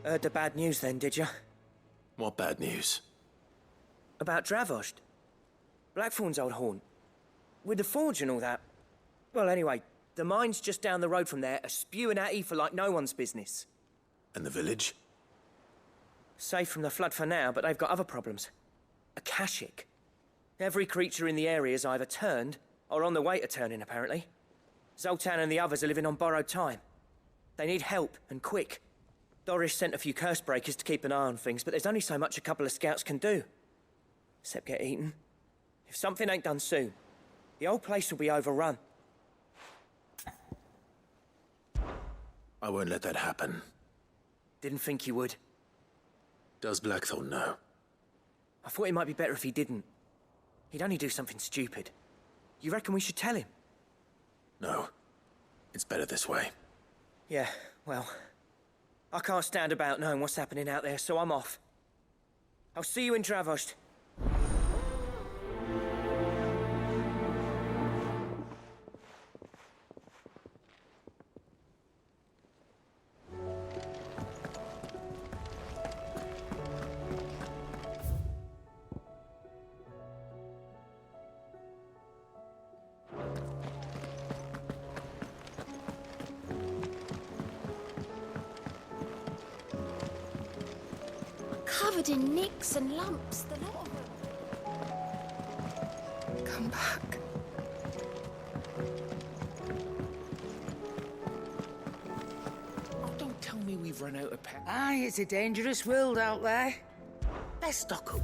Heard the bad news then, did you? What bad news? About Dravost. Blackthorn's old haunt. With the forge and all that. Well, anyway, the mines just down the road from there are spewing out ether like no one's business. And the village? Safe from the flood for now, but they've got other problems. Akashic. Every creature in the area's either turned, or on the way to turning, apparently. Zoltan and the others are living on borrowed time. They need help, and quick. Doris sent a few curse breakers to keep an eye on things, but there's only so much a couple of scouts can do. Except get eaten. If something ain't done soon, the whole place will be overrun. I won't let that happen. Didn't think you would. Does Blackthorn know? I thought it might be better if he didn't. He'd only do something stupid. You reckon we should tell him? No. It's better this way. Yeah, well... I can't stand about knowing what's happening out there, so I'm off. I'll see you in Dravost. Covered in nicks and lumps, the lot of them. Come back. Oh, don't tell me we've run out of pep. Aye, it's a dangerous world out there. Let's stock up.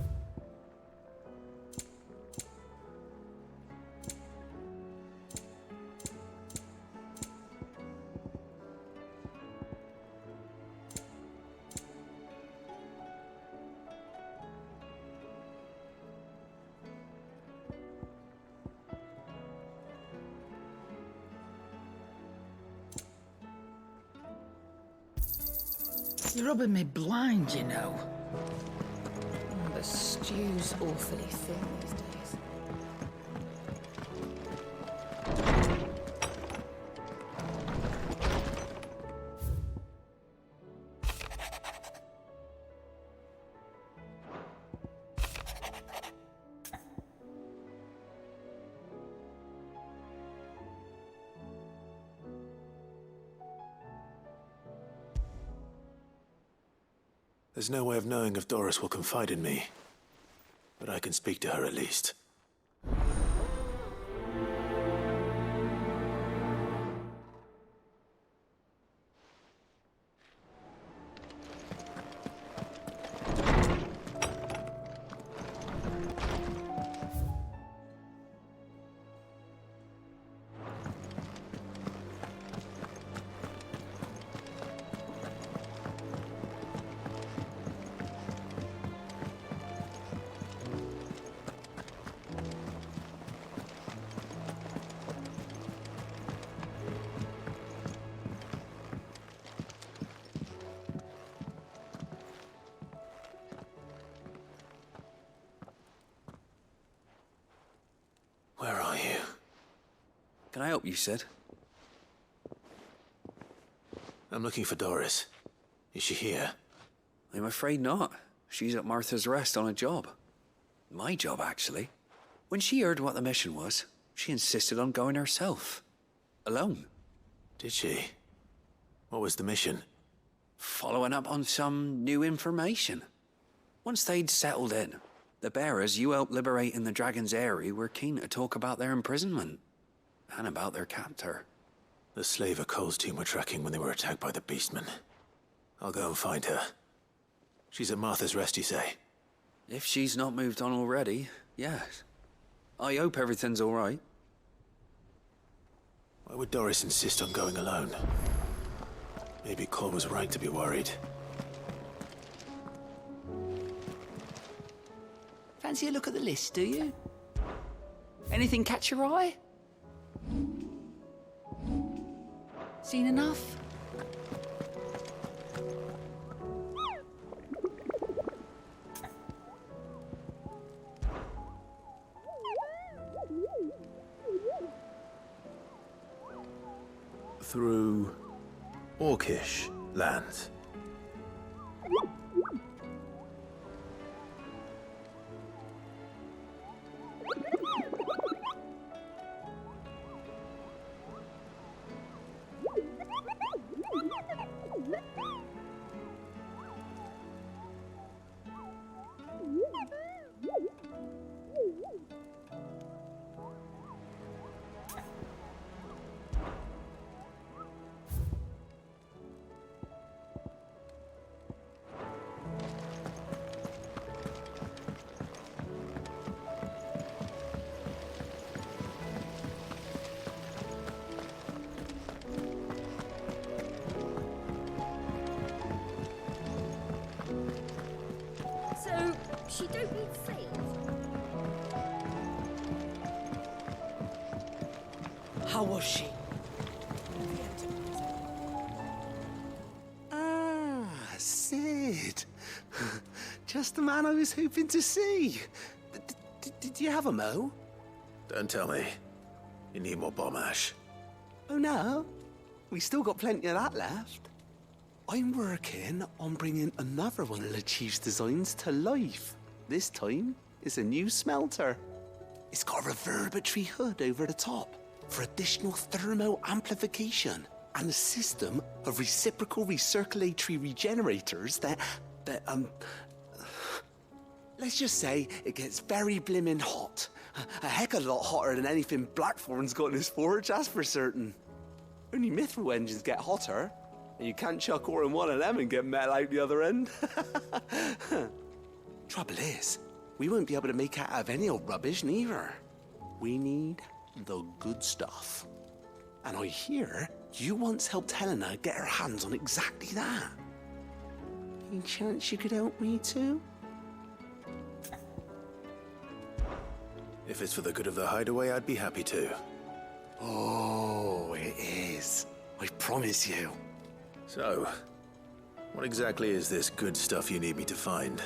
You're rubbing me blind, you know. Oh, the stew's awfully thin these days. There's no way of knowing if Doris will confide in me. But I can speak to her at least. Where are you? Can I help you, Sid? I'm looking for Doris. Is she here? I'm afraid not. She's at Martha's Rest on a job. My job, actually. When she heard what the mission was, she insisted on going herself. Alone. Did she? What was the mission? Following up on some new information. Once they'd settled in, the bearers you helped liberate in the Dragon's Eyrie were keen to talk about their imprisonment. And about their captor. The slaver Cole's team were tracking when they were attacked by the Beastmen. I'll go and find her. She's at Martha's Rest, you say? If she's not moved on already, yes. I hope everything's all right. Why would Doris insist on going alone? Maybe Cole was right to be worried. Fancy a look at the list, do you? Anything catch your eye? Seen enough? Through Orcish lands. She don't need saved. How was she? Ah, Sid. Just the man I was hoping to see. Did you have a mo? Don't tell me. You need more bomb ash. Oh no, we still got plenty of that left. I'm working on bringing another one of the Chief's designs to life. This time, it's a new smelter. It's got a reverberatory hood over the top for additional thermal amplification and a system of reciprocal recirculatory regenerators that let's just say it gets very blimmin' hot. A heck of a lot hotter than anything Blackthorn's got in his forge, that's for certain. Only Mithril engines get hotter, and you can't chuck ore in one of them and get metal out the other end. Trouble is, we won't be able to make out of any old rubbish neither. We need the good stuff. And I hear you once helped Helena get her hands on exactly that. Any chance you could help me too? If it's for the good of the hideaway, I'd be happy to. Oh, it is. I promise you. So, what exactly is this good stuff you need me to find?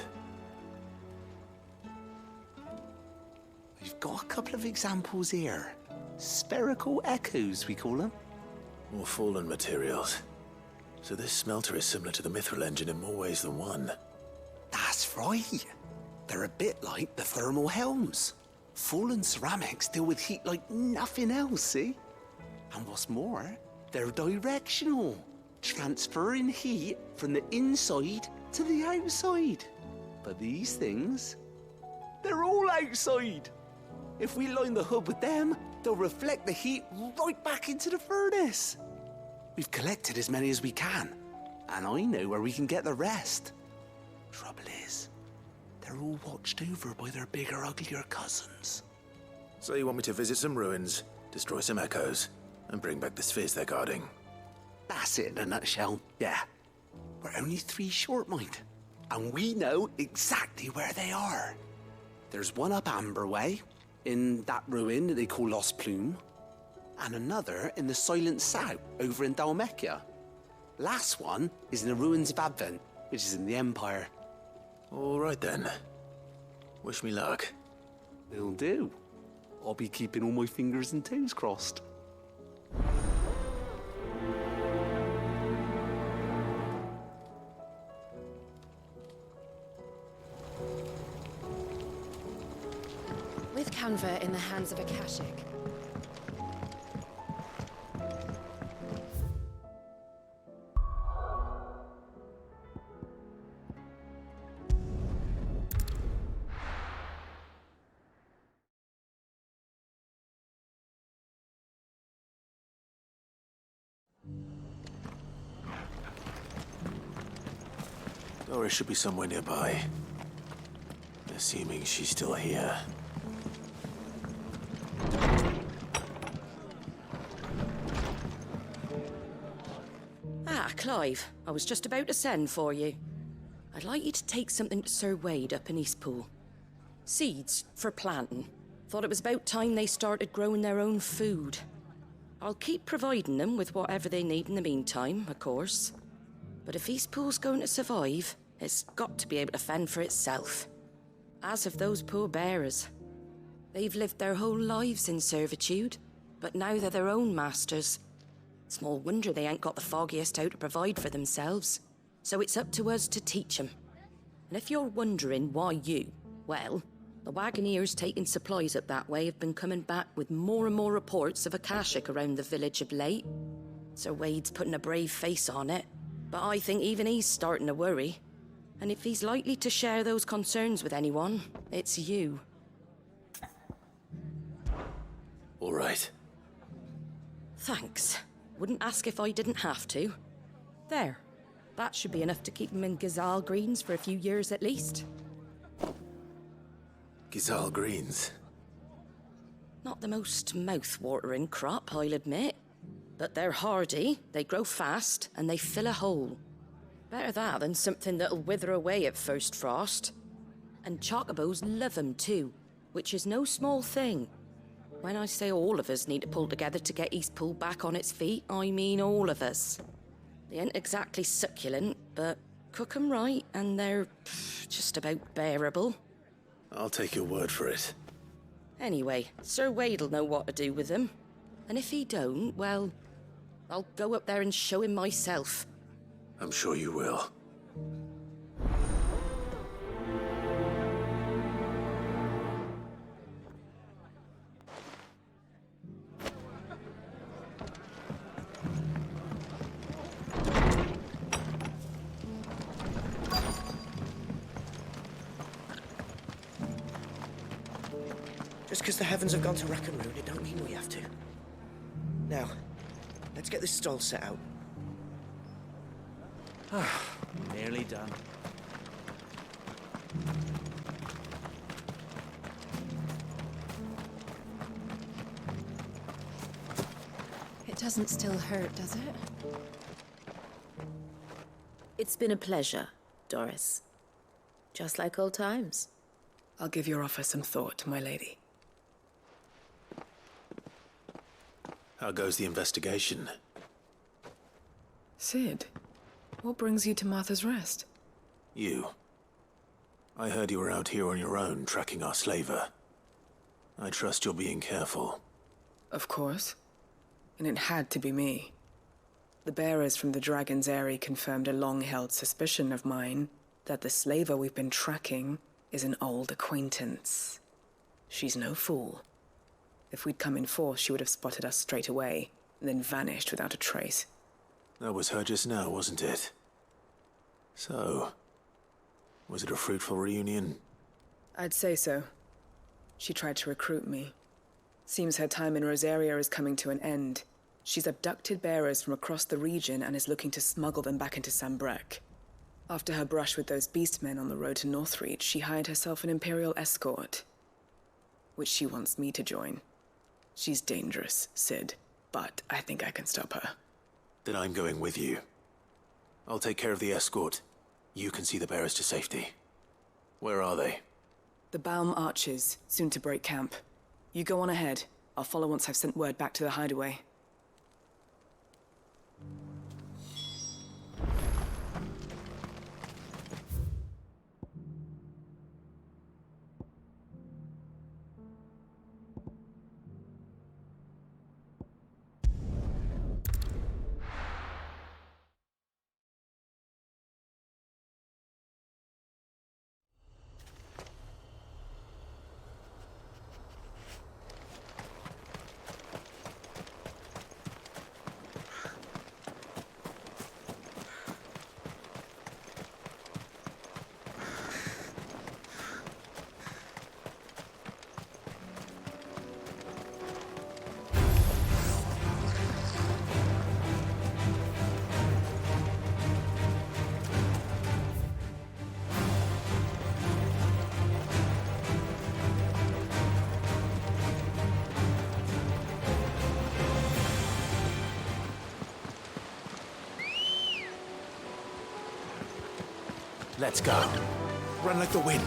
We've got a couple of examples here. Spherical echoes, we call them. More fallen materials. So this smelter is similar to the Mithril engine in more ways than one. That's right. They're a bit like the thermal helms. Fallen ceramics deal with heat like nothing else, see? And what's more, they're directional, transferring heat from the inside to the outside. But these things, they're all outside. If we line the hood with them, they'll reflect the heat right back into the furnace. We've collected as many as we can, and I know where we can get the rest. Trouble is, they're all watched over by their bigger, uglier cousins. So you want me to visit some ruins, destroy some echoes, and bring back the spheres they're guarding? That's it in a nutshell, yeah. We're only 3 short, mind, and we know exactly where they are. There's one up Amber Way, in that ruin that they call Lost Plume, and another in the Silent South, over in Dalmekia. Last one is in the ruins of Advent, which is in the Empire. All right then. Wish me luck. Will do. I'll be keeping all my fingers and toes crossed. With Canva in the hands of Akashic, Doris should be somewhere nearby. Assuming she's still here. Ah, Clive. I was just about to send for you. I'd like you to take something to Sir Wade up in Eastpool. Seeds for planting. Thought it was about time they started growing their own food. I'll keep providing them with whatever they need in the meantime, of course. But if Eastpool's going to survive, it's got to be able to fend for itself. As have those poor bearers. They've lived their whole lives in servitude, but now they're their own masters. Small wonder they ain't got the foggiest how to provide for themselves. So it's up to us to teach them. And if you're wondering why you, well, the Wagoneers taking supplies up that way have been coming back with more and more reports of Akashic around the village of late. Sir Wade's putting a brave face on it, but I think even he's starting to worry. And if he's likely to share those concerns with anyone, it's you. All right. Thanks. Wouldn't ask if I didn't have to. There. That should be enough to keep him in Gazal Greens for a few years at least. Gazal Greens. Not the most mouth-watering crop, I'll admit. But they're hardy, they grow fast, and they fill a hole. Better that than something that'll wither away at first frost. And chocobos love 'em too, which is no small thing. When I say all of us need to pull together to get Eastpool back on its feet, I mean all of us. They ain't exactly succulent, but cook 'em right and they're just about bearable. I'll take your word for it. Anyway, Sir Wade'll know what to do with them. And if he don't, well, I'll go up there and show him myself. I'm sure you will. Just because the heavens have gone to rack and ruin, it don't mean we have to. Now, let's get this stall set out. Nearly done. It doesn't still hurt, does it? It's been a pleasure, Doris. Just like old times. I'll give your offer some thought, my lady. How goes the investigation? Sid, what brings you to Martha's Rest? You. I heard you were out here on your own, tracking our slaver. I trust you're being careful. Of course. And it had to be me. The bearers from the Dragon's Eyrie confirmed a long-held suspicion of mine that the slaver we've been tracking is an old acquaintance. She's no fool. If we'd come in force, she would have spotted us straight away, and then vanished without a trace. That was her just now, wasn't it? So, was it a fruitful reunion? I'd say so. She tried to recruit me. Seems her time in Rosaria is coming to an end. She's abducted bearers from across the region and is looking to smuggle them back into Sambrec. After her brush with those beastmen on the road to Northreach, she hired herself an Imperial escort, which she wants me to join. She's dangerous, Sid, but I think I can stop her. Then I'm going with you. I'll take care of the escort. You can see the bearers to safety. Where are they? The Baum Archers, soon to break camp. You go on ahead. I'll follow once I've sent word back to the hideaway. Let's go. Run like the wind.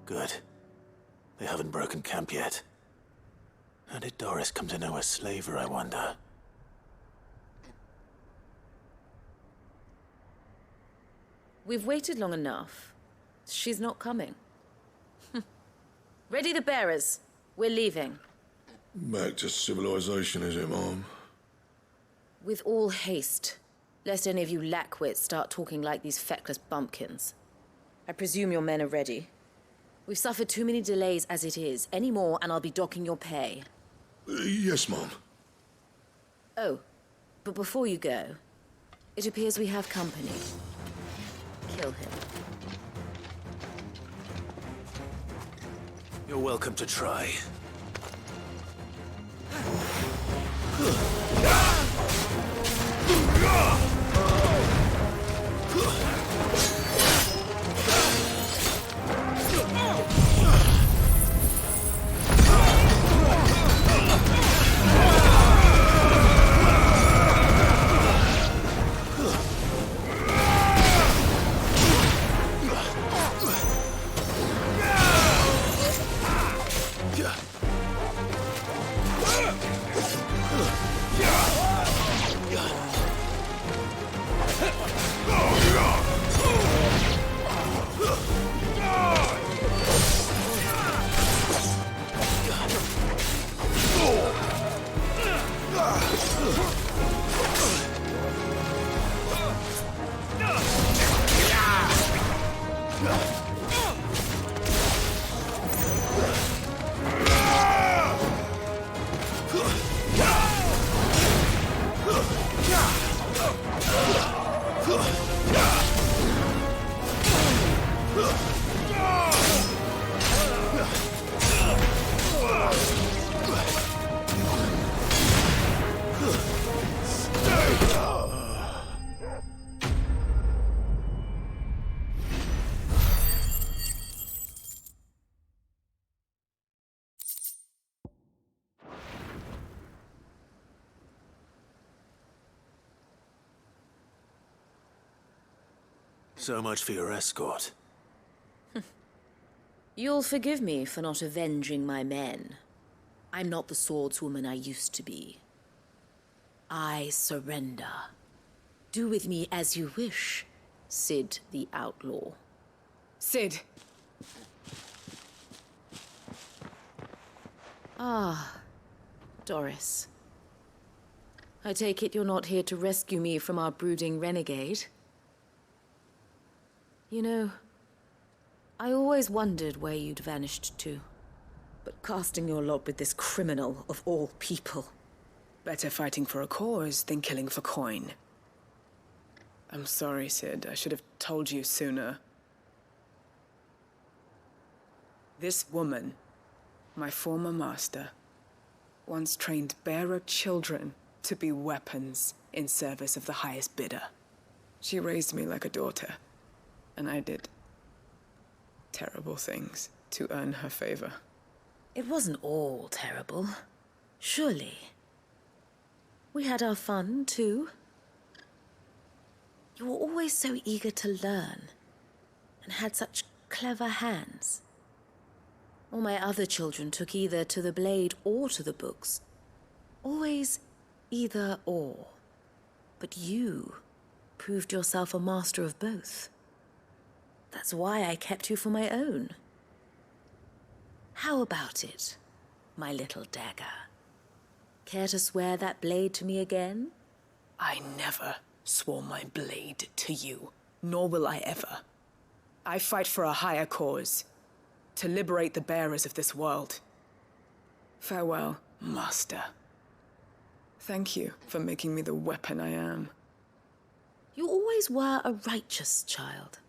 Good. They haven't broken camp yet. How did Doris come to know a slaver, I wonder? We've waited long enough. She's not coming. Ready the bearers. We're leaving. Back to civilization, is it, Mom? With all haste. Lest any of you lackwits start talking like these feckless bumpkins. I presume your men are ready. We've suffered too many delays as it is. Any more and I'll be docking your pay. Yes, Mom. Oh, but before you go, it appears we have company. Kill him. You're welcome to try. So much for your escort. You'll forgive me for not avenging my men. I'm not the swordswoman I used to be. I surrender. Do with me as you wish, Cid the Outlaw. Cid! Ah, Doris. I take it you're not here to rescue me from our brooding renegade? You know, I always wondered where you'd vanished to. But casting your lot with this criminal of all people. Better fighting for a cause than killing for coin. I'm sorry, Cid. I should have told you sooner. This woman, my former master, once trained bearer children to be weapons in service of the highest bidder. She raised me like a daughter. And I did terrible things to earn her favor. It wasn't all terrible, surely. We had our fun, too. You were always so eager to learn, and had such clever hands. All my other children took either to the blade or to the books. Always either or. But you proved yourself a master of both. That's why I kept you for my own. How about it, my little dagger? Care to swear that blade to me again? I never swore my blade to you, nor will I ever. I fight for a higher cause, to liberate the bearers of this world. Farewell, Master. Thank you for making me the weapon I am. You always were a righteous child.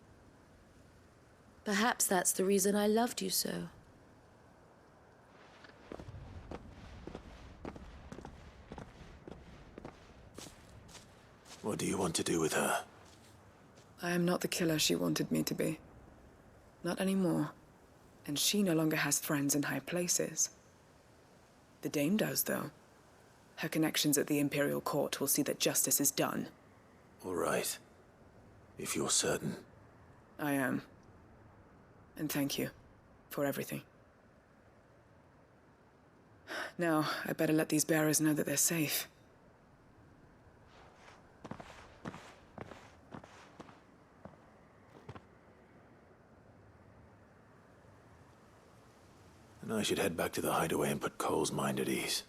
Perhaps that's the reason I loved you so. What do you want to do with her? I am not the killer she wanted me to be. Not anymore. And she no longer has friends in high places. The Dame does, though. Her connections at the Imperial Court will see that justice is done. All right. If you're certain. I am. And thank you for everything. Now, I better let these bearers know that they're safe. And I should head back to the hideaway and put Cole's mind at ease.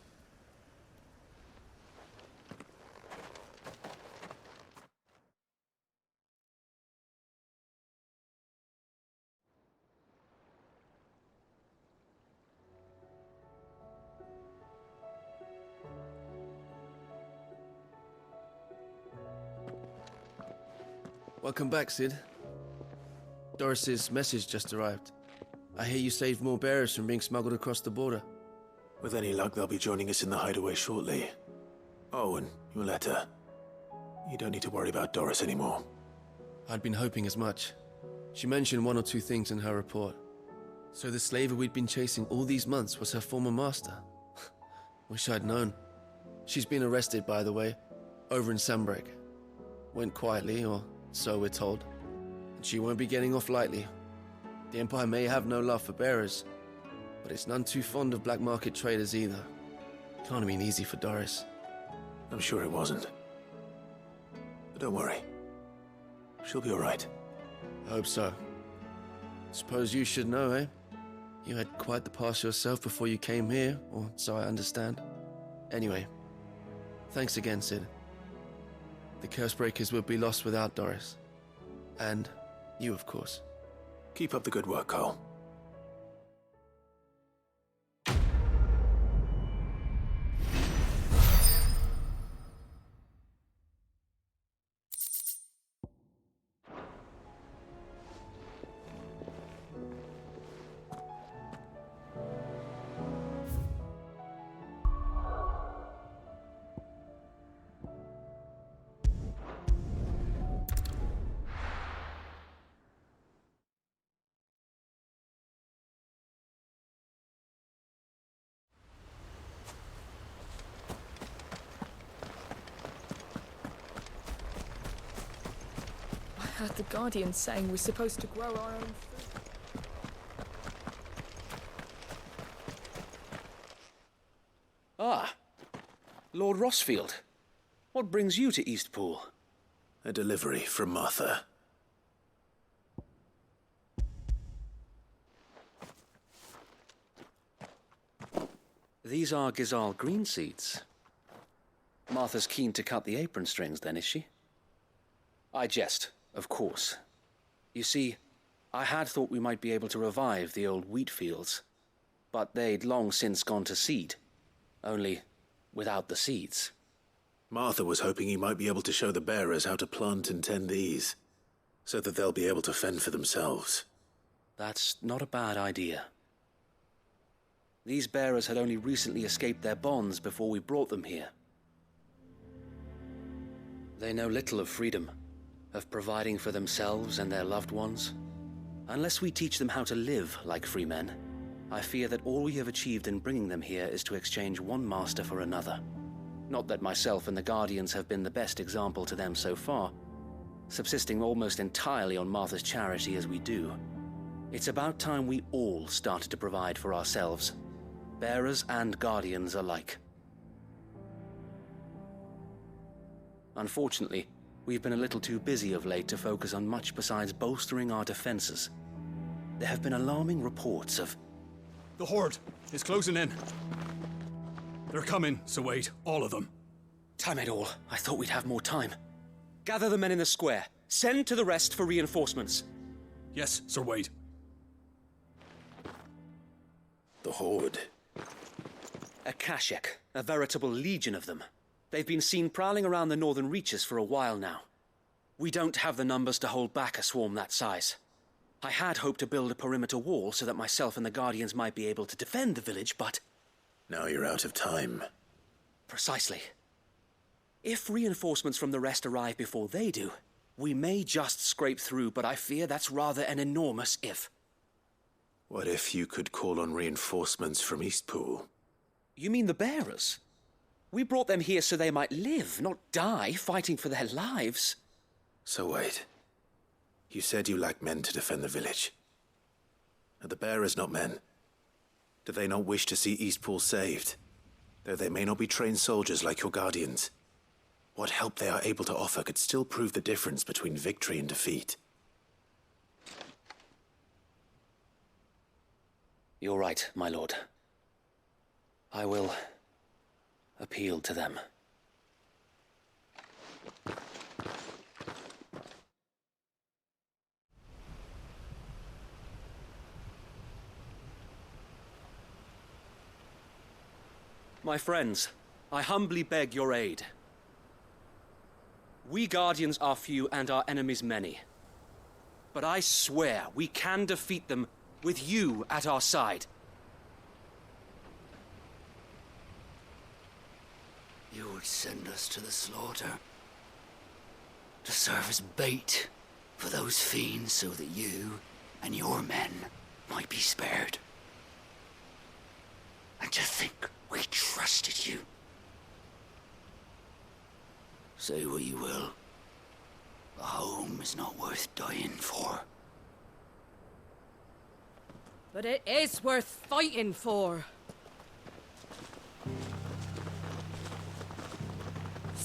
Welcome back, Cid. Doris's message just arrived. I hear you saved more bearers from being smuggled across the border. With any luck, they'll be joining us in the hideaway shortly. Oh, and your letter. You don't need to worry about Doris anymore. I'd been hoping as much. She mentioned one or two things in her report. So the slaver we'd been chasing all these months was her former master. Wish I'd known. She's been arrested, by the way, over in Sanbreque. Went quietly, or so we're told. And she won't be getting off lightly. The Empire may have no love for bearers, but it's none too fond of black market traders either. Can't have been easy for Doris. I'm sure it wasn't. But don't worry. She'll be all right. I hope so. Suppose you should know, eh? You had quite the past yourself before you came here, or so I understand. Anyway, thanks again, Cid. The Cursebreakers would be lost without Doris. And you, of course. Keep up the good work, Cole. I heard the Guardians saying we're supposed to grow our own food. Ah, Lord Rossfield. What brings you to Eastpool? A delivery from Martha. These are Gizal green seeds. Martha's keen to cut the apron strings, then, is she? I jest, of course. You see, I had thought we might be able to revive the old wheat fields, but they'd long since gone to seed, only without the seeds. Martha was hoping he might be able to show the bearers how to plant and tend these, so that they'll be able to fend for themselves. That's not a bad idea. These bearers had only recently escaped their bonds before we brought them here. They know little of freedom, of providing for themselves and their loved ones. Unless we teach them how to live like free men, I fear that all we have achieved in bringing them here is to exchange one master for another. Not that myself and the Guardians have been the best example to them so far, subsisting almost entirely on Martha's charity as we do. It's about time we all started to provide for ourselves, bearers and Guardians alike. Unfortunately, we've been a little too busy of late to focus on much besides bolstering our defenses. There have been alarming reports of... The Horde is closing in. They're coming, so wait, all of them. Damn it all, I thought we'd have more time. Gather the men in the square. Send to the rest for reinforcements. Yes, Sir Wade. The Horde. A Kashek, a veritable legion of them. They've been seen prowling around the northern reaches for a while now. We don't have the numbers to hold back a swarm that size. I had hoped to build a perimeter wall so that myself and the Guardians might be able to defend the village, but... Now you're out of time. Precisely. If reinforcements from the rest arrive before they do, we may just scrape through, but I fear that's rather an enormous if. What if you could call on reinforcements from Eastpool? You mean the bearers? We brought them here so they might live, not die, fighting for their lives. So wait. You said you lack men to defend the village. Are the bearers not men? Do they not wish to see Eastpool saved? Though they may not be trained soldiers like your Guardians. What help they are able to offer could still prove the difference between victory and defeat. You're right, my lord. I will appeal to them. My friends, I humbly beg your aid. We Guardians are few and our enemies many. But I swear we can defeat them with you at our side. You would send us to the slaughter, to serve as bait for those fiends so that you and your men might be spared. And to think we trusted you. Say what you will, a home is not worth dying for. But it is worth fighting for.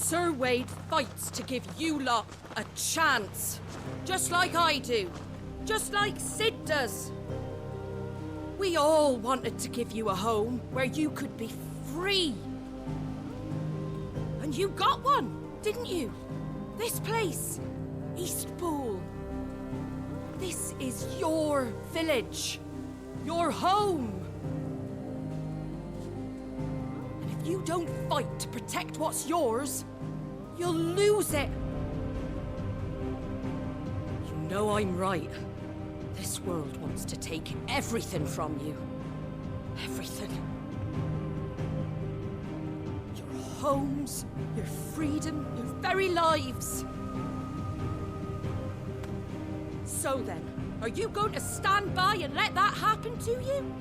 Sir Wade fights to give you lot a chance. Just like I do. Just like Sid does. We all wanted to give you a home where you could be free. And you got one, didn't you? This place, Eastpool. This is your village. Your home. And if you don't fight to protect what's yours, you'll lose it. You know I'm right. This world wants to take everything from you. Everything. Your homes, your freedom, your very lives. So then, are you going to stand by and let that happen to you?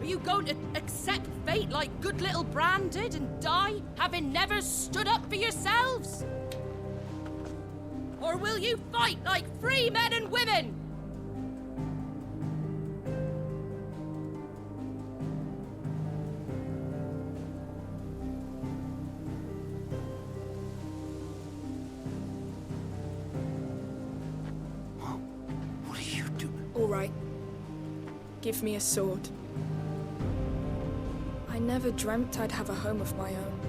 Are you going to accept fate like good little Bran did and die, having never stood up for yourselves? Or will you fight like free men and women? What are you doing? All right. Give me a sword. I never dreamt I'd have a home of my own.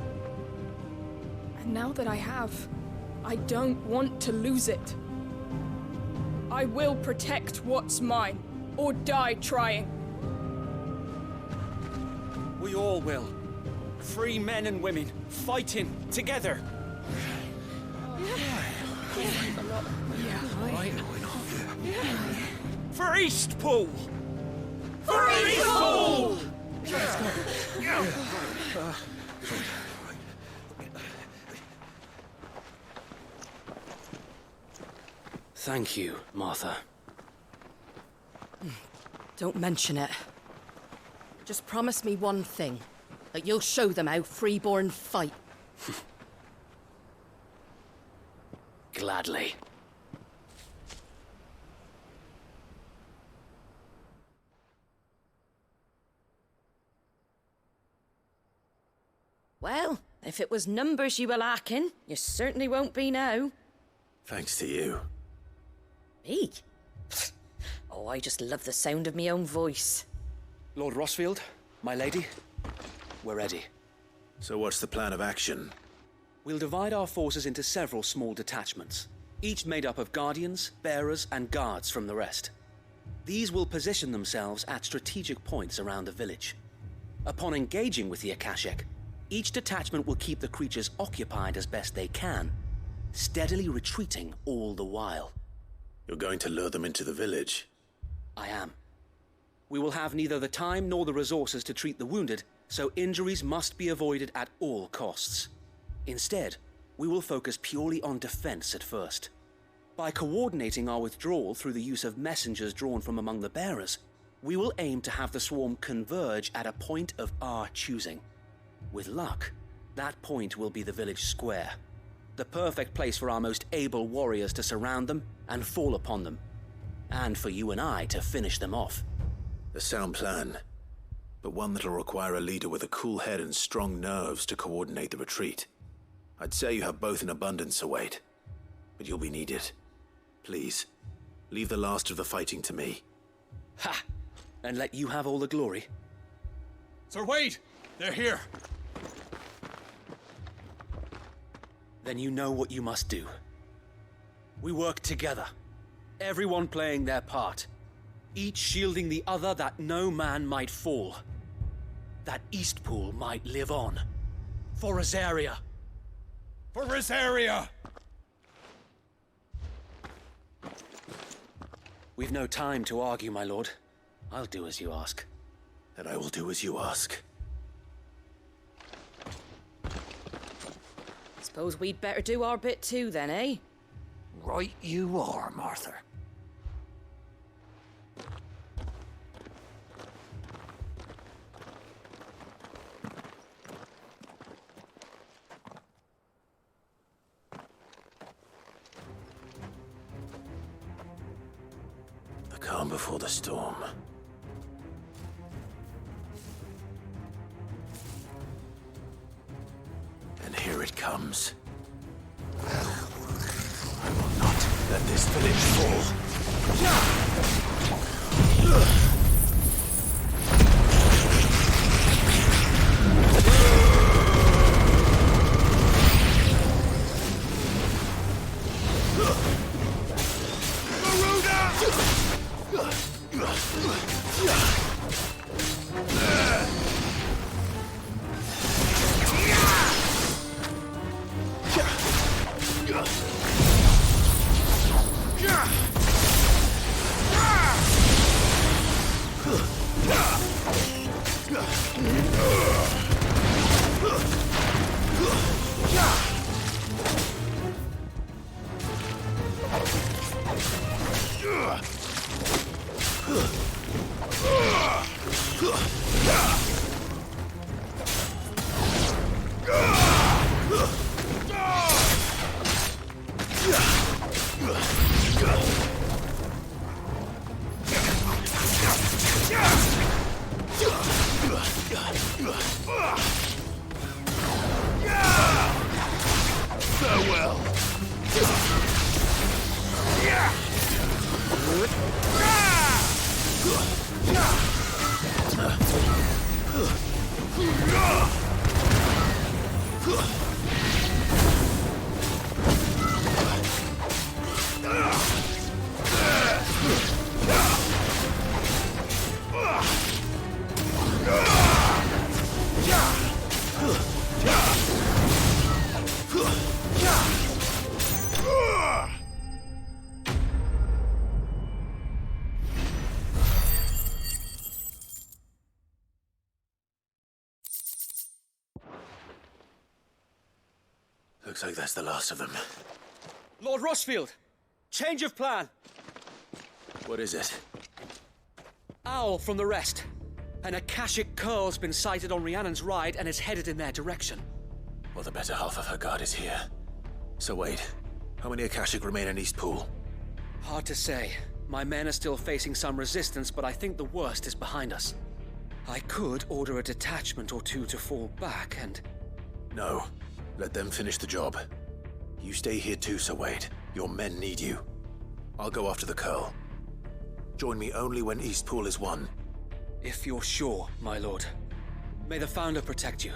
And now that I have, I don't want to lose it. I will protect what's mine, or die trying. We all will. Free men and women, fighting together. For Eastpool! For Eastpool! Thank you, Martha. Don't mention it. Just promise me one thing. That you'll show them how freeborn fight. Gladly. Well, if it was numbers you were lacking, you certainly won't be now. Thanks to you. Me? Oh, I just love the sound of my own voice. Lord Rossfield, my lady, we're ready. So what's the plan of action? We'll divide our forces into several small detachments, each made up of guardians, bearers, and guards from the rest. These will position themselves at strategic points around the village. Upon engaging with the Akashic, each detachment will keep the creatures occupied as best they can, steadily retreating all the while. You're going to lure them into the village? I am. We will have neither the time nor the resources to treat the wounded, so injuries must be avoided at all costs. Instead, we will focus purely on defense at first. By coordinating our withdrawal through the use of messengers drawn from among the bearers, we will aim to have the swarm converge at a point of our choosing. With luck, that point will be the village square, the perfect place for our most able warriors to surround them and fall upon them, and for you and I to finish them off. A sound plan, but one that'll require a leader with a cool head and strong nerves to coordinate the retreat. I'd say you have both in abundance, Sir Wade, but you'll be needed. Please, leave the last of the fighting to me. Ha! And let you have all the glory. Sir Wade! They're here! Then you know what you must do. We work together, everyone playing their part, each shielding the other that no man might fall, that Eastpool might live on. For Rosaria! For Rosaria! We've no time to argue, my lord. I'll do as you ask. And I will do as you ask. Suppose we'd better do our bit too then, eh? Right you are, Martha. The calm before the storm. it comes. I will not let this village fall. Looks like that's the last of them. Lord Rosfield! Change of plan! What is it? Owl from the rest. An Akashic Curl's been sighted on Rhiannon's ride and is headed in their direction. Well, the better half of her guard is here. So wait, how many Akashic remain in Eastpool? Hard to say. My men are still facing some resistance, but I think the worst is behind us. I could order a detachment or two to fall back and... No. Let them finish the job. You stay here too, Sir Wade. Your men need you. I'll go after the Curl. Join me only when Eastpool is won. If you're sure, my lord. May the Founder protect you.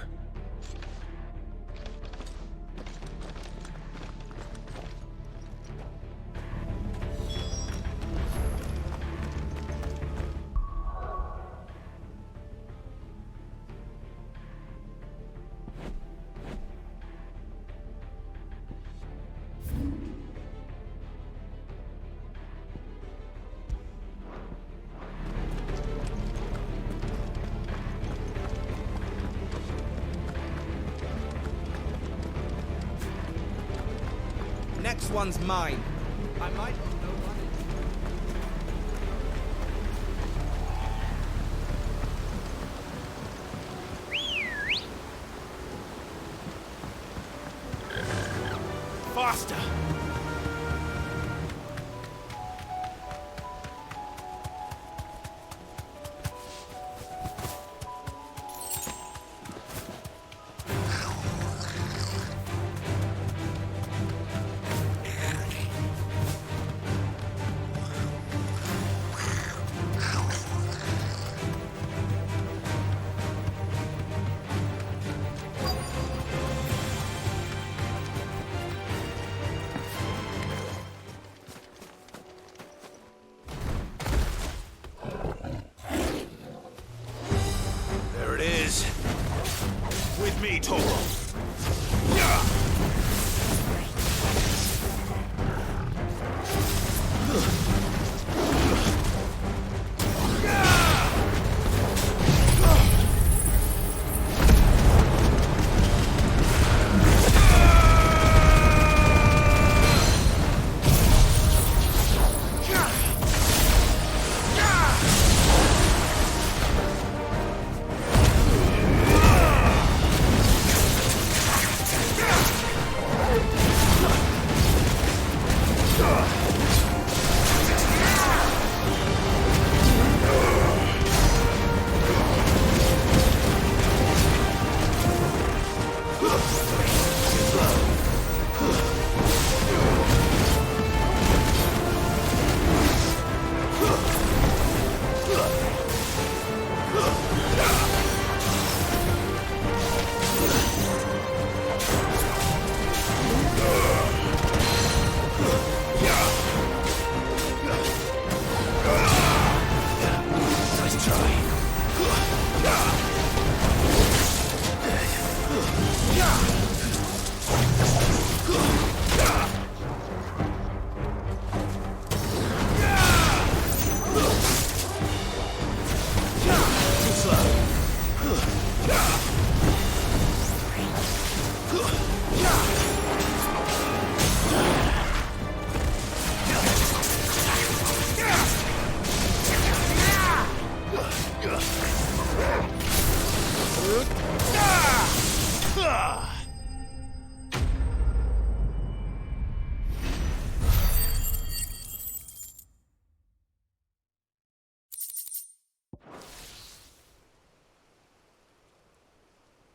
Next one's mine. I might not know what. Faster! With me, Torgal.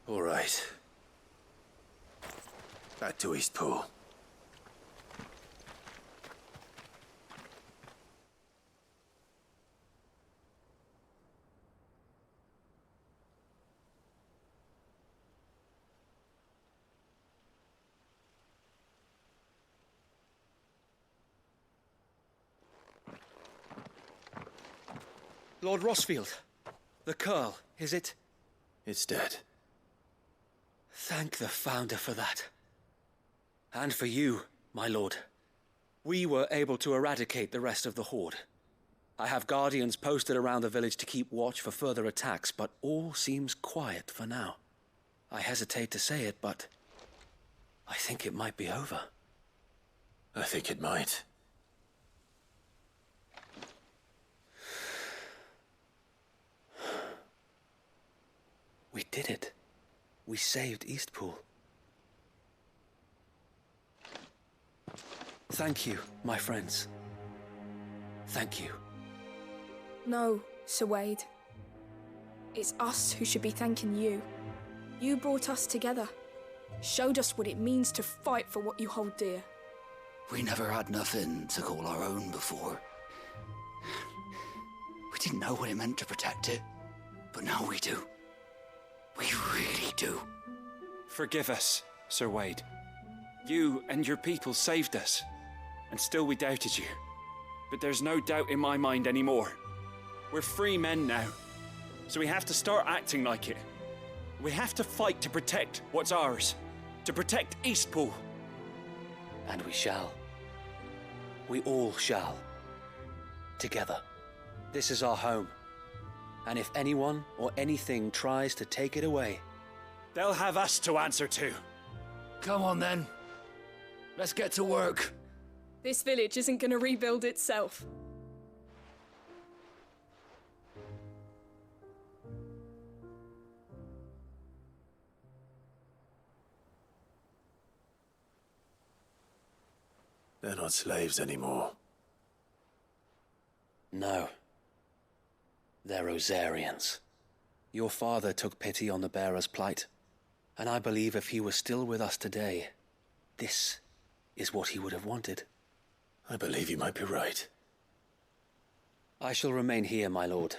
All right. Back to Eastpool. Lord Rosfield, the Curl, is it? It's dead. Thank the Founder for that. And for you, my lord. We were able to eradicate the rest of the Horde. I have guardians posted around the village to keep watch for further attacks, but all seems quiet for now. I hesitate to say it, but I think it might be over. I think it might. We did it. We saved Eastpool. Thank you, my friends. Thank you. No, Sir Wade. It's us who should be thanking you. You brought us together. Showed us what it means to fight for what you hold dear. We never had nothing to call our own before. We didn't know what it meant to protect it, but now we do. We really do. Forgive us, Sir Wade. You and your people saved us, and still we doubted you. But there's no doubt in my mind anymore. We're free men now, so we have to start acting like it. We have to fight to protect what's ours, to protect Eastpool. And we shall. We all shall. Together. This is our home. And if anyone or anything tries to take it away, they'll have us to answer to. Come on then. Let's get to work. This village isn't gonna rebuild itself. They're not slaves anymore. No. They're Rosarians. Your father took pity on the bearer's plight, and I believe if he were still with us today, this is what he would have wanted. I believe you might be right. I shall remain here, my lord,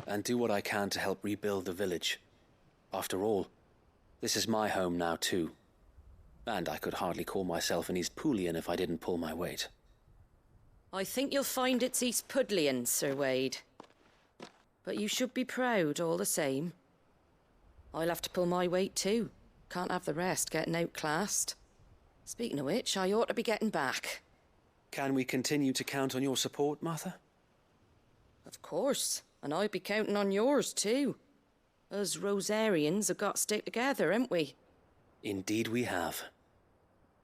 and do what I can to help rebuild the village. After all, this is my home now too, and I could hardly call myself an Eastpoolian if I didn't pull my weight. I think you'll find it's Eastpudlian, Sir Wade. But you should be proud all the same. I'll have to pull my weight too. Can't have the rest getting outclassed. Speaking of which, I ought to be getting back. Can we continue to count on your support, Martha? Of course, and I'd be counting on yours too. Us Rosarians have got to stick together, haven't we? Indeed we have.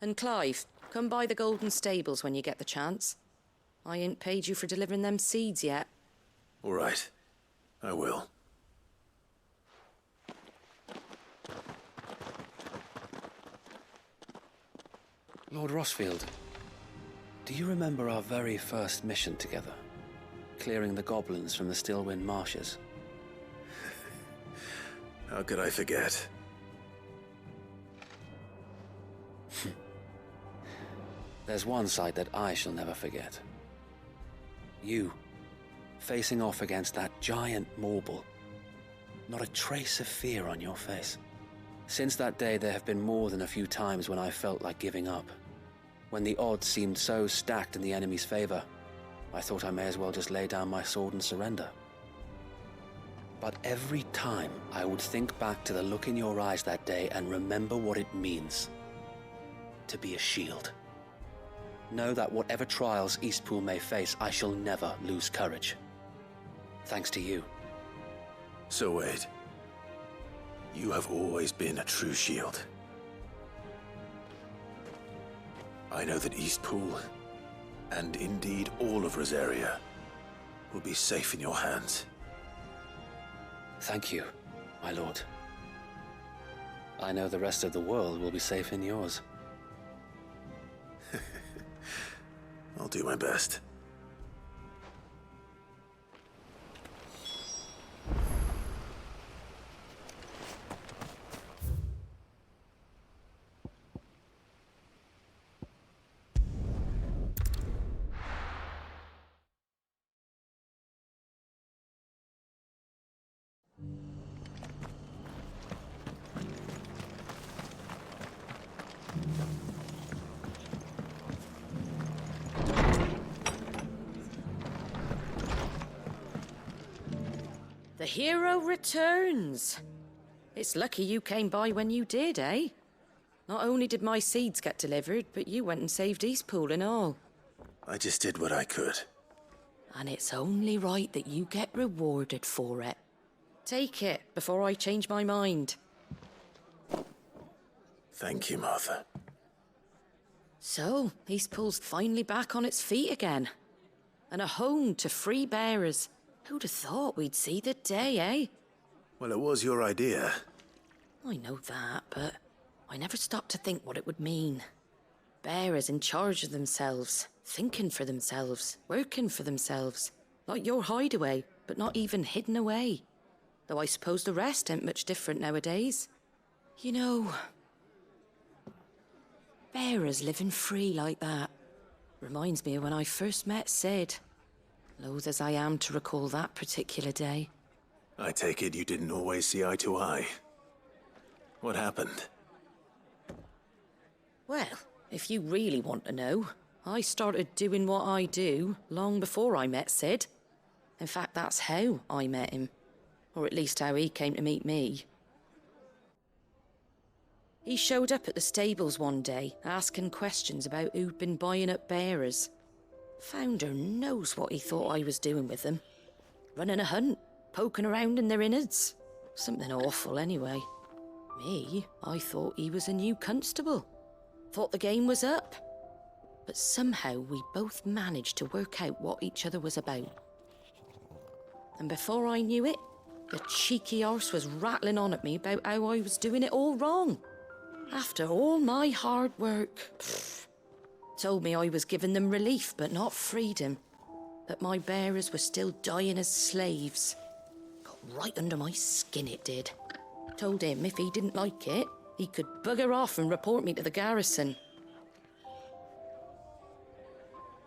And Clive, come by the Golden Stables when you get the chance. I ain't paid you for delivering them seeds yet. All right. I will. Lord Rosfield, do you remember our very first mission together? Clearing the goblins from the Stillwind Marshes? How could I forget? There's one sight that I shall never forget. You, facing off against that giant Morble. Not a trace of fear on your face. Since that day, there have been more than a few times when I felt like giving up. When the odds seemed so stacked in the enemy's favor, I thought I may as well just lay down my sword and surrender. But every time, I would think back to the look in your eyes that day and remember what it means to be a shield. Know that whatever trials Eastpool may face, I shall never lose courage. Thanks to you. So Wade, you have always been a true shield. I know that Eastpool, and indeed all of Rosaria, will be safe in your hands. Thank you, my lord. I know the rest of the world will be safe in yours. I'll do my best. The hero returns. It's lucky you came by when you did, eh? Not only did my seeds get delivered, but you went and saved Eastpool and all. I just did what I could. And it's only right that you get rewarded for it. Take it before I change my mind. Thank you, Martha. So, Eastpool's finally back on its feet again. And a home to free bearers. Who'd have thought we'd see the day, eh? Well, it was your idea. I know that, but I never stopped to think what it would mean. Bearers in charge of themselves, thinking for themselves, working for themselves. Like your hideaway, but not even hidden away. Though I suppose the rest ain't much different nowadays. You know, bearers living free like that reminds me of when I first met Sid. Loath as I am to recall that particular day. I take it you didn't always see eye to eye. What happened? Well, if you really want to know, I started doing what I do long before I met Sid. In fact, that's how I met him. Or at least how he came to meet me. He showed up at the stables one day, asking questions about who'd been buying up bearers. Founder knows what he thought I was doing with them. Running a hunt, poking around in their innards. Something awful anyway. Me, I thought he was a new constable. Thought the game was up. But somehow we both managed to work out what each other was about. And before I knew it, the cheeky arse was rattling on at me about how I was doing it all wrong. After all my hard work. Told me I was giving them relief, but not freedom. That my bearers were still dying as slaves. Got right under my skin, it did. Told him if he didn't like it, he could bugger off and report me to the garrison.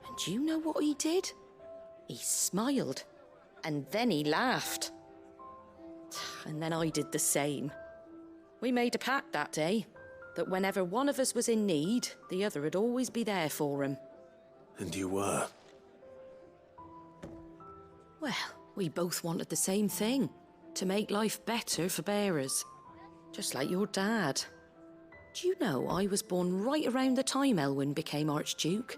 And do you know what he did? He smiled. And then he laughed. And then I did the same. We made a pact that day. That whenever one of us was in need, the other would always be there for him. And you were? Well, we both wanted the same thing. To make life better for bearers. Just like your dad. Do you know I was born right around the time Elwyn became Archduke?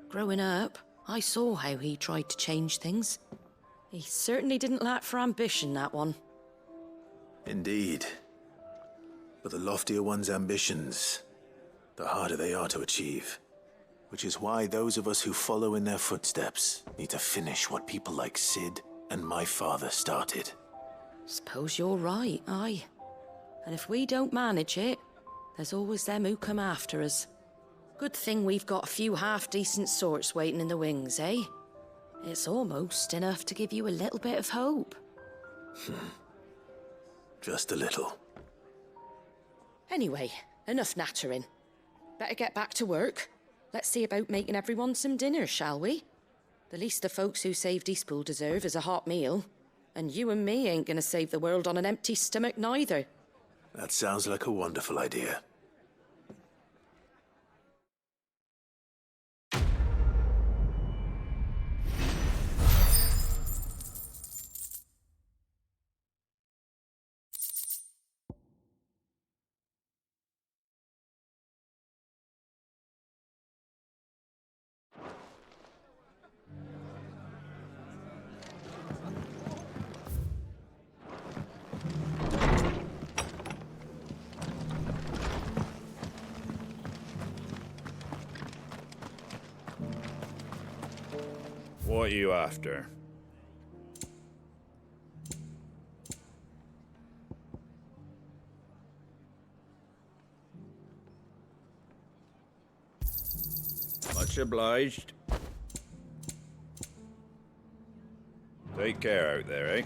Growing up, I saw how he tried to change things. He certainly didn't lack for ambition, that one. Indeed. But the loftier one's ambitions, the harder they are to achieve. Which is why those of us who follow in their footsteps need to finish what people like Sid and my father started. Suppose you're right, aye. And if we don't manage it, there's always them who come after us. Good thing we've got a few half-decent sorts waiting in the wings, eh? It's almost enough to give you a little bit of hope. Just a little. Anyway, enough nattering. Better get back to work. Let's see about making everyone some dinner, shall we? The least the folks who saved Eastpool deserve is a hot meal. And you and me ain't gonna save the world on an empty stomach neither. That sounds like a wonderful idea. What are you after? Much obliged. Take care out there, eh?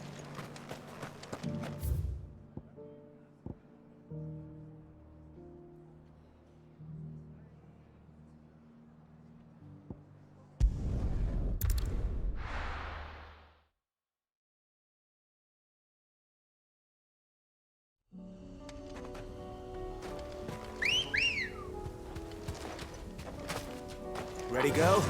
Ready, go?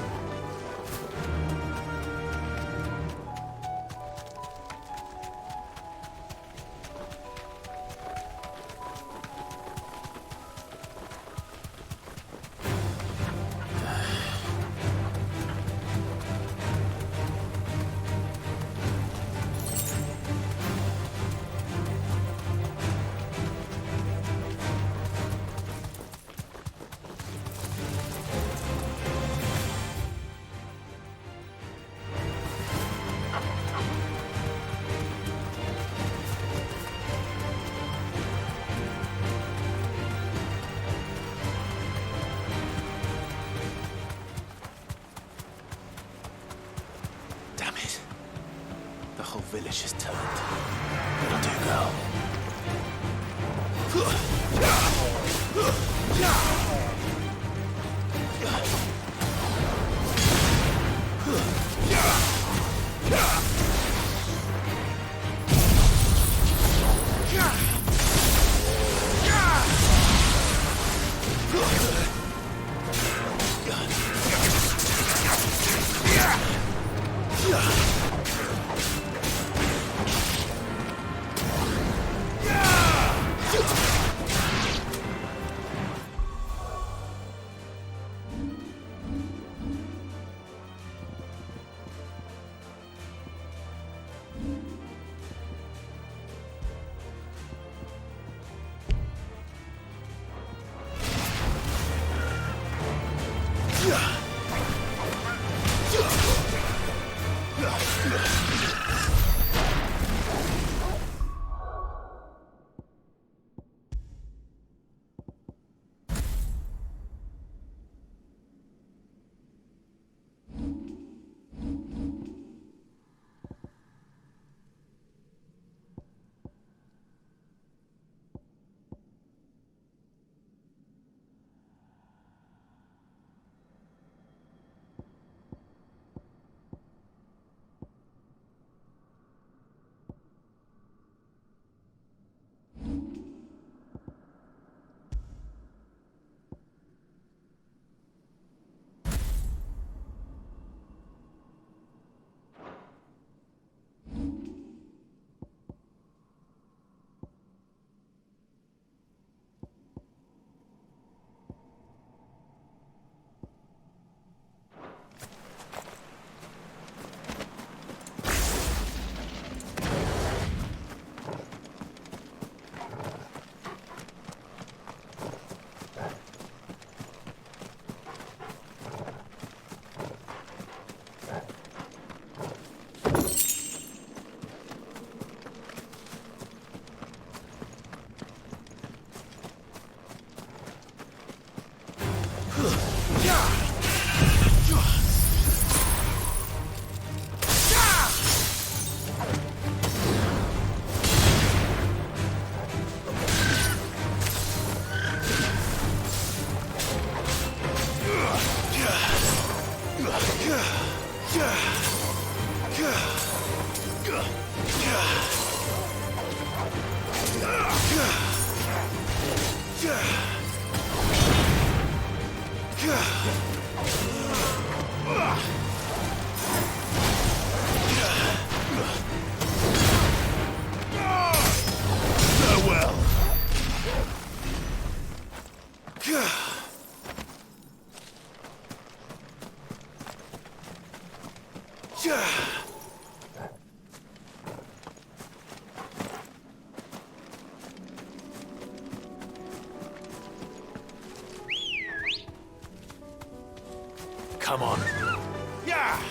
The whole village is turned. It'll do, girl. Come on. Yeah!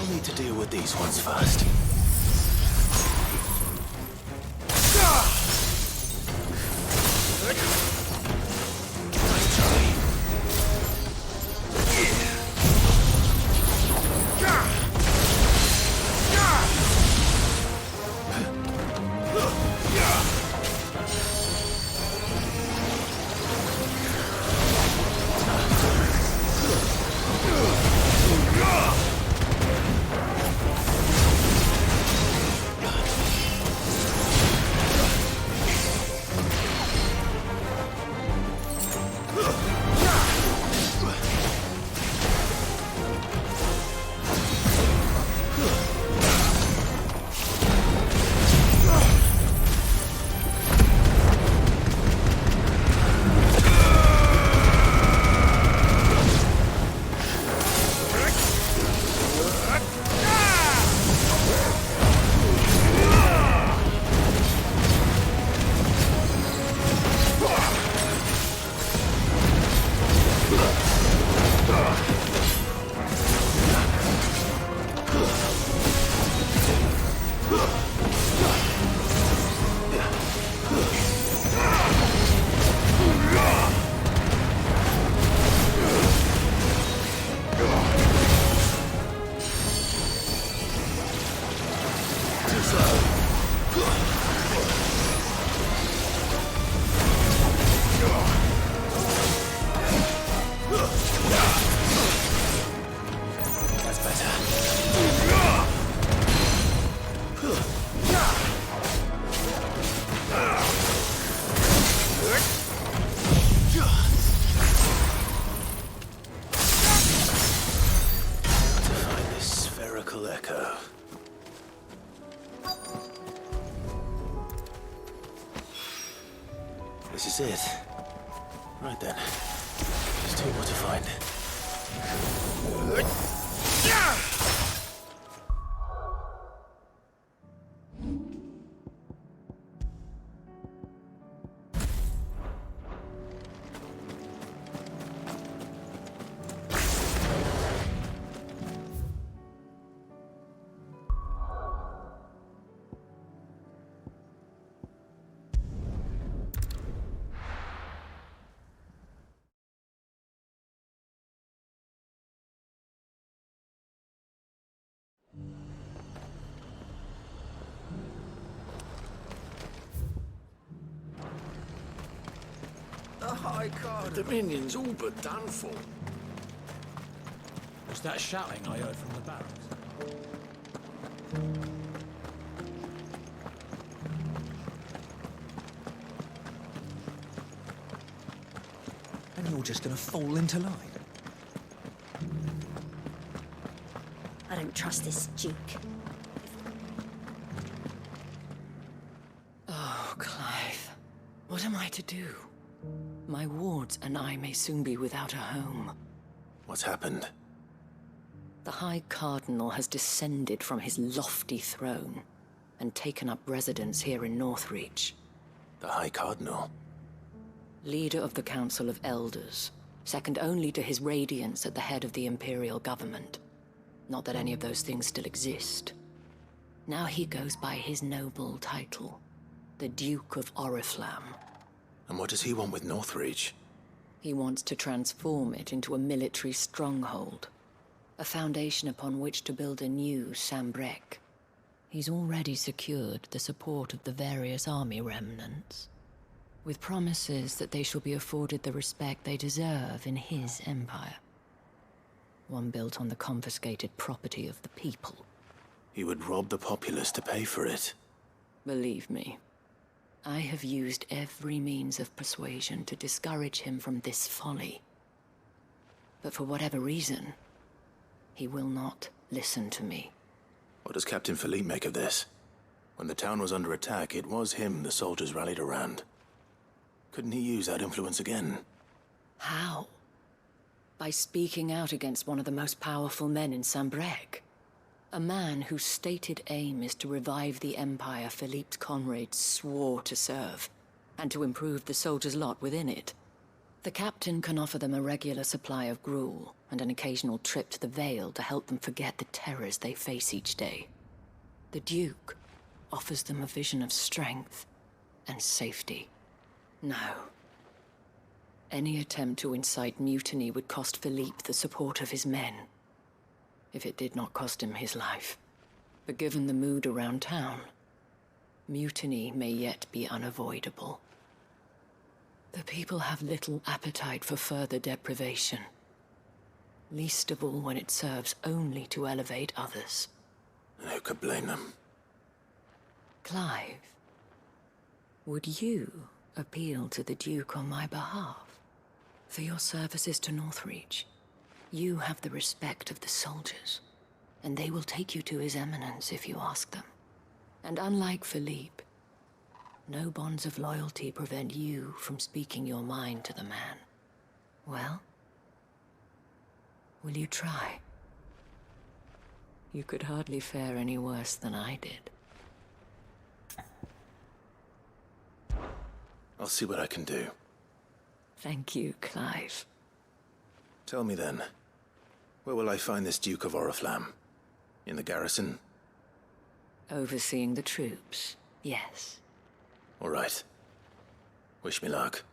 I'll need to deal with these ones first. This is it. Right then. Just tell you what to find. The Dominion's all but done for. Was that shouting I heard from the barracks? And you're just gonna fall into line? I don't trust this Duke. Oh, Clive. What am I to do? My wards and I may soon be without a home. What's happened? The High Cardinal has descended from his lofty throne and taken up residence here in Northreach. The High Cardinal? Leader of the Council of Elders, second only to his Radiance at the head of the Imperial government. Not that any of those things still exist. Now he goes by his noble title, the Duke of Oriflamme. And what does he want with Northreach? He wants to transform it into a military stronghold. A foundation upon which to build a new Sambrec. He's already secured the support of the various army remnants, with promises that they shall be afforded the respect they deserve in his empire. One built on the confiscated property of the people. He would rob the populace to pay for it. Believe me, I have used every means of persuasion to discourage him from this folly. But for whatever reason, he will not listen to me. What does Captain Philippe make of this? When the town was under attack, it was him the soldiers rallied around. Couldn't he use that influence again? How? By speaking out against one of the most powerful men in Sambrec. A man whose stated aim is to revive the empire Philippe's comrades swore to serve, and to improve the soldiers' lot within it. The captain can offer them a regular supply of gruel and an occasional trip to the Vale to help them forget the terrors they face each day. The Duke offers them a vision of strength and safety. Now, any attempt to incite mutiny would cost Philippe the support of his men, if it did not cost him his life. But given the mood around town, mutiny may yet be unavoidable. The people have little appetite for further deprivation, least of all when it serves only to elevate others. And who could blame them? Clive, would you appeal to the Duke on my behalf? For your services to Northreach, you have the respect of the soldiers, and they will take you to His Eminence if you ask them. And unlike Philippe, no bonds of loyalty prevent you from speaking your mind to the man. Well, will you try? You could hardly fare any worse than I did. I'll see what I can do. Thank you, Clive. Tell me then, where will I find this Duke of Oriflamme? In the garrison? Overseeing the troops, yes. All right. Wish me luck.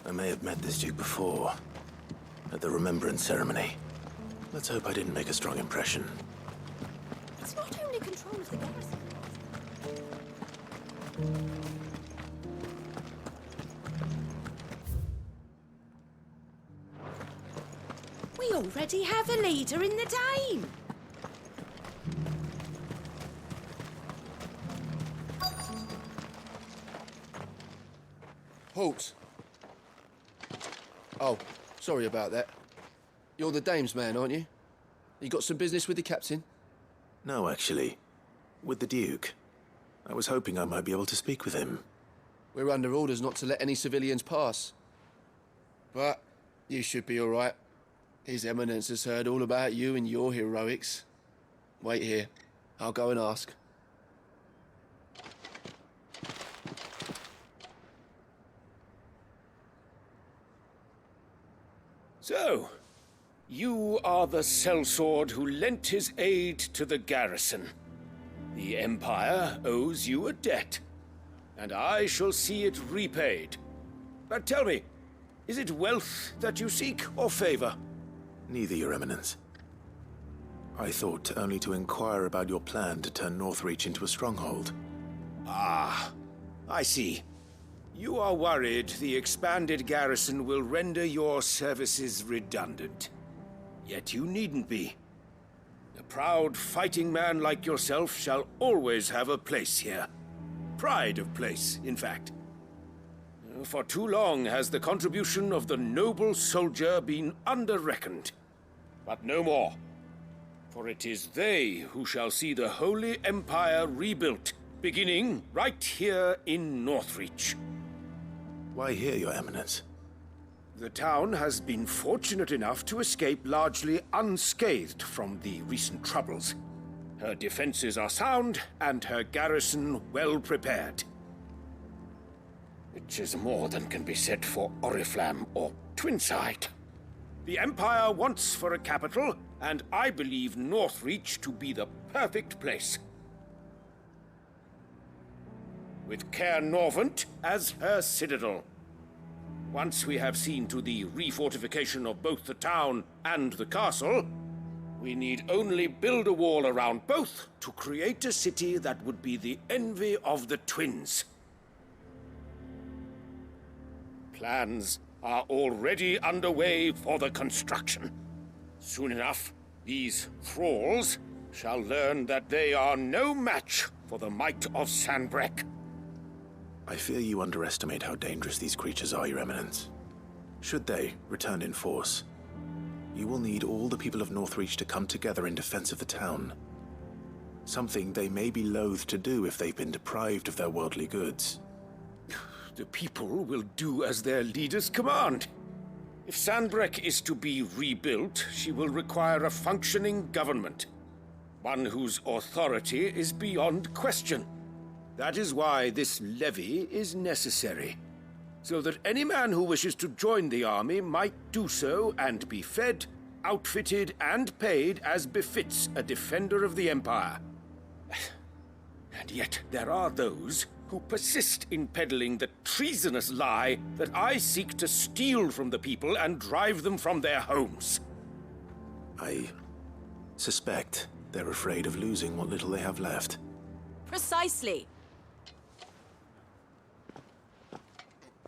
I may have met this Duke before, at the Remembrance Ceremony. Let's hope I didn't make a strong impression. It's not only control of the garrison. We already have a leader in the Dane. Halt! Oh, sorry about that. You're the dame's man, aren't you? You got some business with the captain? No, actually. With the Duke. I was hoping I might be able to speak with him. We're under orders not to let any civilians pass. But you should be all right. His Eminence has heard all about you and your heroics. Wait here. I'll go and ask. So, you are the sellsword who lent his aid to the garrison. The Empire owes you a debt, and I shall see it repaid. But tell me, is it wealth that you seek, or favor? Neither, Your Eminence. I thought only to inquire about your plan to turn Northreach into a stronghold. Ah, I see. You are worried the expanded garrison will render your services redundant. Yet you needn't be. A proud fighting man like yourself shall always have a place here. Pride of place, in fact. For too long has the contribution of the noble soldier been under-reckoned. But no more. For it is they who shall see the Holy Empire rebuilt, beginning right here in Northreach. Why here, Your Eminence? The town has been fortunate enough to escape largely unscathed from the recent troubles. Her defenses are sound, and her garrison well prepared. Which is more than can be said for Oriflamme or Twinside. The Empire wants for a capital, and I believe Northreach to be the perfect place. With Caer Norvent as her citadel. Once we have seen to the refortification of both the town and the castle, we need only build a wall around both to create a city that would be the envy of the twins. Plans are already underway for the construction. Soon enough, these thralls shall learn that they are no match for the might of Sanbreque. I fear you underestimate how dangerous these creatures are, Your Eminence. Should they return in force, you will need all the people of Northreach to come together in defense of the town. Something they may be loath to do if they've been deprived of their worldly goods. The people will do as their leaders command. If Sanbreque is to be rebuilt, she will require a functioning government. One whose authority is beyond question. That is why this levy is necessary. So that any man who wishes to join the army might do so and be fed, outfitted, and paid as befits a defender of the Empire. And yet there are those who persist in peddling the treasonous lie that I seek to steal from the people and drive them from their homes. I suspect they're afraid of losing what little they have left. Precisely.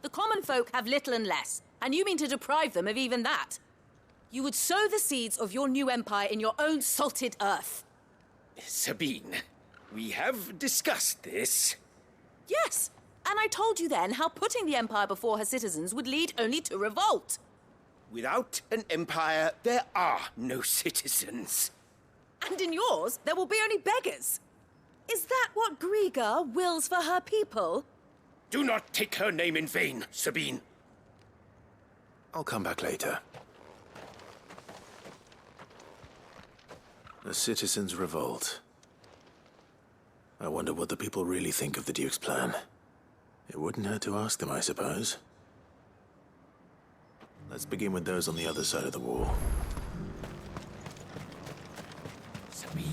The common folk have little and less, and you mean to deprive them of even that. You would sow the seeds of your new empire in your own salted earth. Sabine, we have discussed this. Yes, and I told you then how putting the empire before her citizens would lead only to revolt. Without an empire, there are no citizens. And in yours, there will be only beggars. Is that what Griga wills for her people? Do not take her name in vain, Sabine. I'll come back later. The citizens revolt. I wonder what the people really think of the Duke's plan. It wouldn't hurt to ask them, I suppose. Let's begin with those on the other side of the wall. Sabine.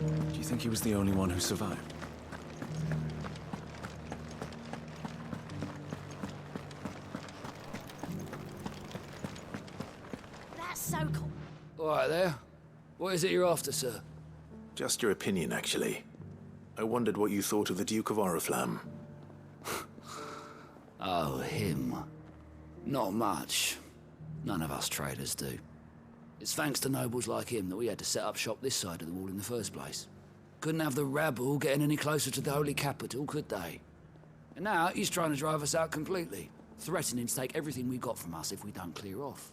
Do you think he was the only one who survived? That's so cool. All right there. What is it you're after, sir? Just your opinion, actually. I wondered what you thought of the Duke of Oriflamme. Oh, him. Not much. None of us traders do. It's thanks to nobles like him that we had to set up shop this side of the wall in the first place. Couldn't have the rabble getting any closer to the holy capital, could they? And now he's trying to drive us out completely, threatening to take everything we got from us if we don't clear off.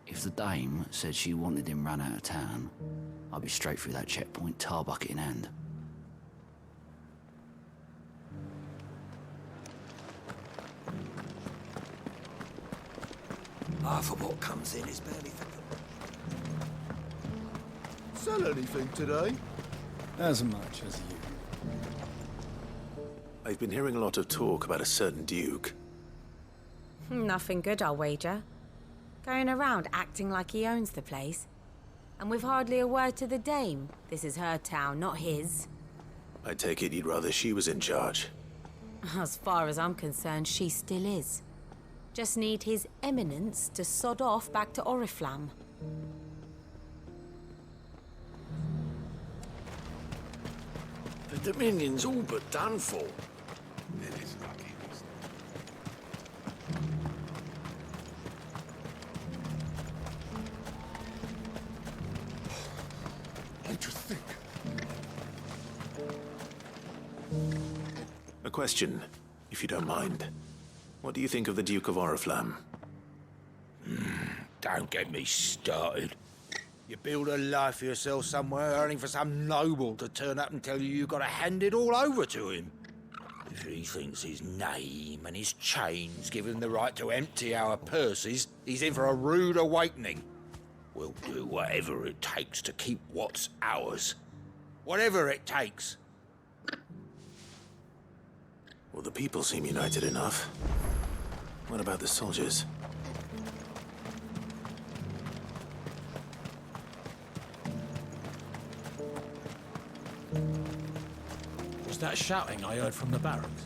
If the dame said she wanted him run out of town, I'd be straight through that checkpoint, tar bucket in hand. Half of what comes in is barely for... Sell anything today? As much as you. I've been hearing a lot of talk about a certain Duke. Nothing good, I'll wager. Going around acting like he owns the place. And with hardly a word to the dame. This is her town, not his. I take it you'd rather she was in charge. As far as I'm concerned, she still is. Just need his eminence to sod off back to Oriflamme. The Dominion's all but done for. What do you think? A question, if you don't mind. What do you think of the Duke of Oriflamme? Don't get me started. You build a life for yourself somewhere, earning for some noble to turn up and tell you got to hand it all over to him. If he thinks his name and his chains give him the right to empty our purses, he's in for a rude awakening. We'll do whatever it takes to keep what's ours. Whatever it takes. Well, the people seem united enough. What about the soldiers? Was that shouting I heard from the barracks?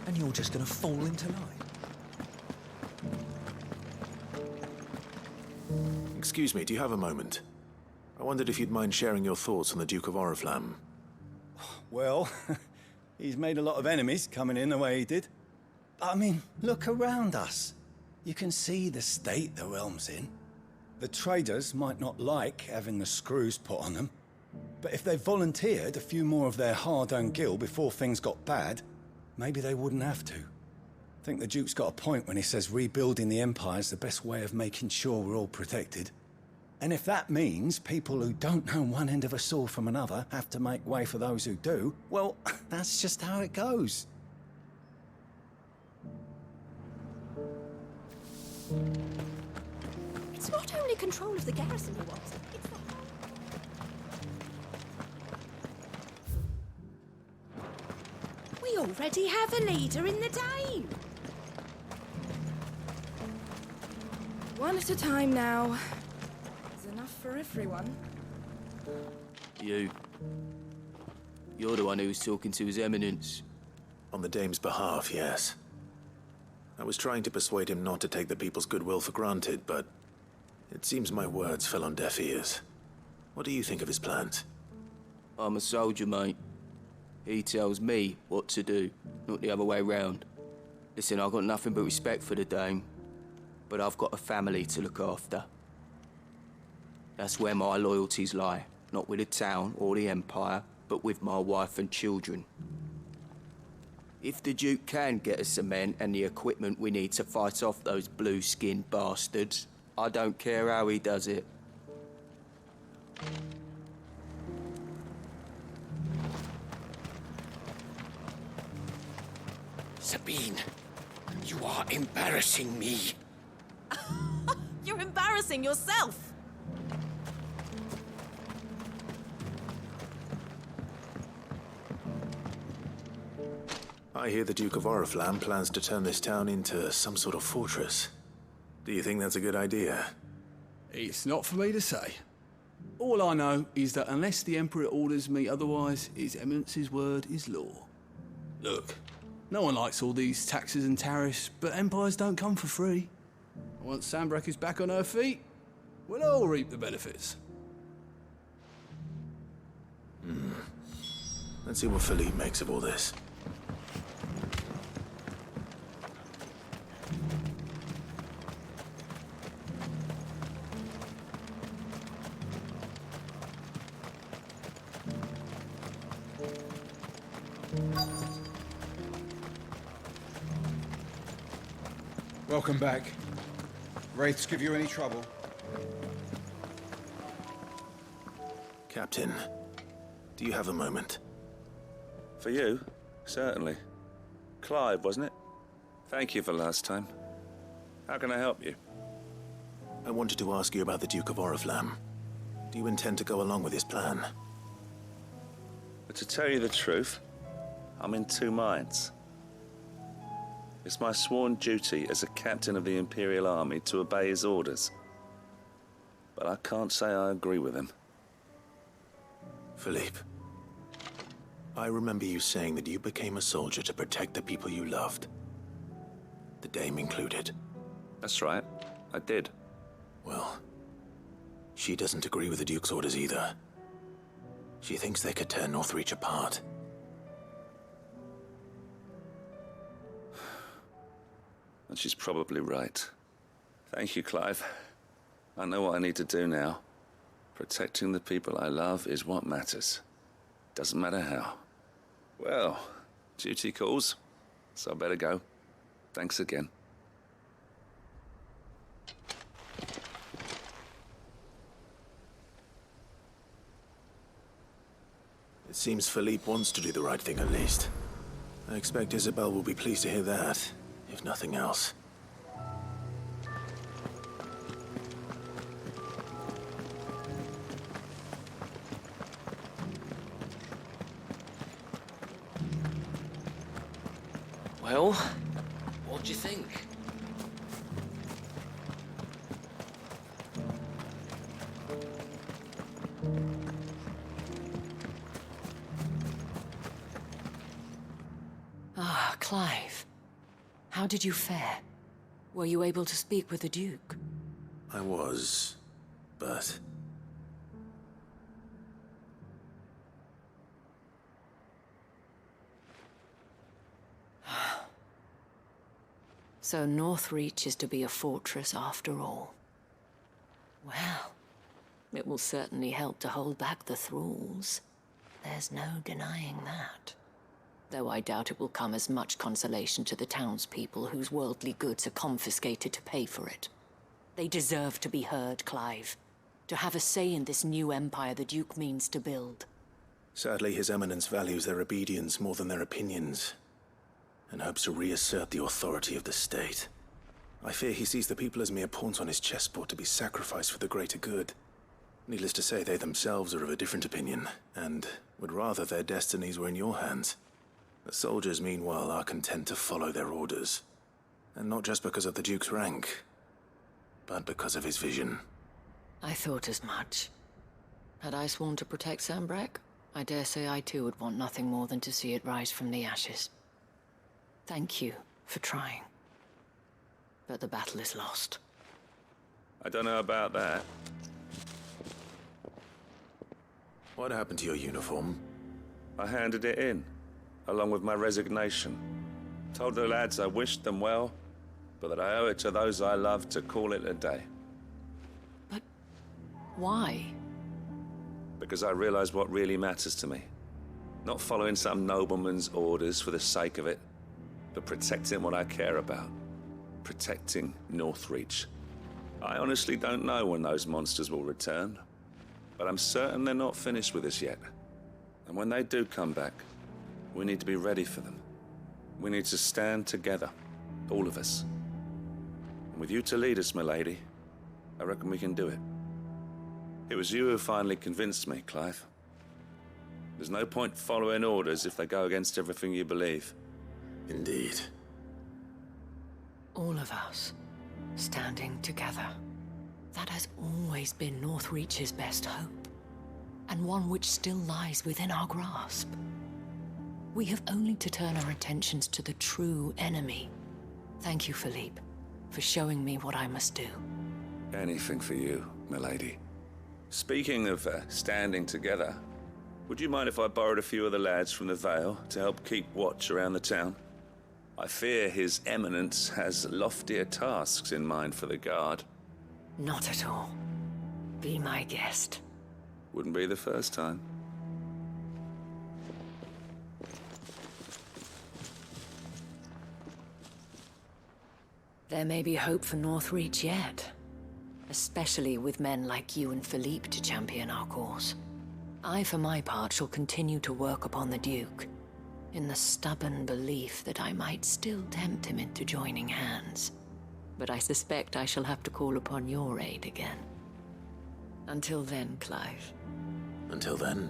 And you're just gonna fall into line? Excuse me, do you have a moment? I wondered if you'd mind sharing your thoughts on the Duke of Oriflamme. Well, he's made a lot of enemies coming in the way he did. But I mean, look around us. You can see the state the realm's in. The traders might not like having the screws put on them, But if they volunteered a few more of their hard-earned gil before things got bad, maybe they wouldn't have to. I think the Duke's got a point when he says rebuilding the Empire's the best way of making sure we're all protected. And if that means people who don't know one end of a sword from another have to make way for those who do, well, that's just how it goes. It's not only control of the garrison he wants, it's the... We already have a leader in the Dame. One at a time now. There's enough for everyone. You're the one who was talking to His Eminence. On the Dame's behalf, yes. I was trying to persuade him not to take the people's goodwill for granted, but it seems my words fell on deaf ears. What do you think of his plans? I'm a soldier, mate. He tells me what to do, not the other way round. Listen, I've got nothing but respect for the Dame, but I've got a family to look after. That's where my loyalties lie, not with the town or the Empire, but with my wife and children. If the Duke can get us the men and the equipment we need to fight off those blue-skinned bastards, I don't care how he does it. Sabine, you are embarrassing me. You're embarrassing yourself! I hear the Duke of Oriflamme plans to turn this town into some sort of fortress. Do you think that's a good idea? It's not for me to say. All I know is that unless the Emperor orders me otherwise, His Eminence's word is law. Look, no one likes all these taxes and tariffs, but empires don't come for free. Once Sanbreque is back on her feet, we'll all reap the benefits. Let's see what Philippe makes of all this. Welcome back. Wraiths give you any trouble? Captain, do you have a moment? For you? Certainly. Clive, wasn't it? Thank you for last time. How can I help you? I wanted to ask you about the Duke of Oriflamme. Do you intend to go along with his plan? But to tell you the truth, I'm in two minds. It's my sworn duty as a captain of the Imperial Army to obey his orders. But I can't say I agree with him. Philippe, I remember you saying that you became a soldier to protect the people you loved. The Dame included. That's right, I did. Well, she doesn't agree with the Duke's orders either. She thinks they could tear Northreach apart. And she's probably right. Thank you, Clive. I know what I need to do now. Protecting the people I love is what matters. Doesn't matter how. Well, duty calls, so I better go. Thanks again. It seems Philippe wants to do the right thing at least. I expect Isabel will be pleased to hear that, if nothing else. Well, what do you think? Ah, Clive. How did you fare? Were you able to speak with the Duke? I was, but... So Northreach is to be a fortress after all. Well, It will certainly help to hold back the thralls. There's no denying that. Though I doubt it will come as much consolation to the townspeople whose worldly goods are confiscated to pay for it. They deserve to be heard, Clive. To have a say in this new empire the Duke means to build. Sadly, His Eminence values their obedience more than their opinions, and hopes to reassert the authority of the state. I fear he sees the people as mere pawns on his chessboard to be sacrificed for the greater good. Needless to say, they themselves are of a different opinion, and would rather their destinies were in your hands. The soldiers, meanwhile, are content to follow their orders. And not just because of the Duke's rank, but because of his vision. I thought as much. Had I sworn to protect Sanbreque, I dare say I too would want nothing more than to see it rise from the ashes. Thank you for trying. But the battle is lost. I don't know about that. What happened to your uniform? I handed it in, along with my resignation. Told the lads I wished them well, but that I owe it to those I love to call it a day. But why? Because I realize what really matters to me. Not following some nobleman's orders for the sake of it, but protecting what I care about. Protecting Northreach. I honestly don't know when those monsters will return, but I'm certain they're not finished with us yet. And when they do come back, we need to be ready for them. We need to stand together, all of us. And with you to lead us, milady, I reckon we can do it. It was you who finally convinced me, Clive. There's no point following orders if they go against everything you believe. Indeed. All of us, standing together. That has always been Northreach's best hope, and one which still lies within our grasp. We have only to turn our attentions to the true enemy. Thank you, Philippe, for showing me what I must do. Anything for you, milady. Speaking of standing together, would you mind if I borrowed a few of the lads from the Vale to help keep watch around the town? I fear His Eminence has loftier tasks in mind for the guard. Not at all. Be my guest. Wouldn't be the first time. There may be hope for Northreach yet. Especially with men like you and Philippe to champion our cause. I, for my part, shall continue to work upon the Duke, in the stubborn belief that I might still tempt him into joining hands. But I suspect I shall have to call upon your aid again. Until then, Clive. Until then?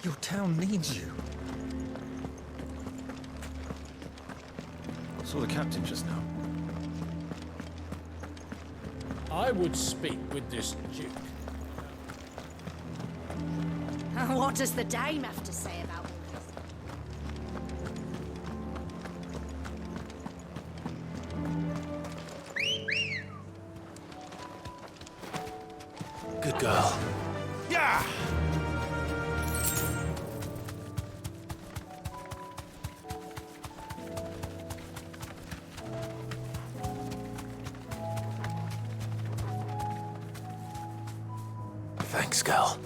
Your town needs you. I saw the captain just now. I would speak with this Duke. What does the dame have to say about all this? Good girl. Yeah! Thanks, girl.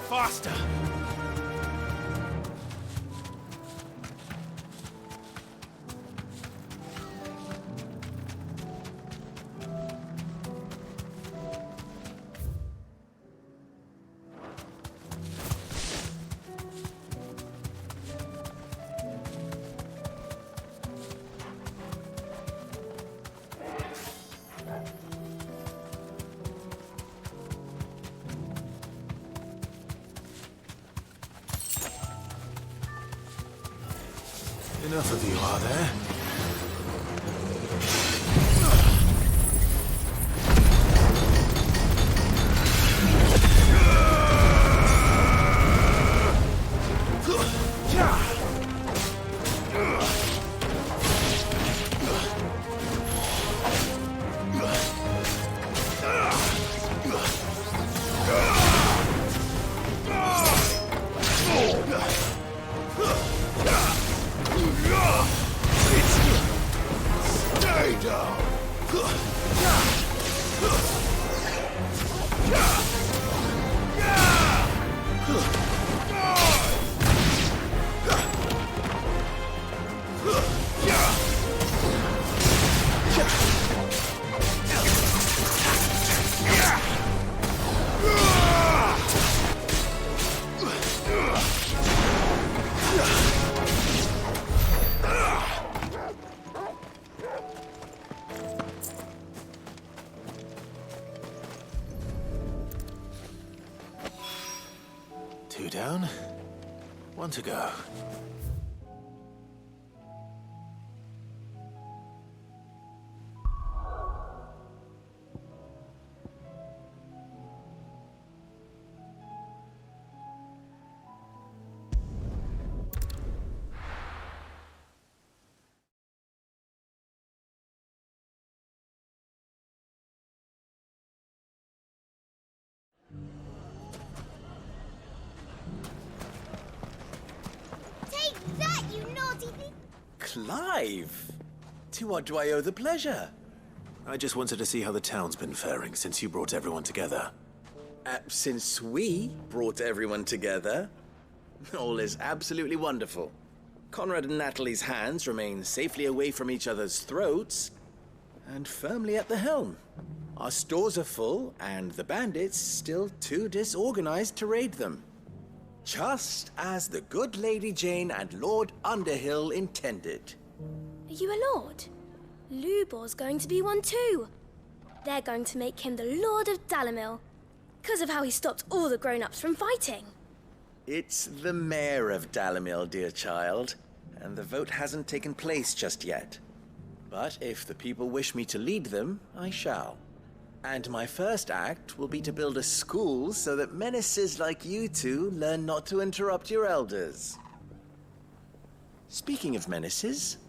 Faster! Enough of you, are there? Stay down. Two down, one to go. Clive! To what do I owe the pleasure? I just wanted to see how the town's been faring since you brought everyone together. Since we brought everyone together, all is absolutely wonderful. Conrad and Natalie's hands remain safely away from each other's throats and firmly at the helm. Our stores are full, and the bandits still too disorganized to raid them. Just as the good Lady Jane and Lord Underhill intended. Are you a lord? Lubor's going to be one too. They're going to make him the Lord of Dalimil, because of how he stopped all the grown-ups from fighting. It's the mayor of Dalimil, dear child, and the vote hasn't taken place just yet. But if the people wish me to lead them, I shall. And my first act will be to build a school so that menaces like you two learn not to interrupt your elders. Speaking of menaces,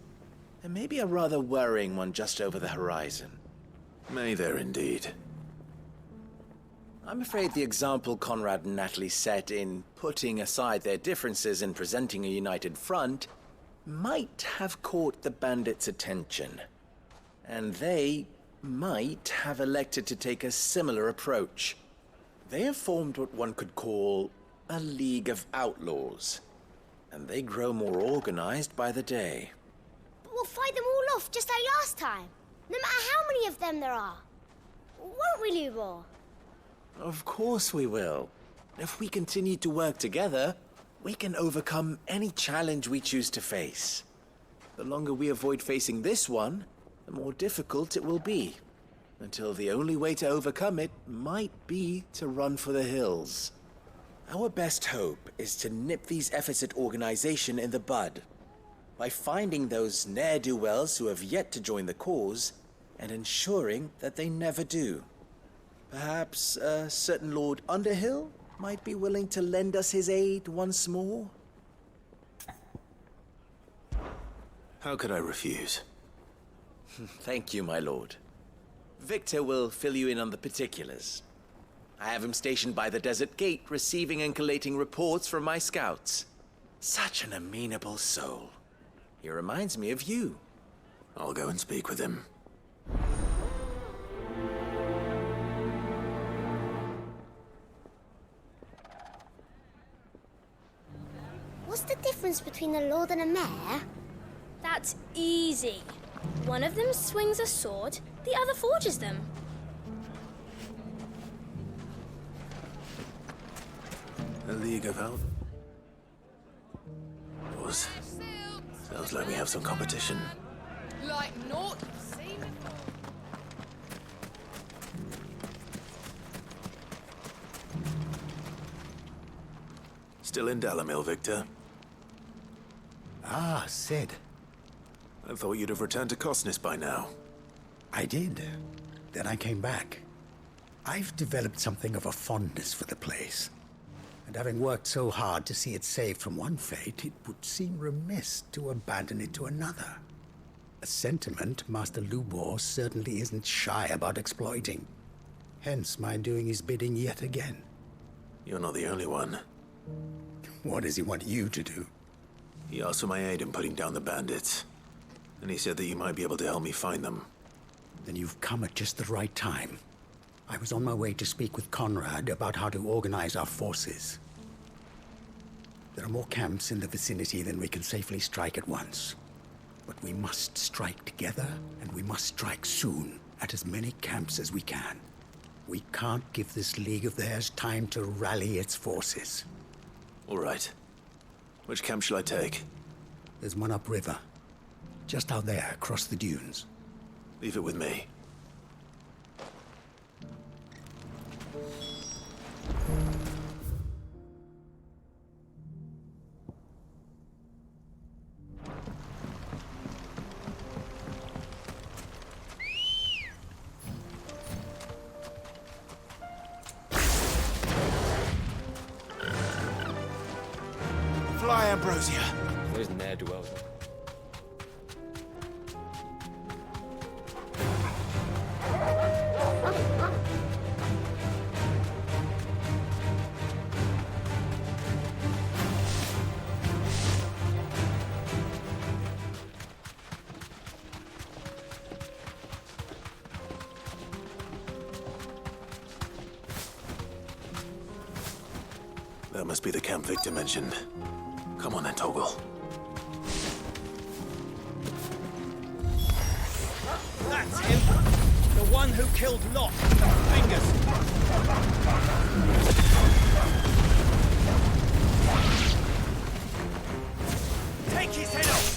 there may be a rather worrying one just over the horizon. May there indeed. I'm afraid the example Conrad and Natalie set in putting aside their differences and presenting a united front might have caught the bandits' attention. And they might have elected to take a similar approach. They have formed what one could call a League of Outlaws, and they grow more organized by the day. But we'll fight them all off just like last time, no matter how many of them there are. Won't we, Lubor? Of course we will. If we continue to work together, we can overcome any challenge we choose to face. The longer we avoid facing this one, the more difficult it will be, until the only way to overcome it might be to run for the hills. Our best hope is to nip these efforts at organization in the bud, by finding those ne'er-do-wells who have yet to join the cause, and ensuring that they never do. Perhaps a certain Lord Underhill might be willing to lend us his aid once more? How could I refuse? Thank you, my lord. Victor will fill you in on the particulars. I have him stationed by the Desert Gate, receiving and collating reports from my scouts. Such an amenable soul. He reminds me of you. I'll go and speak with him. What's the difference between a lord and a mayor? That's easy. One of them swings a sword, the other forges them. A League of Outlaws. Sounds like we have some competition. Like naught you've seen before. Still in Dalimil, Victor? Ah, Cid. I thought you'd have returned to Cosnes by now. I did. Then I came back. I've developed something of a fondness for the place. And having worked so hard to see it saved from one fate, it would seem remiss to abandon it to another. A sentiment Master Lubor certainly isn't shy about exploiting. Hence my doing his bidding yet again. You're not the only one. What does he want you to do? He asked for my aid in putting down the bandits. And he said that you might be able to help me find them. Then you've come at just the right time. I was on my way to speak with Conrad about how to organize our forces. There are more camps in the vicinity than we can safely strike at once. But we must strike together, and we must strike soon at as many camps as we can. We can't give this league of theirs time to rally its forces. All right. Which camp shall I take? There's one upriver. Just out there, across the dunes. Leave it with me. Fly, Ambrosia. Those ne'er-do-wells. That must be the camp Victor mentioned. Come on then, Toggle. That's him! The one who killed Lot! Fingers! Take his head off!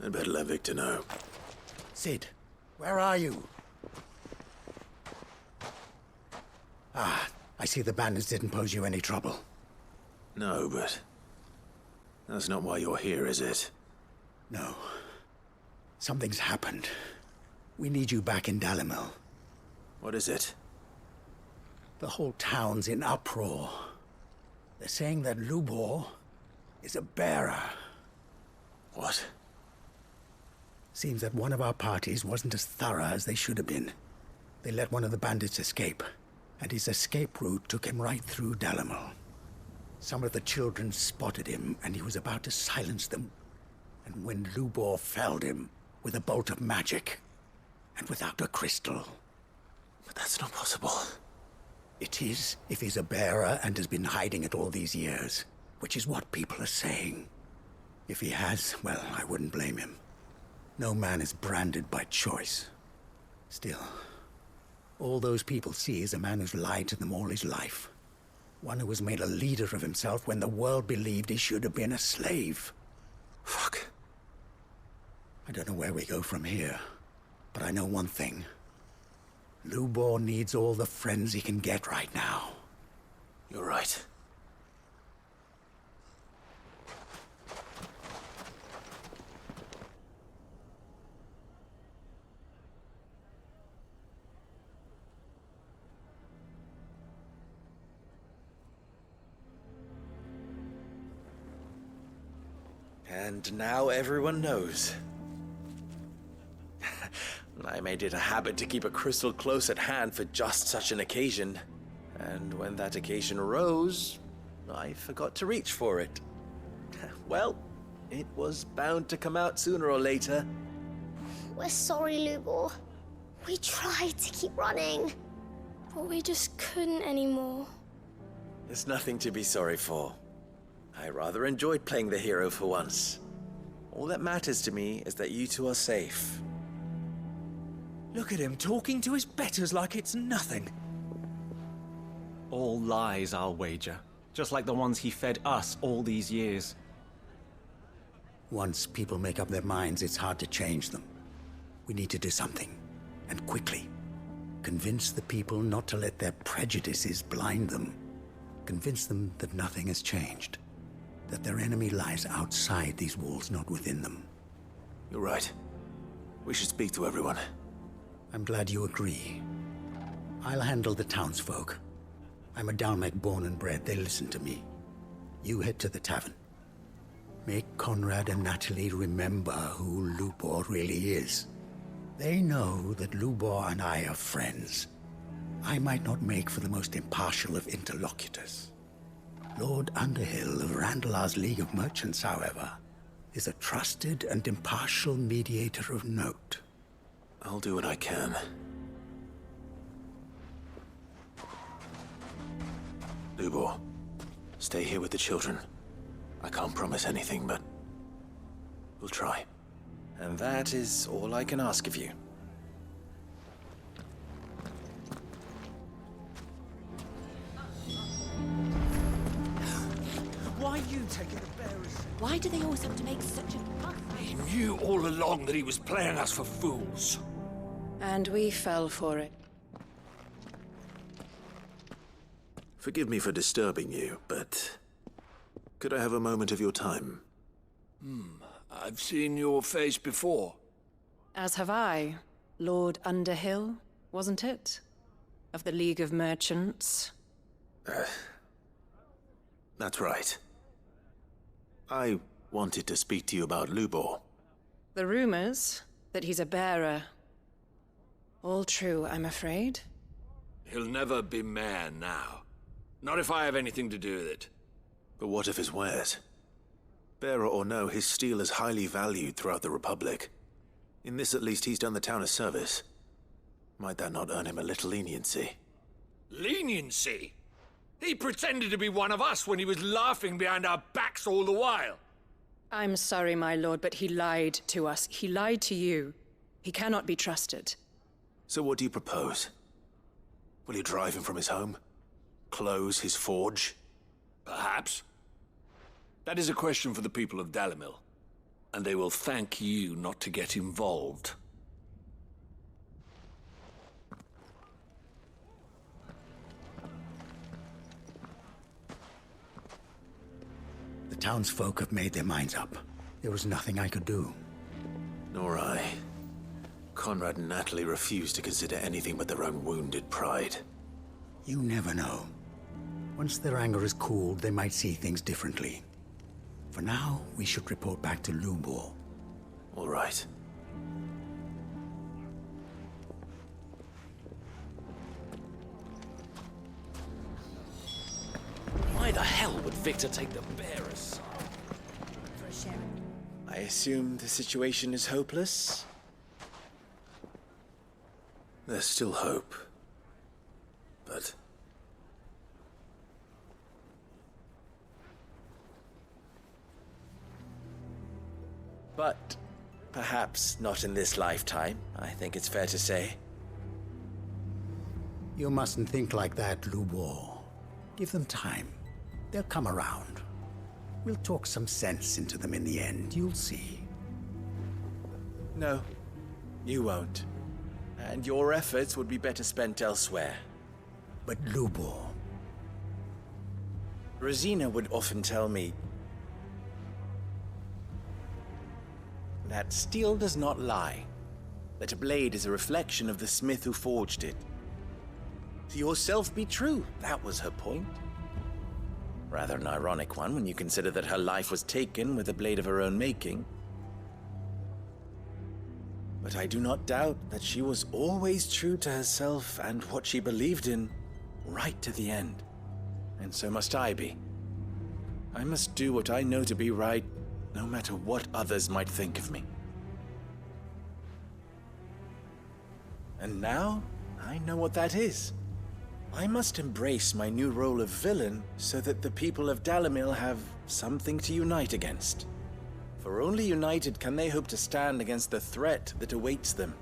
I'd better let Victor know. Cid, where are you? Ah, I see the bandits didn't pose you any trouble. No, but that's not why you're here, is it? No. Something's happened. We need you back in Dalimil. What is it? The whole town's in uproar. They're saying that Lubor is a bearer. What? Seems that one of our parties wasn't as thorough as they should have been. They let one of the bandits escape, and his escape route took him right through Dalimil. Some of the children spotted him, and he was about to silence them. And when Lubor felled him with a bolt of magic, and without a crystal. But that's not possible. It is, if he's a bearer and has been hiding it all these years, which is what people are saying. If he has, well, I wouldn't blame him. No man is branded by choice. Still, all those people see is a man who's lied to them all his life. One who was made a leader of himself when the world believed he should have been a slave. Fuck. I don't know where we go from here, but I know one thing. Lubor needs all the friends he can get right now. You're right. And now everyone knows. I made it a habit to keep a crystal close at hand for just such an occasion. And when that occasion arose, I forgot to reach for it. Well, it was bound to come out sooner or later. We're sorry, Lubor. We tried to keep running. But we just couldn't anymore. There's nothing to be sorry for. I rather enjoyed playing the hero for once. All that matters to me is that you two are safe. Look at him talking to his betters like it's nothing. All lies, I'll wager. Just like the ones he fed us all these years. Once people make up their minds, it's hard to change them. We need to do something, and quickly. Convince the people not to let their prejudices blind them. Convince them that nothing has changed. That their enemy lies outside these walls, not within them. You're right. We should speak to everyone. I'm glad you agree. I'll handle the townsfolk. I'm a Dalmec born and bred. They listen to me. You head to the tavern. Make Conrad and Natalie remember who Lubor really is. They know that Lubor and I are friends. I might not make for the most impartial of interlocutors. Lord Underhill of Randalar's League of Merchants, however, is a trusted and impartial mediator of note. I'll do what I can. Lubor, stay here with the children. I can't promise anything, but we'll try. And that is all I can ask of you. Why are you taking the bearers? Why do they always have to make such a fuss? He knew all along that he was playing us for fools. And we fell for it. Forgive me for disturbing you, but could I have a moment of your time? I've seen your face before. As have I. Lord Underhill, wasn't it? Of the League of Merchants. That's right. I wanted to speak to you about Lubor. The rumors that he's a bearer. All true, I'm afraid. He'll never be mayor now. Not if I have anything to do with it. But what of his wares? Bearer or no, his steel is highly valued throughout the Republic. In this, at least, he's done the town a service. Might that not earn him a little leniency? Leniency? He pretended to be one of us when he was laughing behind our backs all the while. I'm sorry, my lord, but he lied to us. He lied to you. He cannot be trusted. So what do you propose? Will you drive him from his home? Close his forge? Perhaps. That is a question for the people of Dalimil, and they will thank you not to get involved. The townsfolk have made their minds up. There was nothing I could do. Nor I. Conrad and Natalie refused to consider anything but their own wounded pride. You never know. Once their anger is cooled, they might see things differently. For now, we should report back to Lubor. All right. Why the hell would Victor take the bearers? I assume the situation is hopeless? There's still hope. But perhaps not in this lifetime, I think it's fair to say. You mustn't think like that, Lubor. Give them time. They'll come around. We'll talk some sense into them in the end, you'll see. No, you won't. And your efforts would be better spent elsewhere. But Lubor... Rosina would often tell me that steel does not lie, that a blade is a reflection of the smith who forged it. To yourself be true, that was her point. Rather an ironic one when you consider that her life was taken with a blade of her own making. But I do not doubt that she was always true to herself and what she believed in, right to the end. And so must I be. I must do what I know to be right, no matter what others might think of me. And now, I know what that is. I must embrace my new role of villain so that the people of Dalimil have something to unite against. For only united can they hope to stand against the threat that awaits them.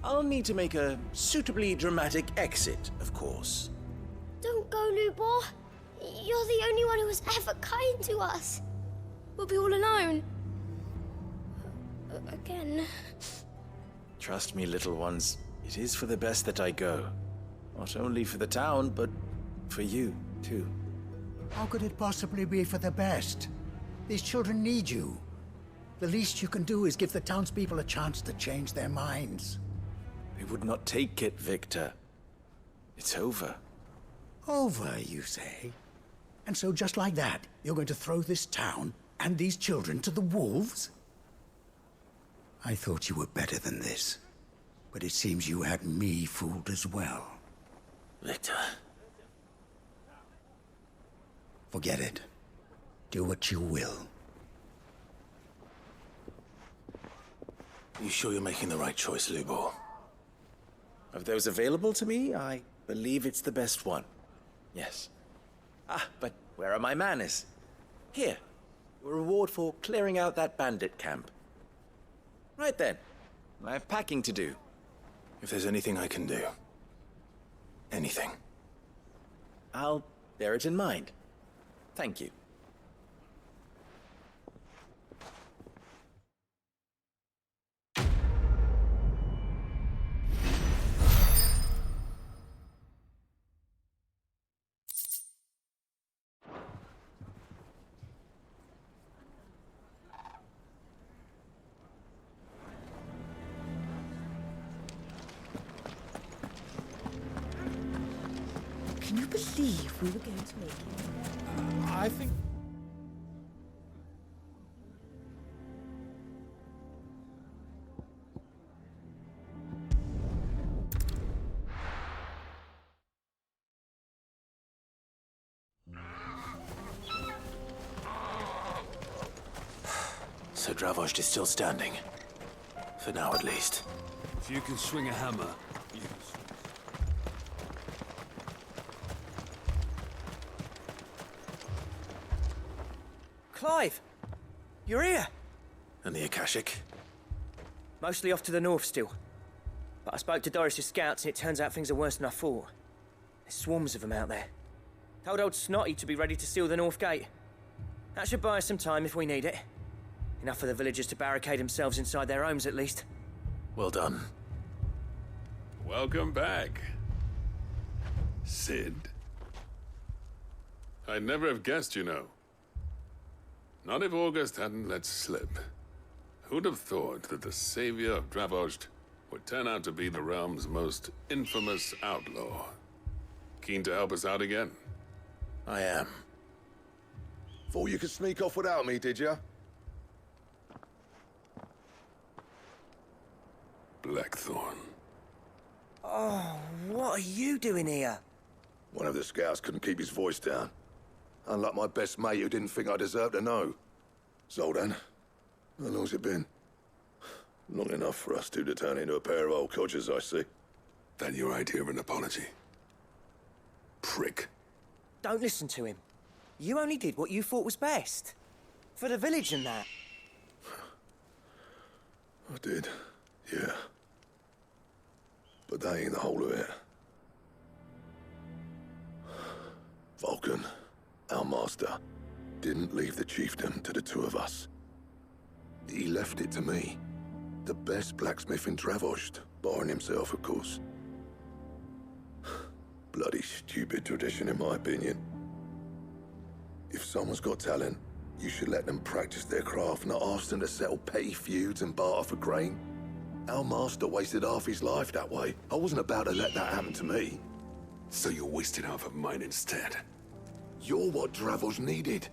I'll need to make a suitably dramatic exit, of course. Don't go, Lubor. You're the only one who was ever kind to us. We'll be all alone. Again. Trust me, little ones. It is for the best that I go. Not only for the town, but for you, too. How could it possibly be for the best? These children need you. The least you can do is give the townspeople a chance to change their minds. They would not take it, Victor. It's over. Over, you say? And so just like that, you're going to throw this town and these children to the wolves? I thought you were better than this. But it seems you had me fooled as well. Victor. Forget it. Do what you will. You sure you're making the right choice, Lubor? Of those available to me, I believe it's the best one. Yes. Ah, but where are my manners? Here. Your reward for clearing out that bandit camp. Right then. I have packing to do. If there's anything I can do. Anything. I'll bear it in mind. Thank you. Can you believe we were going to make it? I think... So Dravost is still standing. For now, at least. If you can swing a hammer, use. Clive! You're here! And the Akashic? Mostly off to the north still. But I spoke to Doris's scouts and it turns out things are worse than I thought. There's swarms of them out there. Told old Snotty to be ready to seal the north gate. That should buy us some time if we need it. Enough for the villagers to barricade themselves inside their homes at least. Well done. Welcome back, Cid. I'd never have guessed, you know. Not if August hadn't let slip. Who'd have thought that the savior of Dravost would turn out to be the realm's most infamous outlaw? Keen to help us out again? I am. Thought you could sneak off without me, did you? Blackthorn. Oh, what are you doing here? One of the scouts couldn't keep his voice down. Unlike my best mate who didn't think I deserved to know. Zoldan, how long's it been? Long enough for us two to turn into a pair of old codgers, I see. That your idea of an apology? Prick. Don't listen to him. You only did what you thought was best. For the village and that. I did, yeah. But that ain't the whole of it. Vulcan, our master, didn't leave the chiefdom to the two of us. He left it to me, the best blacksmith in Dravost, Barring himself, of course. Bloody stupid tradition, in my opinion. If someone's got talent, you should let them practice their craft, not ask them to settle petty feuds and barter for grain. Our master wasted half his life that way. I wasn't about to let that happen to me. So you wasted half of mine instead. You're what Dravor's needed.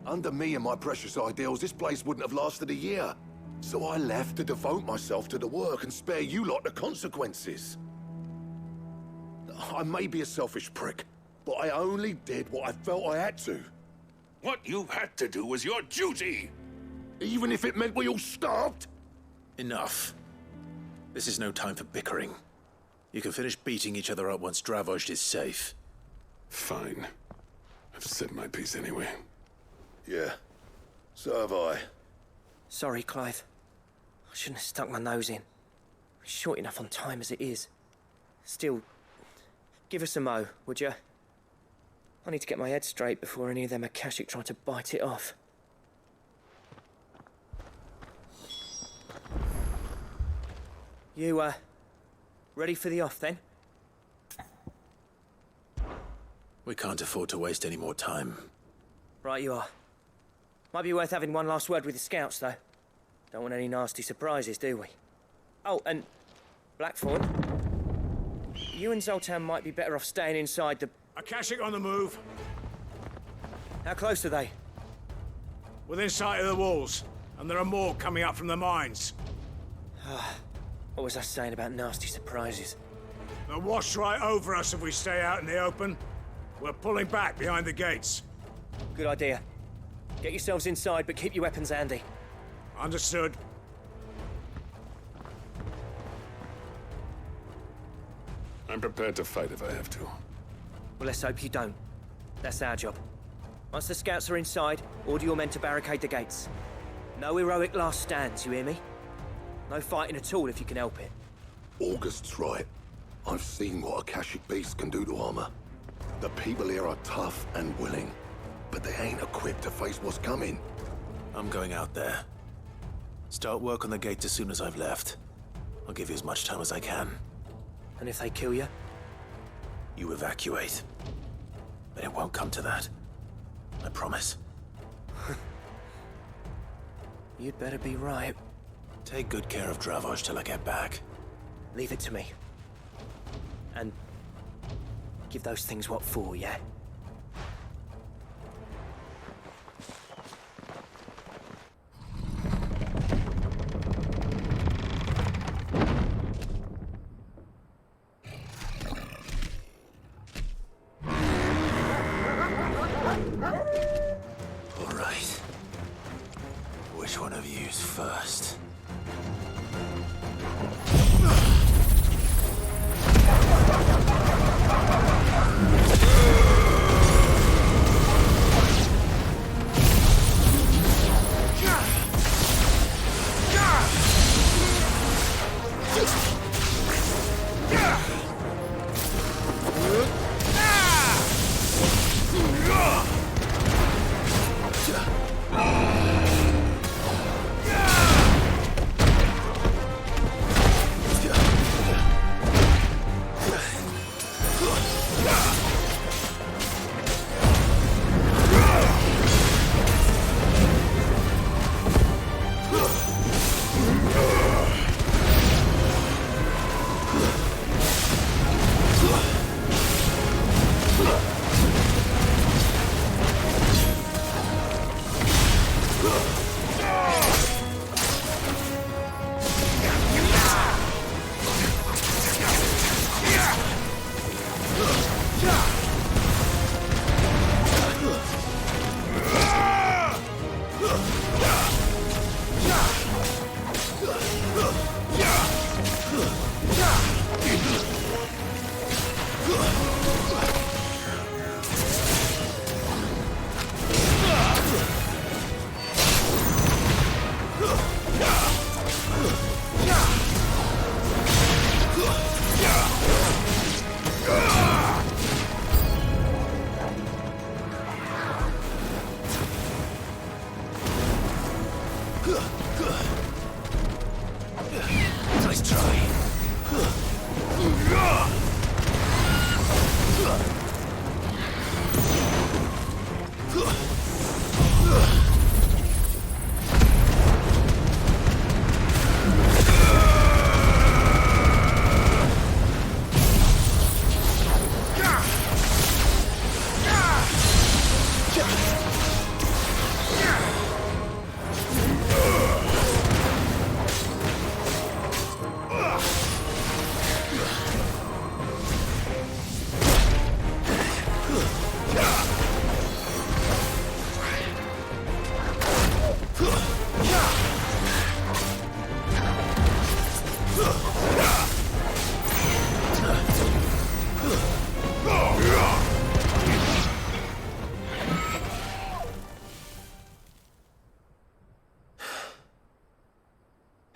Under me and my precious ideals, this place wouldn't have lasted a year. So I left to devote myself to the work and spare you lot the consequences. I may be a selfish prick, but I only did what I felt I had to. What you had to do was your duty! Even if it meant we all starved? Enough. This is no time for bickering. You can finish beating each other up once Dravozd is safe. Fine. I've said my piece anyway. Yeah, so have I. Sorry, Clive. I shouldn't have stuck my nose in. We're short enough on time as it is. Still, give us a mo, would you? I need to get my head straight before any of them Akashic try to bite it off. You, ready for the off, then? We can't afford to waste any more time. Right you are. Might be worth having one last word with the scouts, though. Don't want any nasty surprises, do we? Oh, and Blackthorn, you and Zoltan might be better off staying inside the... Akashic on the move. How close are they? Within sight of the walls, and there are more coming up from the mines. What was I saying about nasty surprises? They'll wash right over us if we stay out in the open. We're pulling back behind the gates. Good idea. Get yourselves inside, but keep your weapons handy. Understood. I'm prepared to fight if I have to. Well, let's hope you don't. That's our job. Once the scouts are inside, order your men to barricade the gates. No heroic last stands, you hear me? No fighting at all if you can help it. August's right. I've seen what Akashic beasts can do to armor. The people here are tough and willing, but they ain't equipped to face what's coming. I'm going out there. Start work on the gate as soon as I've left. I'll give you as much time as I can. And if they kill you? You evacuate. But it won't come to that. I promise. You'd better be right. Take good care of Dravozd till I get back. Leave it to me. And give those things what for, yeah? All right. Which one of you's first?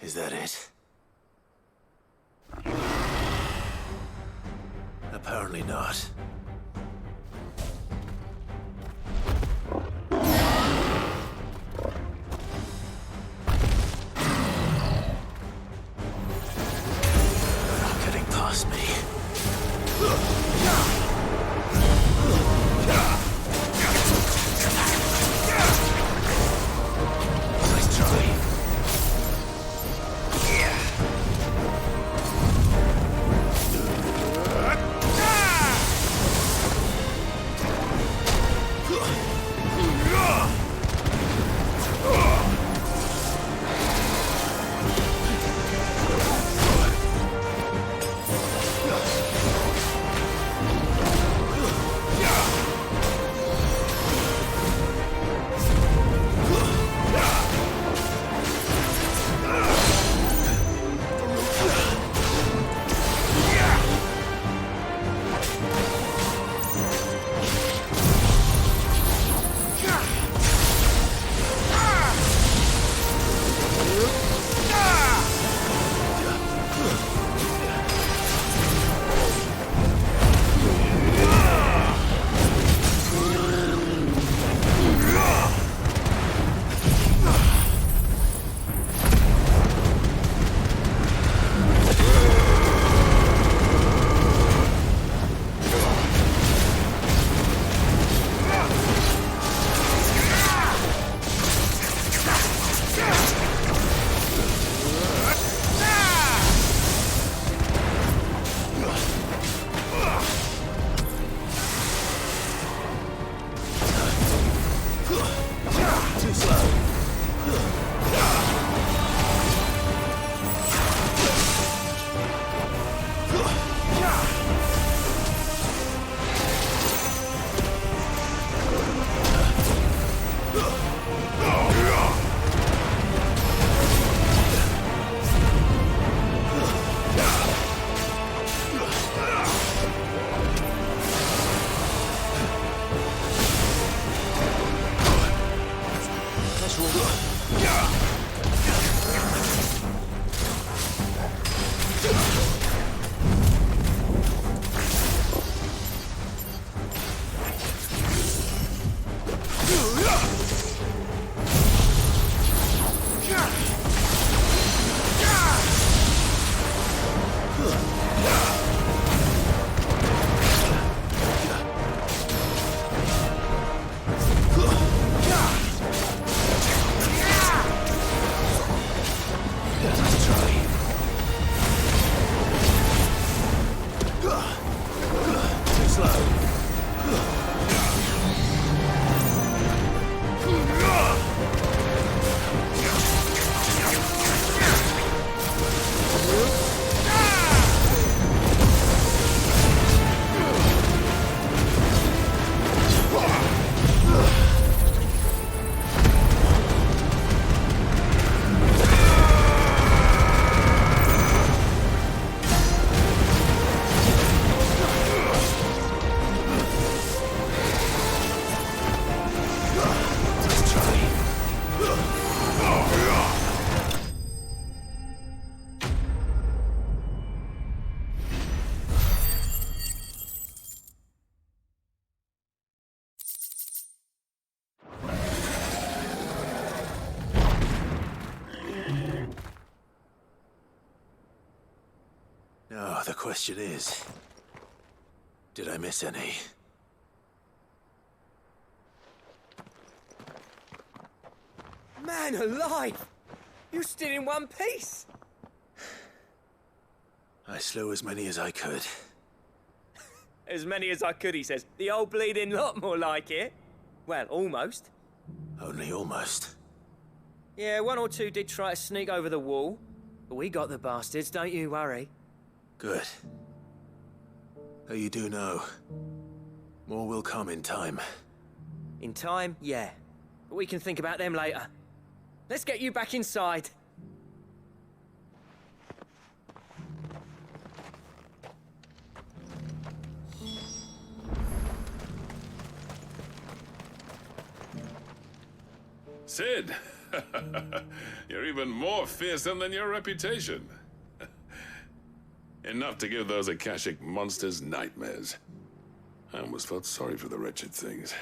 Is that it? Apparently not. They're not getting past me. Nice try. Now, the question is, did I miss any? Man alive! You're still in one piece! I slew as many as I could. As many as I could, he says. The old bleeding lot, more like it. Well, almost. Only almost. Yeah, one or two did try to sneak over the wall. But we got the bastards, don't you worry. Good. Though you do know, more will come in time. In time, yeah. But we can think about them later. Let's get you back inside. Cid! You're even more fearsome than your reputation. Enough to give those Akashic monsters nightmares. I almost felt sorry for the wretched things.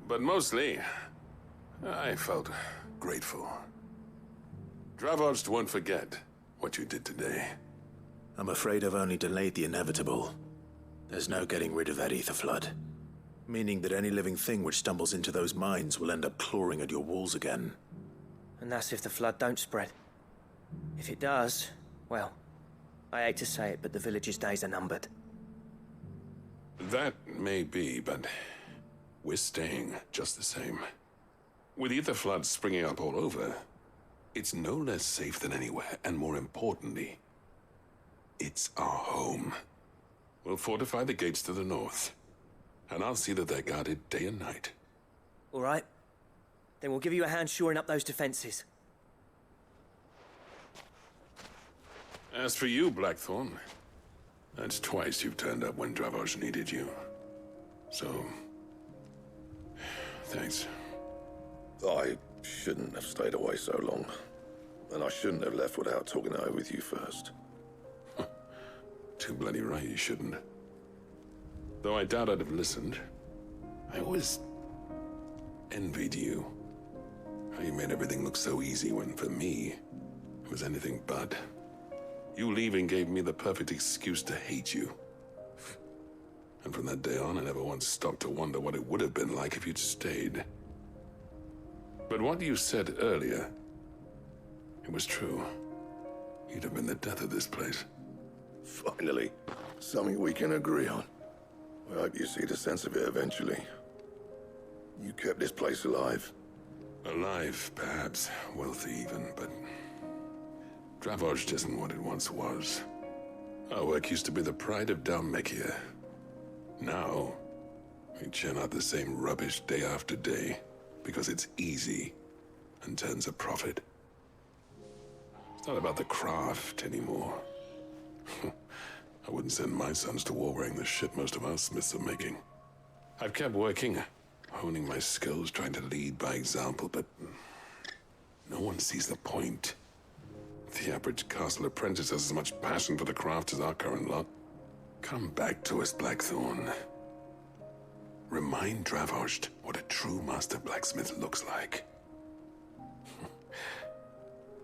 But mostly, I felt grateful. Dravoged won't forget what you did today. I'm afraid I've only delayed the inevitable. There's no getting rid of that ether flood. Meaning that any living thing which stumbles into those mines will end up clawing at your walls again. And that's if the flood don't spread. If it does, well, I hate to say it, but the village's days are numbered. That may be, but we're staying just the same. With ether floods springing up all over, it's no less safe than anywhere, and more importantly, it's our home. We'll fortify the gates to the north, and I'll see that they're guarded day and night. All right. Then we'll give you a hand shoring up those defenses. As for you, Blackthorn, that's twice you've turned up when Dravos needed you. So, thanks. I shouldn't have stayed away so long. And I shouldn't have left without talking it over with you first. Too bloody right you shouldn't. Though I doubt I'd have listened. I always envied you. How you made everything look so easy when, for me, it was anything but. You leaving gave me the perfect excuse to hate you. And from that day on, I never once stopped to wonder what it would have been like if you'd stayed. But what you said earlier, it was true. You'd have been the death of this place. Finally, something we can agree on. I hope you see the sense of it eventually. You kept this place alive. Alive, perhaps. Wealthy even, but Dravoged isn't what it once was. Our work used to be the pride of Dhalmekia. Now, we churn out the same rubbish day after day because it's easy and turns a profit. It's not about the craft anymore. I wouldn't send my sons to war wearing the shit most of our smiths are making. I've kept working, honing my skills, trying to lead by example, but no one sees the point. The average castle apprentice has as much passion for the craft as our current lot. Come back to us, Blackthorn. Remind Dravoged what a true master blacksmith looks like.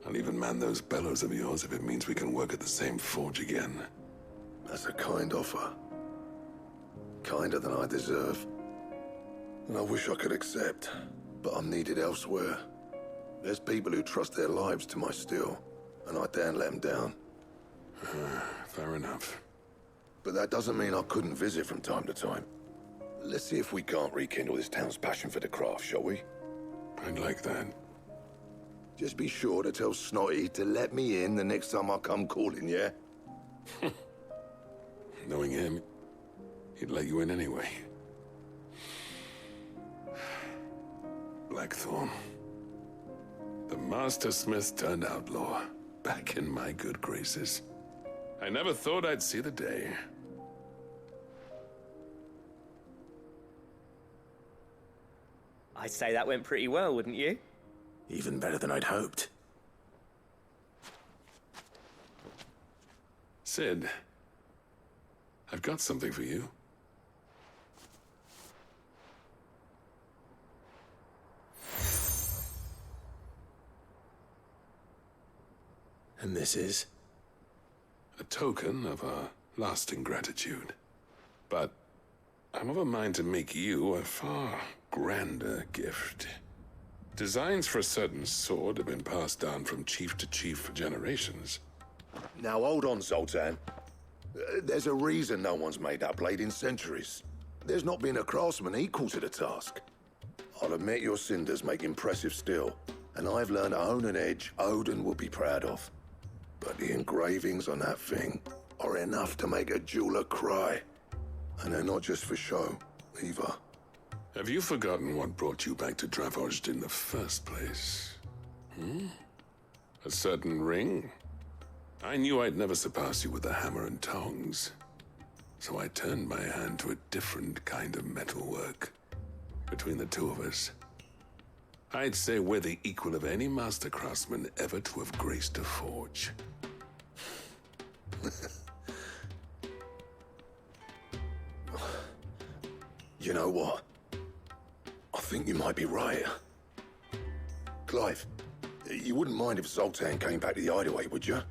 I'll even man those bellows of yours if it means we can work at the same forge again. That's a kind offer. Kinder than I deserve. And I wish I could accept, but I'm needed elsewhere. There's people who trust their lives to my steel, and I daren't let them down. Fair enough. But that doesn't mean I couldn't visit from time to time. Let's see if we can't rekindle this town's passion for the craft, shall we? I'd like that. Just be sure to tell Snotty to let me in the next time I come calling, yeah? Knowing him, he'd let you in anyway. Blackthorn. The Master Smith turned outlaw, back in my good graces. I never thought I'd see the day. I'd say that went pretty well, wouldn't you? Even better than I'd hoped. Cid, I've got something for you. And this is? A token of our lasting gratitude. But I'm of a mind to make you a far grander gift. Designs for a certain sword have been passed down from chief to chief for generations. Now hold on, Zoltan. There's a reason no one's made that blade in centuries. There's not been a craftsman equal to the task. I'll admit your cinders make impressive steel, and I've learned to own an edge Odin will be proud of. But the engravings on that thing are enough to make a jeweler cry. And they're not just for show, either. Have you forgotten what brought you back to Dravozd in the first place? A certain ring? I knew I'd never surpass you with the hammer and tongs. So I turned my hand to a different kind of metalwork. Between the two of us, I'd say we're the equal of any master craftsman ever to have graced a forge. You know what? I think you might be right. Clive, you wouldn't mind if Zoltan came back to the Hideaway, would you?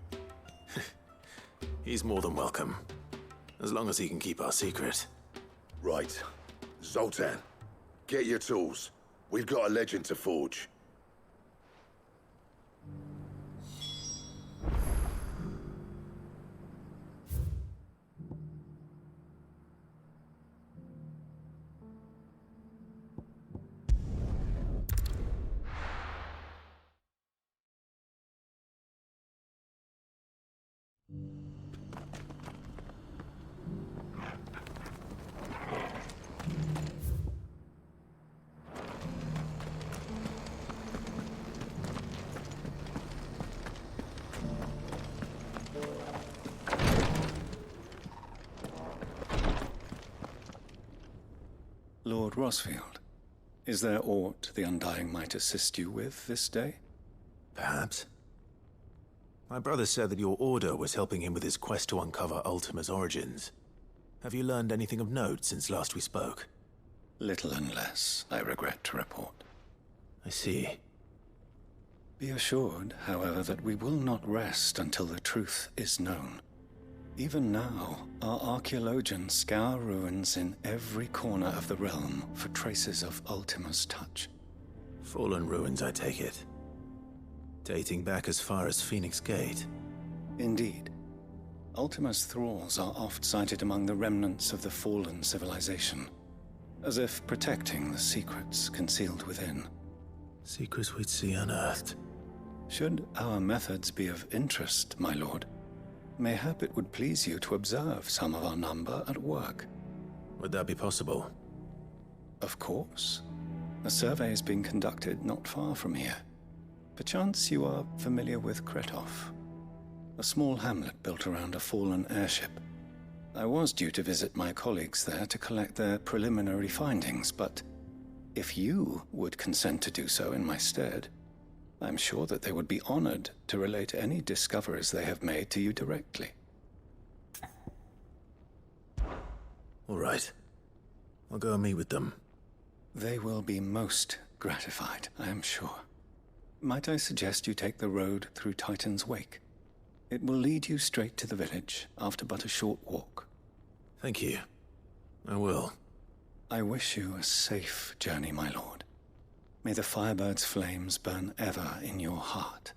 He's more than welcome. As long as he can keep our secret. Right. Zoltan, get your tools. We've got a legend to forge. Lord Rosfield, is there aught the Undying might assist you with this day? Perhaps. My brother said that your order was helping him with his quest to uncover Ultima's origins. Have you learned anything of note since last we spoke? Little and less, I regret to report. I see. Be assured, however, that we will not rest until the truth is known. Even now, our archaeologians scour ruins in every corner of the realm for traces of Ultima's touch. Fallen ruins, I take it. Dating back as far as Phoenix Gate. Indeed. Ultima's thralls are oft sighted among the remnants of the fallen civilization, as if protecting the secrets concealed within. Secrets we'd see unearthed. Should our methods be of interest, my lord, mayhap it would please you to observe some of our number at work. Would that be possible? Of course. A survey is being conducted not far from here. Perchance you are familiar with Kretov, a small hamlet built around a fallen airship. I was due to visit my colleagues there to collect their preliminary findings, but if you would consent to do so in my stead, I'm sure that they would be honored to relate any discoveries they have made to you directly. All right. I'll go and meet with them. They will be most gratified, I am sure. Might I suggest you take the road through Titan's Wake? It will lead you straight to the village after but a short walk. Thank you. I will. I wish you a safe journey, my lord. May the Firebird's flames burn ever in your heart.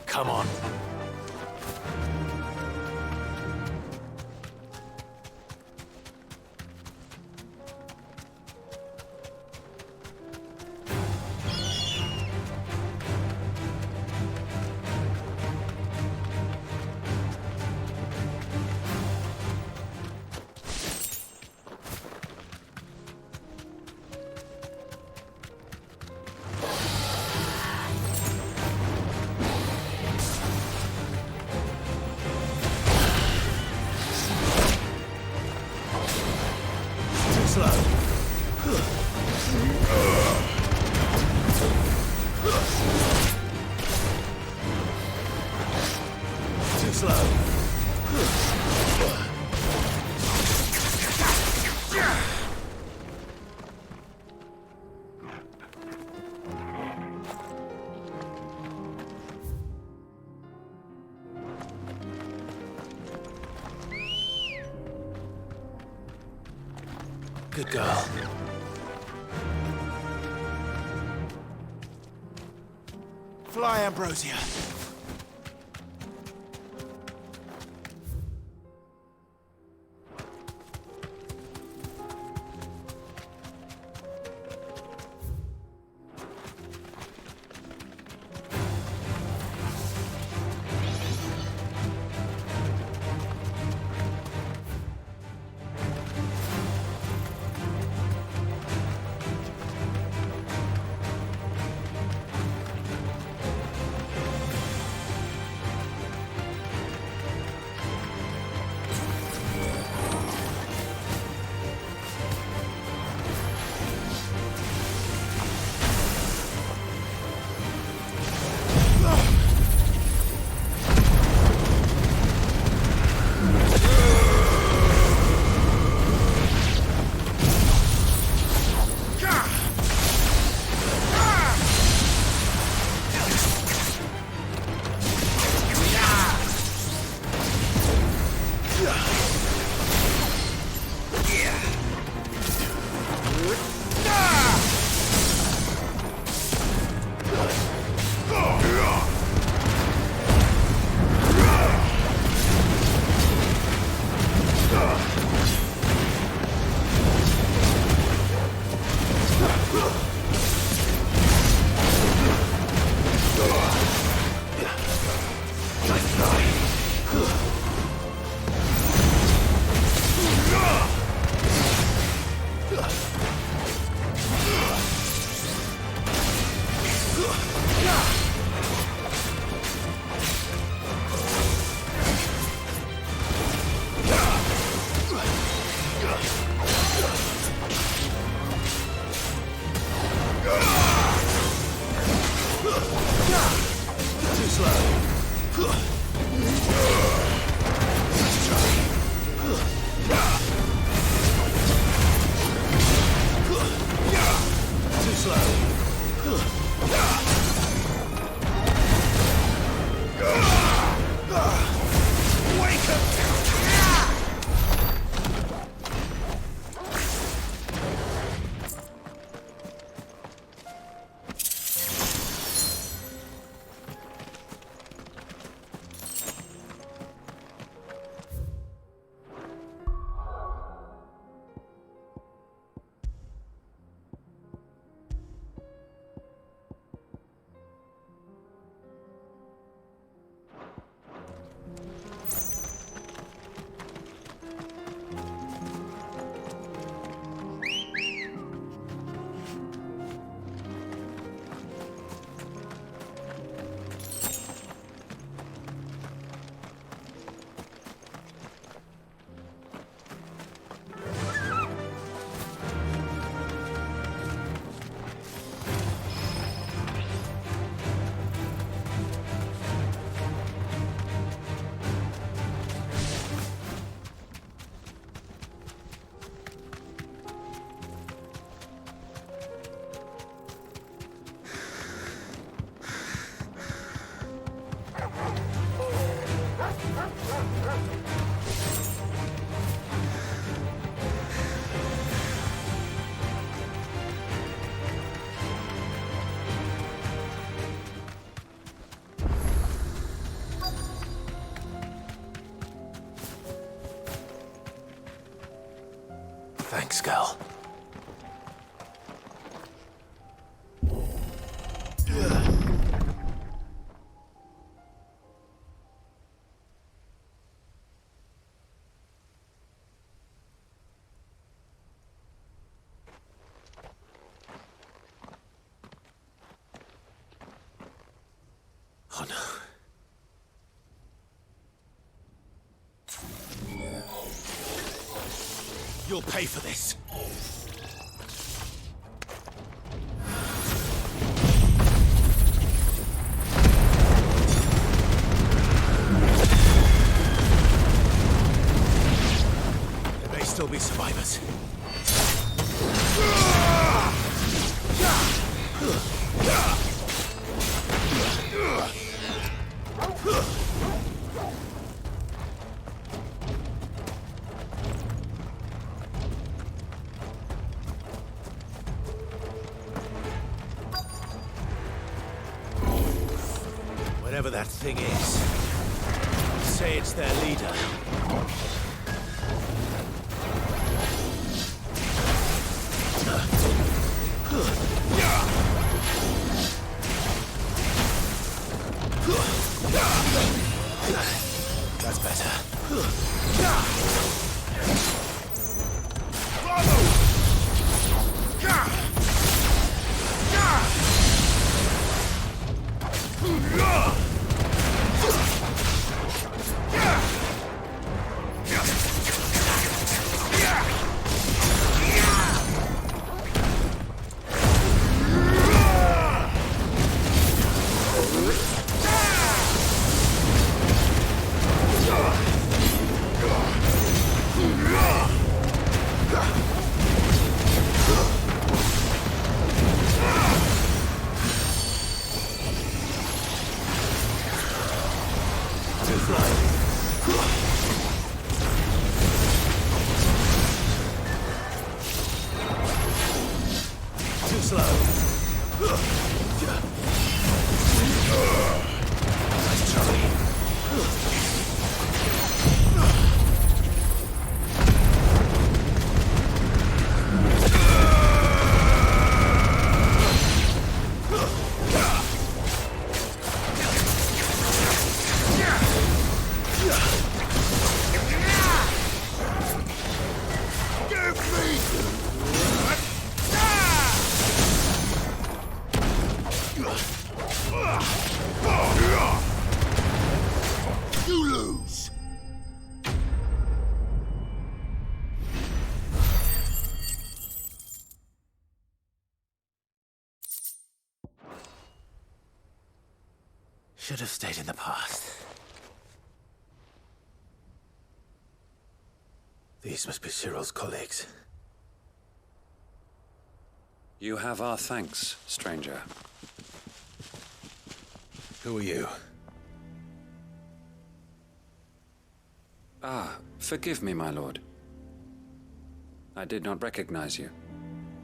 Come on. Good girl. Fly, Ambrosia. Thanks, girl. Oh no. You'll pay for this. There may still be survivors. whatever that thing is. Say it's their leader. That's better. Too slow. Nice try. You lose. Should have stayed in the past. These must be Cyril's colleagues. You have our thanks, stranger. Who are you? Ah, forgive me, my lord. I did not recognize you.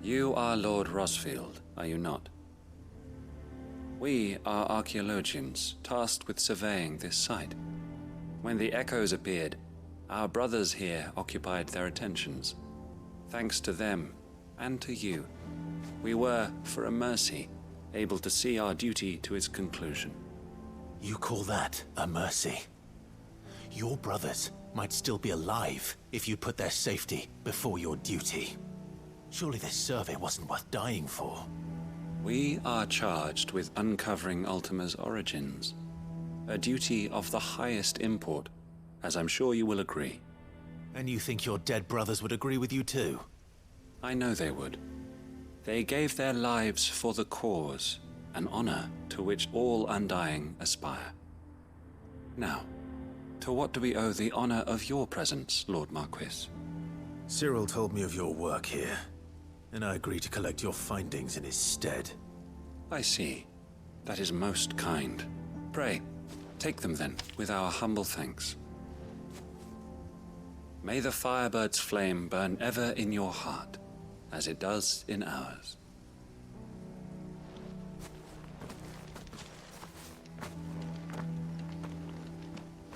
You are Lord Rosfield, are you not? We are archaeologians, tasked with surveying this site. When the echoes appeared, our brothers here occupied their attentions. Thanks to them, and to you, we were, for a mercy, able to see our duty to its conclusion. You call that a mercy? Your brothers might still be alive if you put their safety before your duty. Surely this survey wasn't worth dying for. We are charged with uncovering Ultima's origins. A duty of the highest import, as I'm sure you will agree. And you think your dead brothers would agree with you too? I know they would. They gave their lives for the cause, an honor to which all Undying aspire. Now, to what do we owe the honor of your presence, Lord Marquis? Cyril told me of your work here, and I agreed to collect your findings in his stead. I see. That is most kind. Pray, take them then, with our humble thanks. May the Firebird's flame burn ever in your heart, as it does in ours.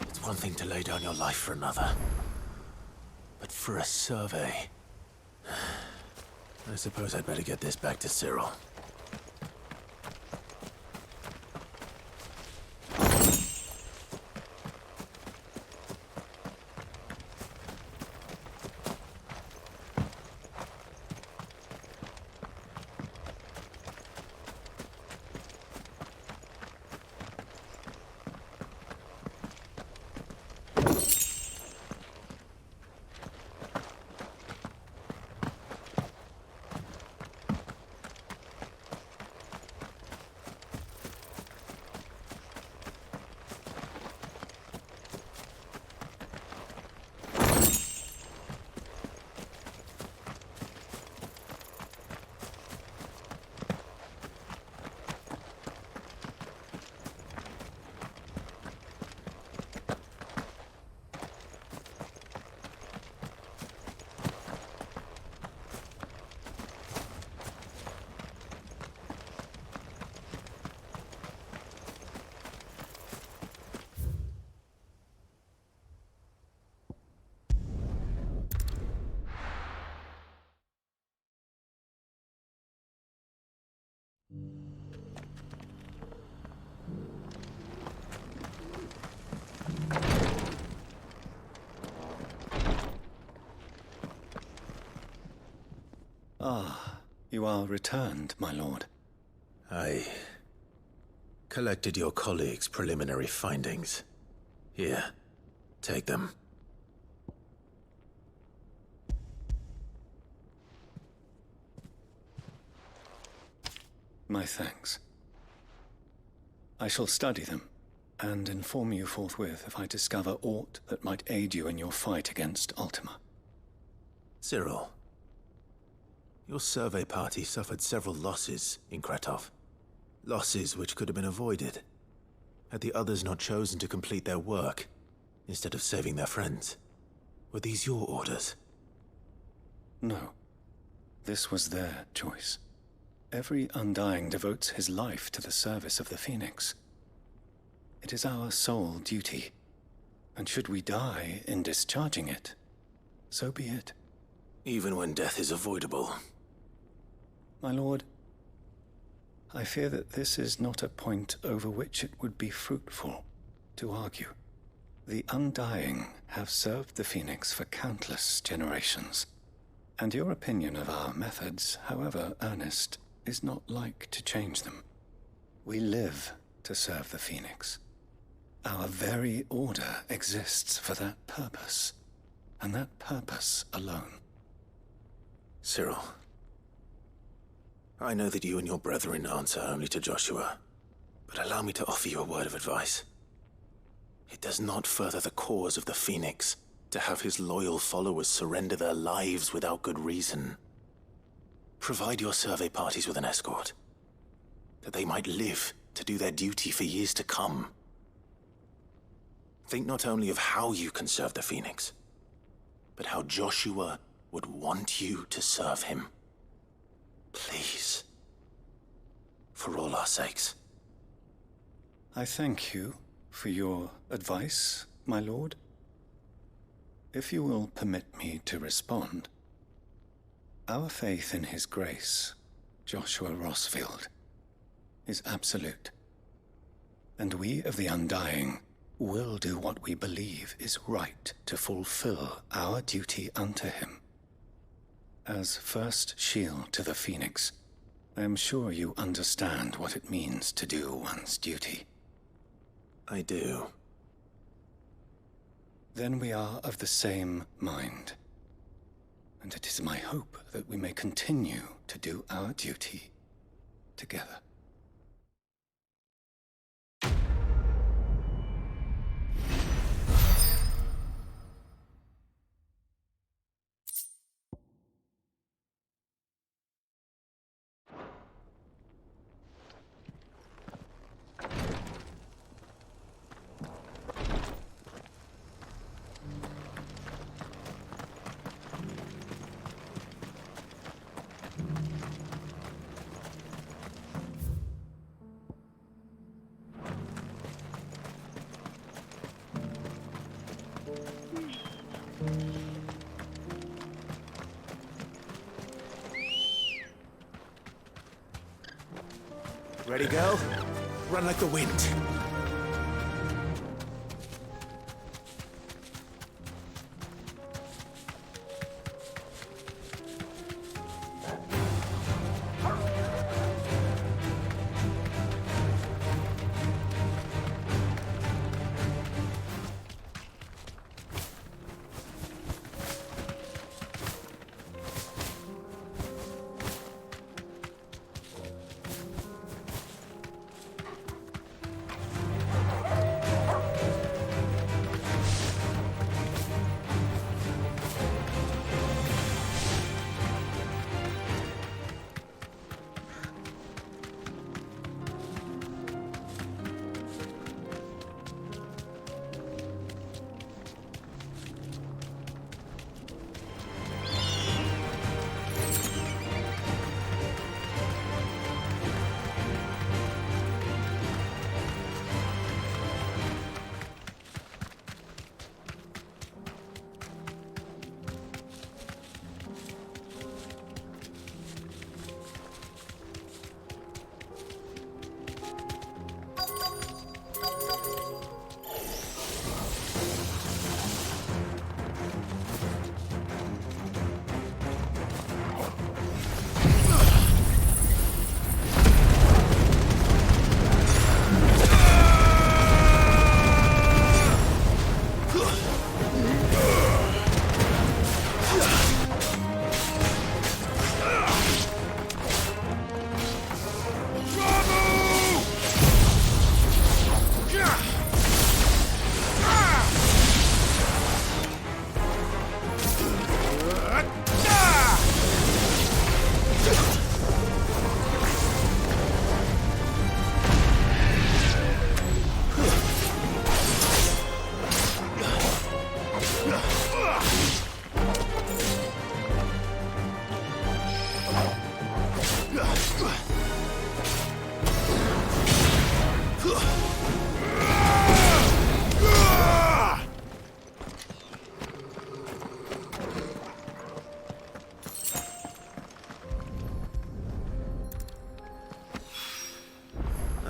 It's one thing to lay down your life for another, but for a survey... I suppose I'd better get this back to Cyril. Ah, you are returned, my lord. I collected your colleagues' preliminary findings. Here, take them. My thanks. I shall study them, and inform you forthwith if I discover aught that might aid you in your fight against Ultima. Cyril, your survey party suffered several losses in Kretov. Losses which could have been avoided, had the others not chosen to complete their work, instead of saving their friends. Were these your orders? No. This was their choice. Every Undying devotes his life to the service of the Phoenix. It is our sole duty, and should we die in discharging it, so be it. Even when death is avoidable. My lord, I fear that this is not a point over which it would be fruitful to argue. The Undying have served the Phoenix for countless generations, and your opinion of our methods, however earnest, is not like to change them. We live to serve the Phoenix. Our very order exists for that purpose, and that purpose alone. Cyril, I know that you and your brethren answer only to Joshua, but allow me to offer you a word of advice. It does not further the cause of the Phoenix to have his loyal followers surrender their lives without good reason. Provide your survey parties with an escort, that they might live to do their duty for years to come. Think not only of how you can serve the Phoenix, but how Joshua would want you to serve him. Please. For all our sakes. I thank you for your advice, my lord. If you will permit me to respond, our faith in his grace, Joshua Rosfield, is absolute. And we of the Undying will do what we believe is right to fulfill our duty unto him. As first shield to the Phoenix, I am sure you understand what it means to do one's duty. I do. Then we are of the same mind. And it is my hope that we may continue to do our duty together. Ready, girl? Run like the wind.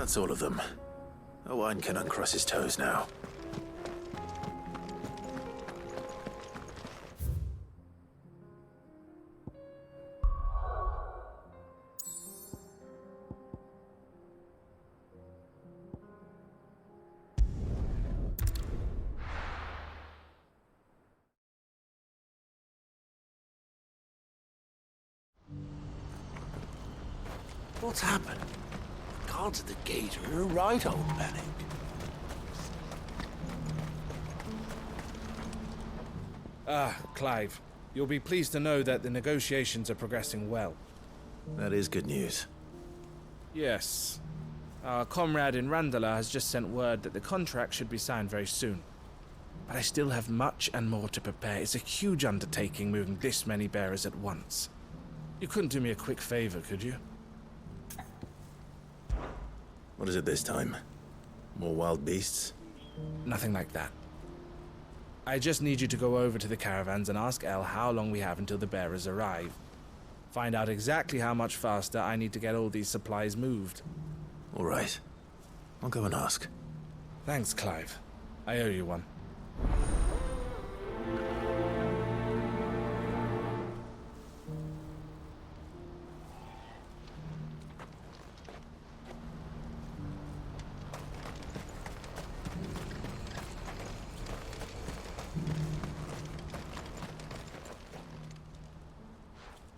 That's all of them. Owain can uncross his toes now. What's happened? Guards at the gate are in a right old panic. Clive. You'll be pleased to know that the negotiations are progressing well. That is good news. Yes. Our comrade in Randalar has just sent word that the contract should be signed very soon. But I still have much and more to prepare. It's a huge undertaking moving this many bearers at once. You couldn't do me a quick favor, could you? What is it this time? More wild beasts? Nothing like that. I just need you to go over to the caravans and ask El how long we have until the bearers arrive. Find out exactly how much faster I need to get all these supplies moved. All right. I'll go and ask. Thanks, Clive. I owe you one.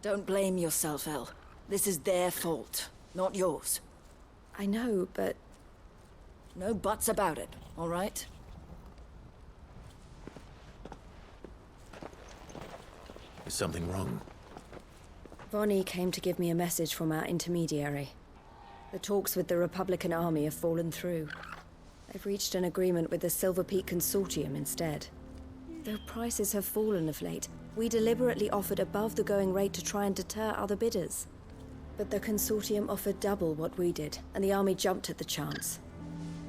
Don't blame yourself, El. This is their fault, not yours. I know, but... No buts about it, all right? Is something wrong? Vonnie came to give me a message from our intermediary. The talks with the Republican army have fallen through. They've reached an agreement with the Silver Peak Consortium instead. Though prices have fallen of late, we deliberately offered above the going rate to try and deter other bidders. But the Consortium offered double what we did, and the army jumped at the chance.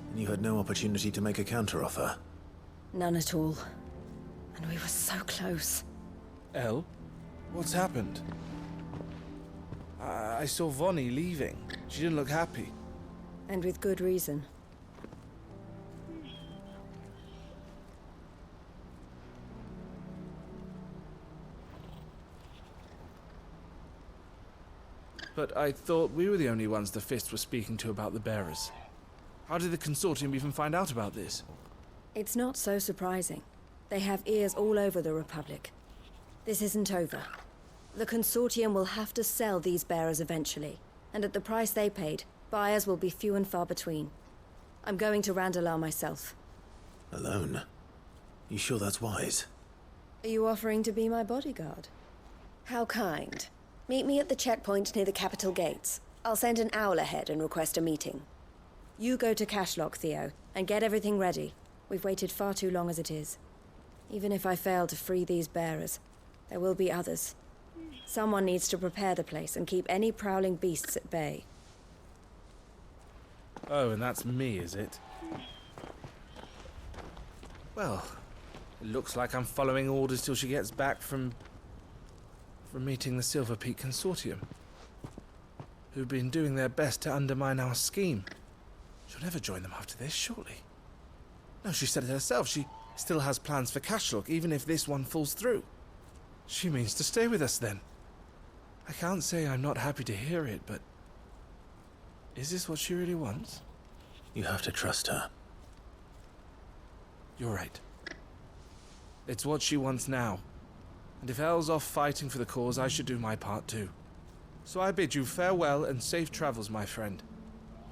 And you had no opportunity to make a counteroffer? None at all. And we were so close. El? What's happened? I saw Vonnie leaving. She didn't look happy. And with good reason. But I thought we were the only ones the Fist were speaking to about the bearers. How did the Consortium even find out about this? It's not so surprising. They have ears all over the Republic. This isn't over. The Consortium will have to sell these bearers eventually, and at the price they paid, buyers will be few and far between. I'm going to Randalar myself. Alone? You sure that's wise? Are you offering to be my bodyguard? How kind. Meet me at the checkpoint near the capital gates. I'll send an owl ahead and request a meeting. You go to Cashlock, Theo, and get everything ready. We've waited far too long as it is. Even if I fail to free these bearers, there will be others. Someone needs to prepare the place and keep any prowling beasts at bay. Oh, and that's me, is it? Well, it looks like I'm following orders till she gets back from meeting the Silver Peak Consortium, who've been doing their best to undermine our scheme. She'll never join them after this, surely. No, she said it herself. She still has plans for Cashlock, even if this one falls through. She means to stay with us, then. I can't say I'm not happy to hear it, but... is this what she really wants? You have to trust her. You're right. It's what she wants now. And if El's off fighting for the cause, I should do my part too. So I bid you farewell and safe travels, my friend.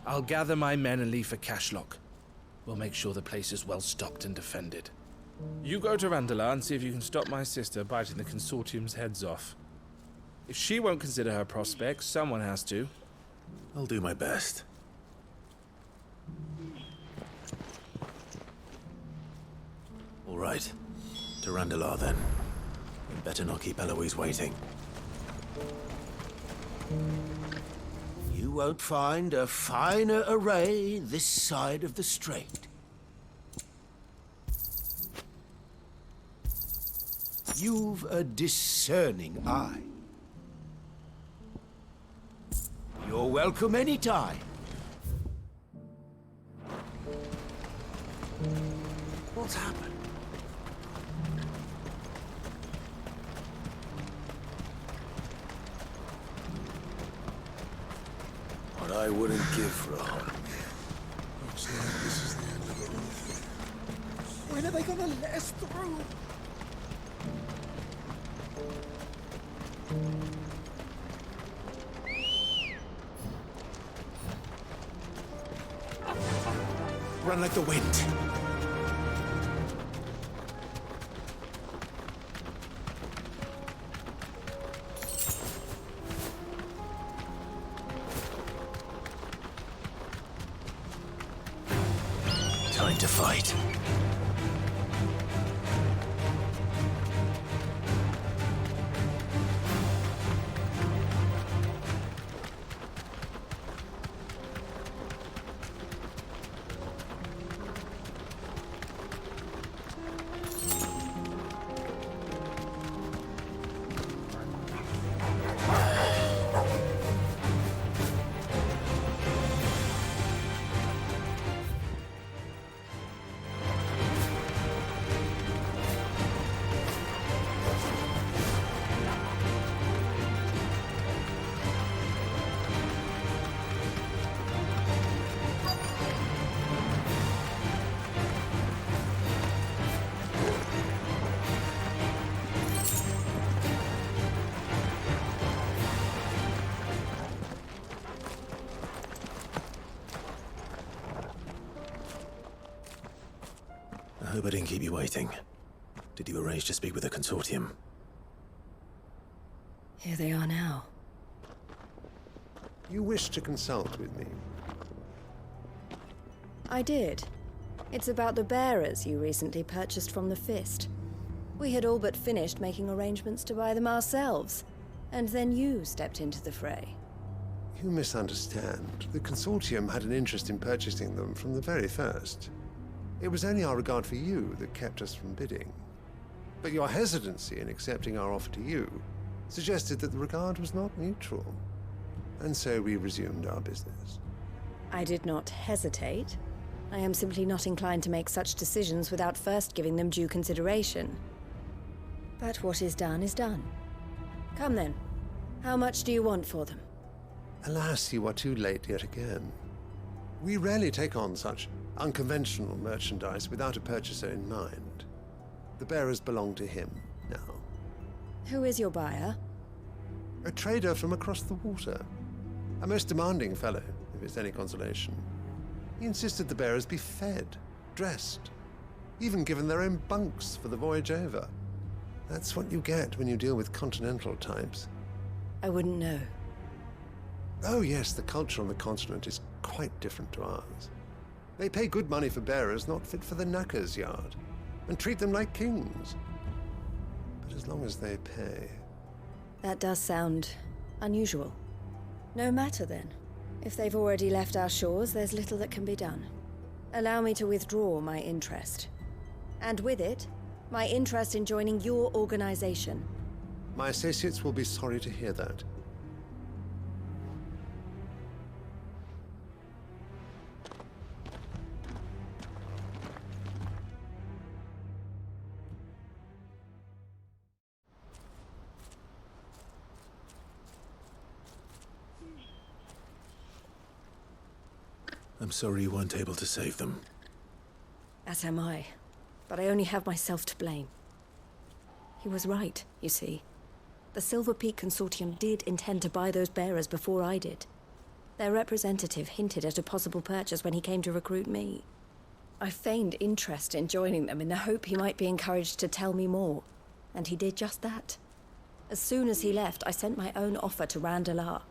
I'll gather my men and leave for Cashlock. We'll make sure the place is well stocked and defended. You go to Randalar and see if you can stop my sister biting the Consortium's heads off. If she won't consider her prospects, someone has to. I'll do my best. All right. To Randalar, then. We'd better not keep Eloise waiting. You won't find a finer array this side of the strait. You've a discerning eye. You're welcome anytime. What's happened? What I wouldn't give for a hug. Looks like this is the end of the road. When are they gonna let us through? Run like the wind. Time to fight. I hope I didn't keep you waiting. Did you arrange to speak with the Consortium? Here they are now. You wish to consult with me? I did. It's about the bearers you recently purchased from the Fist. We had all but finished making arrangements to buy them ourselves, and then you stepped into the fray. You misunderstand. The Consortium had an interest in purchasing them from the very first. It was only our regard for you that kept us from bidding. But your hesitancy in accepting our offer to you suggested that the regard was not mutual. And so we resumed our business. I did not hesitate. I am simply not inclined to make such decisions without first giving them due consideration. But what is done is done. Come then. How much do you want for them? Alas, you are too late yet again. We rarely take on such unconventional merchandise without a purchaser in mind. The bearers belong to him now. Who is your buyer? A trader from across the water. A most demanding fellow, if it's any consolation. He insisted the bearers be fed, dressed, even given their own bunks for the voyage over. That's what you get when you deal with continental types. I wouldn't know. Oh yes, the culture on the continent is quite different to ours. They pay good money for bearers not fit for the knacker's yard, and treat them like kings. But as long as they pay... That does sound unusual. No matter then. If they've already left our shores, there's little that can be done. Allow me to withdraw my interest. And with it, my interest in joining your organization. My associates will be sorry to hear that. I'm sorry you weren't able to save them. As am I. But I only have myself to blame. He was right, you see. The Silver Peak Consortium did intend to buy those bearers before I did. Their representative hinted at a possible purchase when he came to recruit me. I feigned interest in joining them in the hope he might be encouraged to tell me more. And he did just that. As soon as he left, I sent my own offer to Randalar.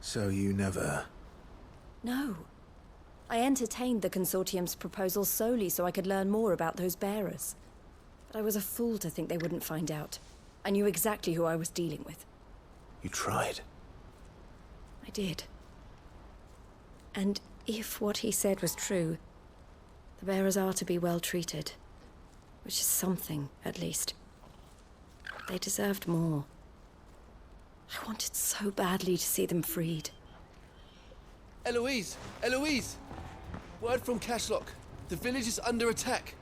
So you never... No. I entertained the Consortium's proposal solely so I could learn more about those bearers. But I was a fool to think they wouldn't find out. I knew exactly who I was dealing with. You tried. I did. And if what he said was true, the bearers are to be well treated. Which is something, at least. They deserved more. I wanted so badly to see them freed. Eloise! Eloise! Word from Cashlock. The village is under attack.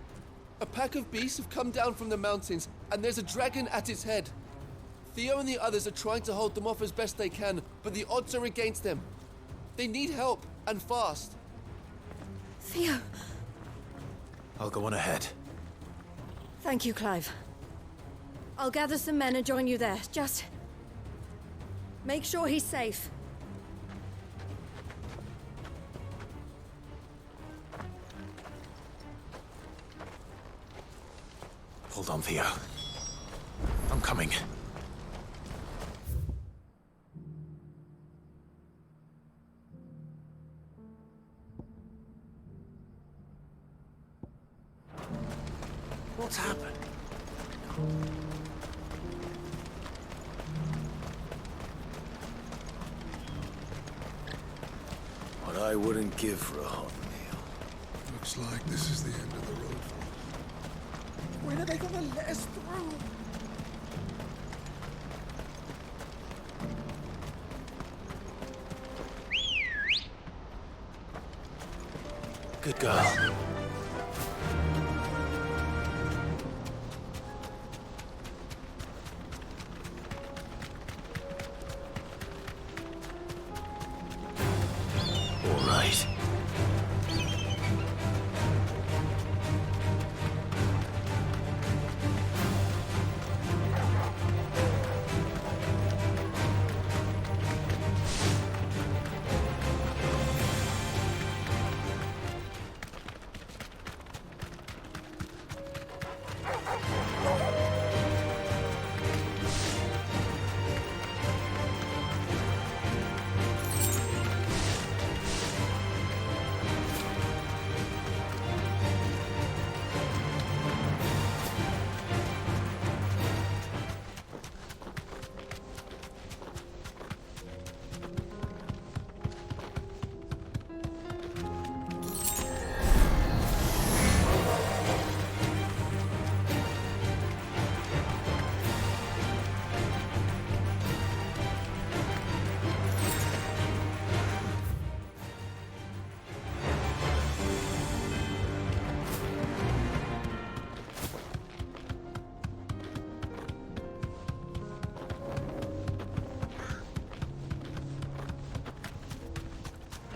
A pack of beasts have come down from the mountains, and there's a dragon at its head. Theo and the others are trying to hold them off as best they can, but the odds are against them. They need help, and fast. Theo, I'll go on ahead. thank you, Clive. I'll gather some men and join you there. Just make sure he's safe. Hold on, Theo. I'm coming. What's happened? What I wouldn't give for a hot meal. Looks like this is the end of the road. When are they gonna let us through? Good girl. All right.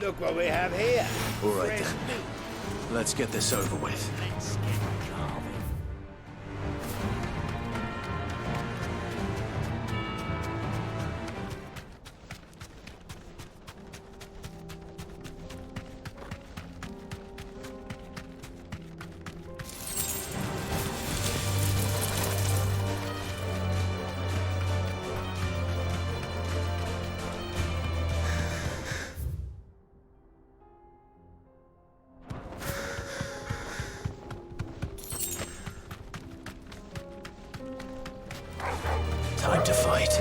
Look what we have here. All right then. Let's get this over with. Let's get carving. Time to fight.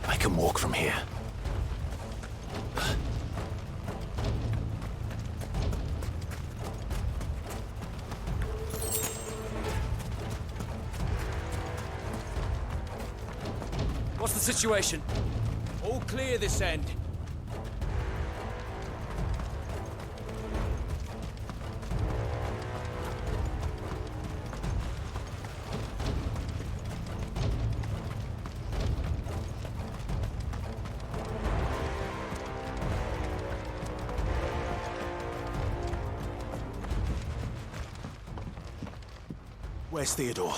I can walk from here. What's the situation? All clear this end. Where's Theodore?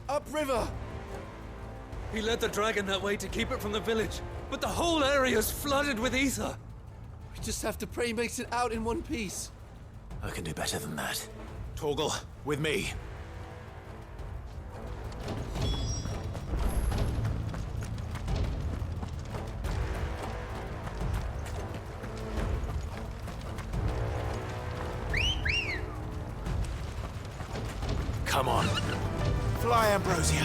Upriver! He led the dragon that way to keep it from the village, but the whole area's flooded with ether. We just have to pray he makes it out in one piece. I can do better than that. Torgal, with me. Come on. Fly, Ambrosia.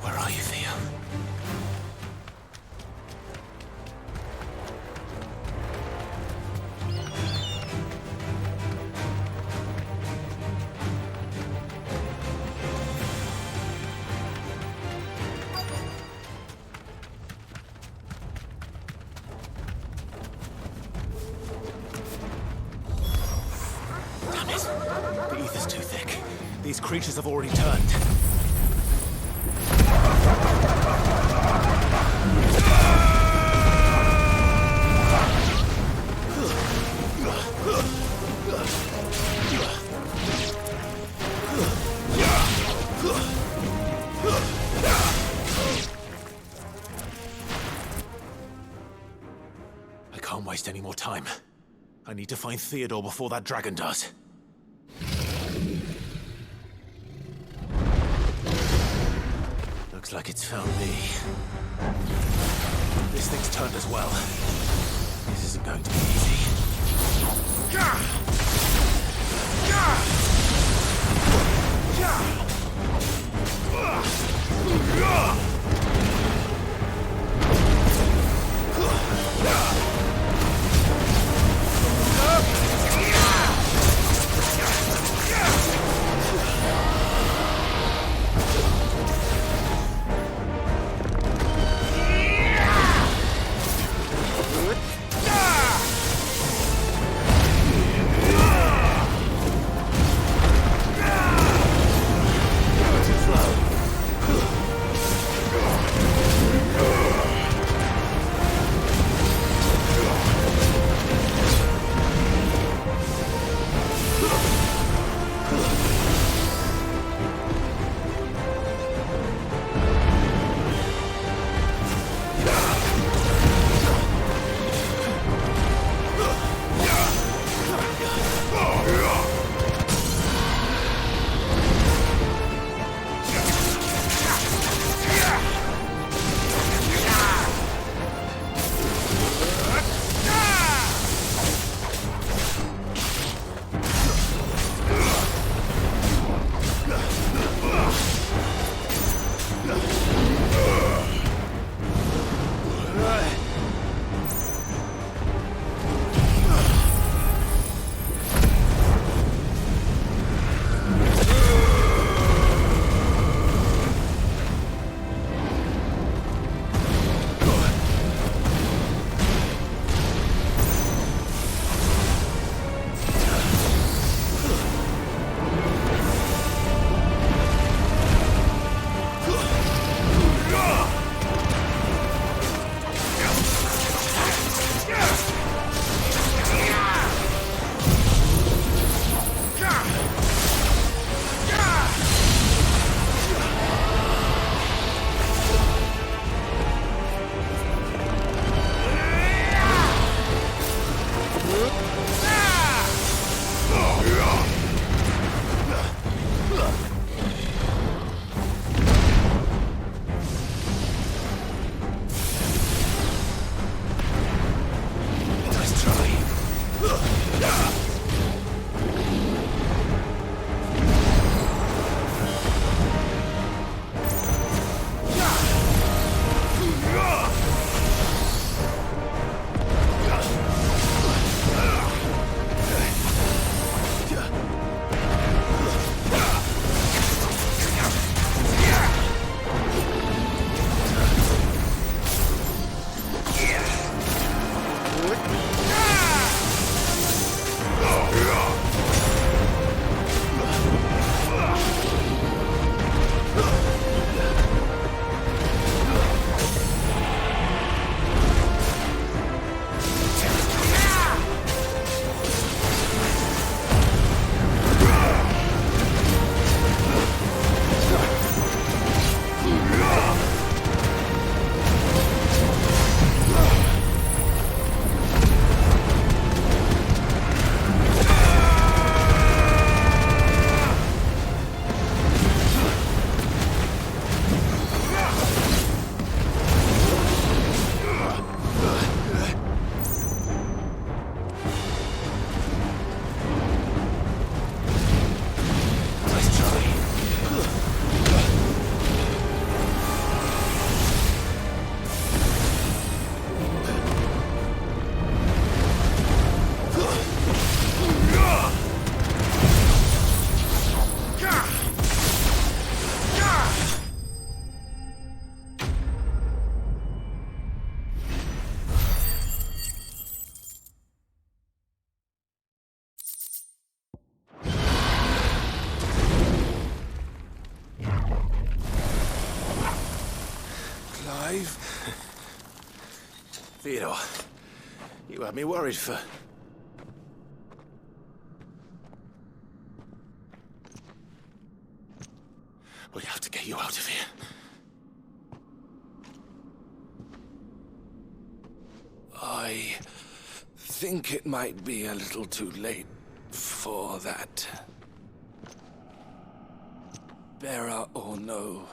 Where are you, Theo? Damn it. The ether's too thick. These creatures have already turned. I can't waste any more time. I need to find Theodore before that dragon does. Looks like it's found me. This thing's turned as well. This isn't going to be easy. Theodore, you had me worried for... We have to get you out of here. I think it might be a little too late for that. Bearer or no,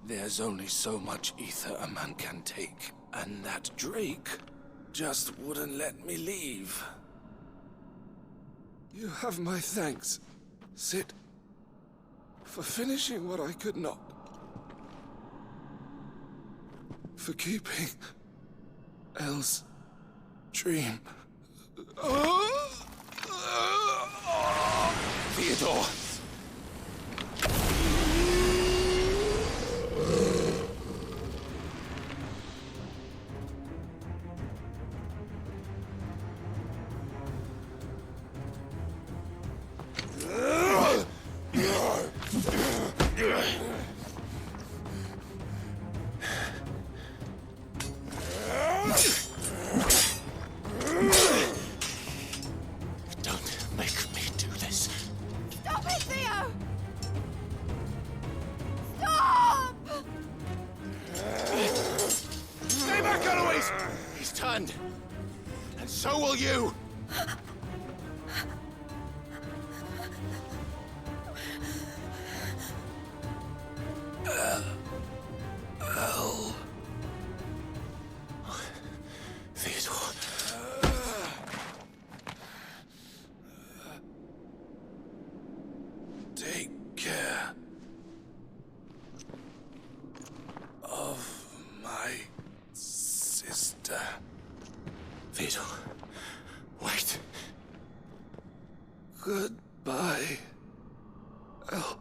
there's only so much ether a man can take, and that Drake just wouldn't let me leave. You have my thanks, Cid, for finishing what I could not. For keeping Elle's dream. Theodore! Don't make me do this. Stop it, Theo! Stop! Stay back, Eloise! He's turned. And so will you! Elle. Theodore. Take care of my sister. Theodore, wait. Goodbye, Elle.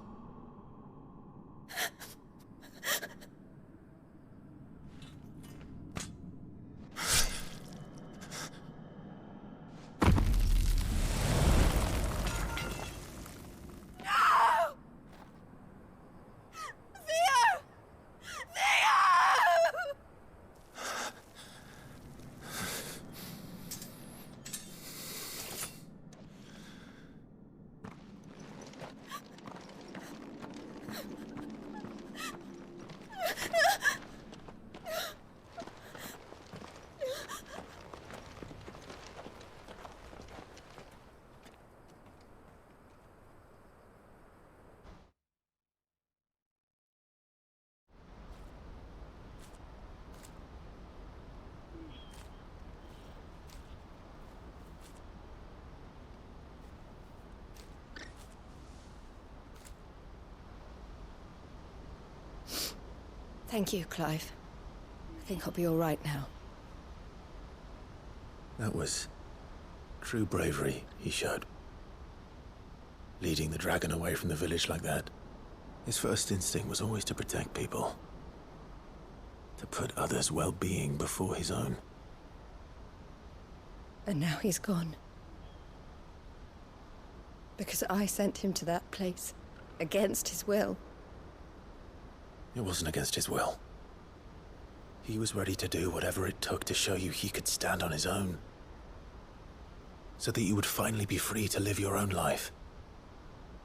Thank you, Clive. I think I'll be all right now. That was true bravery he showed. Leading the dragon away from the village like that. His first instinct was always to protect people. To put others' well-being before his own. And now he's gone. Because I sent him to that place, against his will. It wasn't against his will. He was ready to do whatever it took to show you he could stand on his own. So that you would finally be free to live your own life.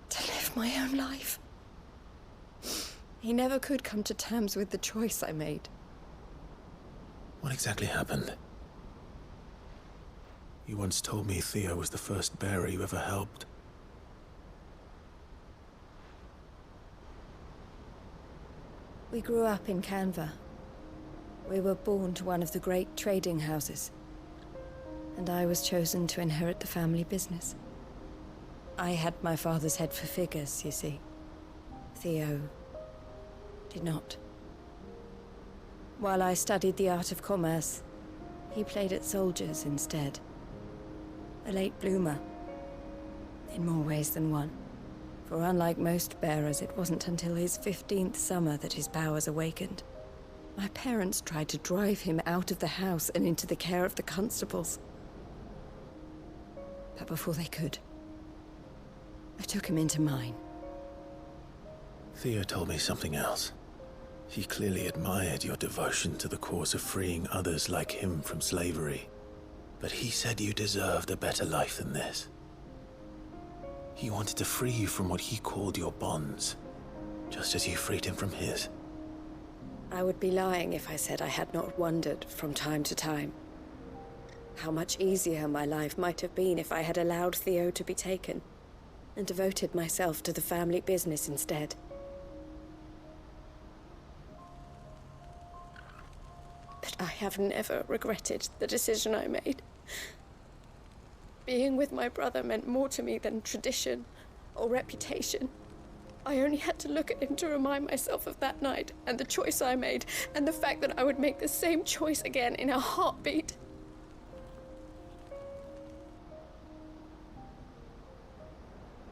To live my own life? He never could come to terms with the choice I made. What exactly happened? You once told me Theo was the first bearer you ever helped. We grew up in Canva. We were born to one of the great trading houses. And I was chosen to inherit the family business. I had my father's head for figures, you see. Theo did not. While I studied the art of commerce, he played at soldiers instead. A late bloomer. In more ways than one. For unlike most bearers, it wasn't until his 15th summer that his powers awakened. My parents tried to drive him out of the house and into the care of the constables. But before they could, I took him into mine. Theo told me something else. He clearly admired your devotion to the cause of freeing others like him from slavery. But he said you deserved a better life than this. He wanted to free you from what he called your bonds, just as you freed him from his. I would be lying if I said I had not wondered from time to time how much easier my life might have been if I had allowed Theo to be taken and devoted myself to the family business instead. But I have never regretted the decision I made. Being with my brother meant more to me than tradition or reputation. I only had to look at him to remind myself of that night and the choice I made, and the fact that I would make the same choice again in a heartbeat.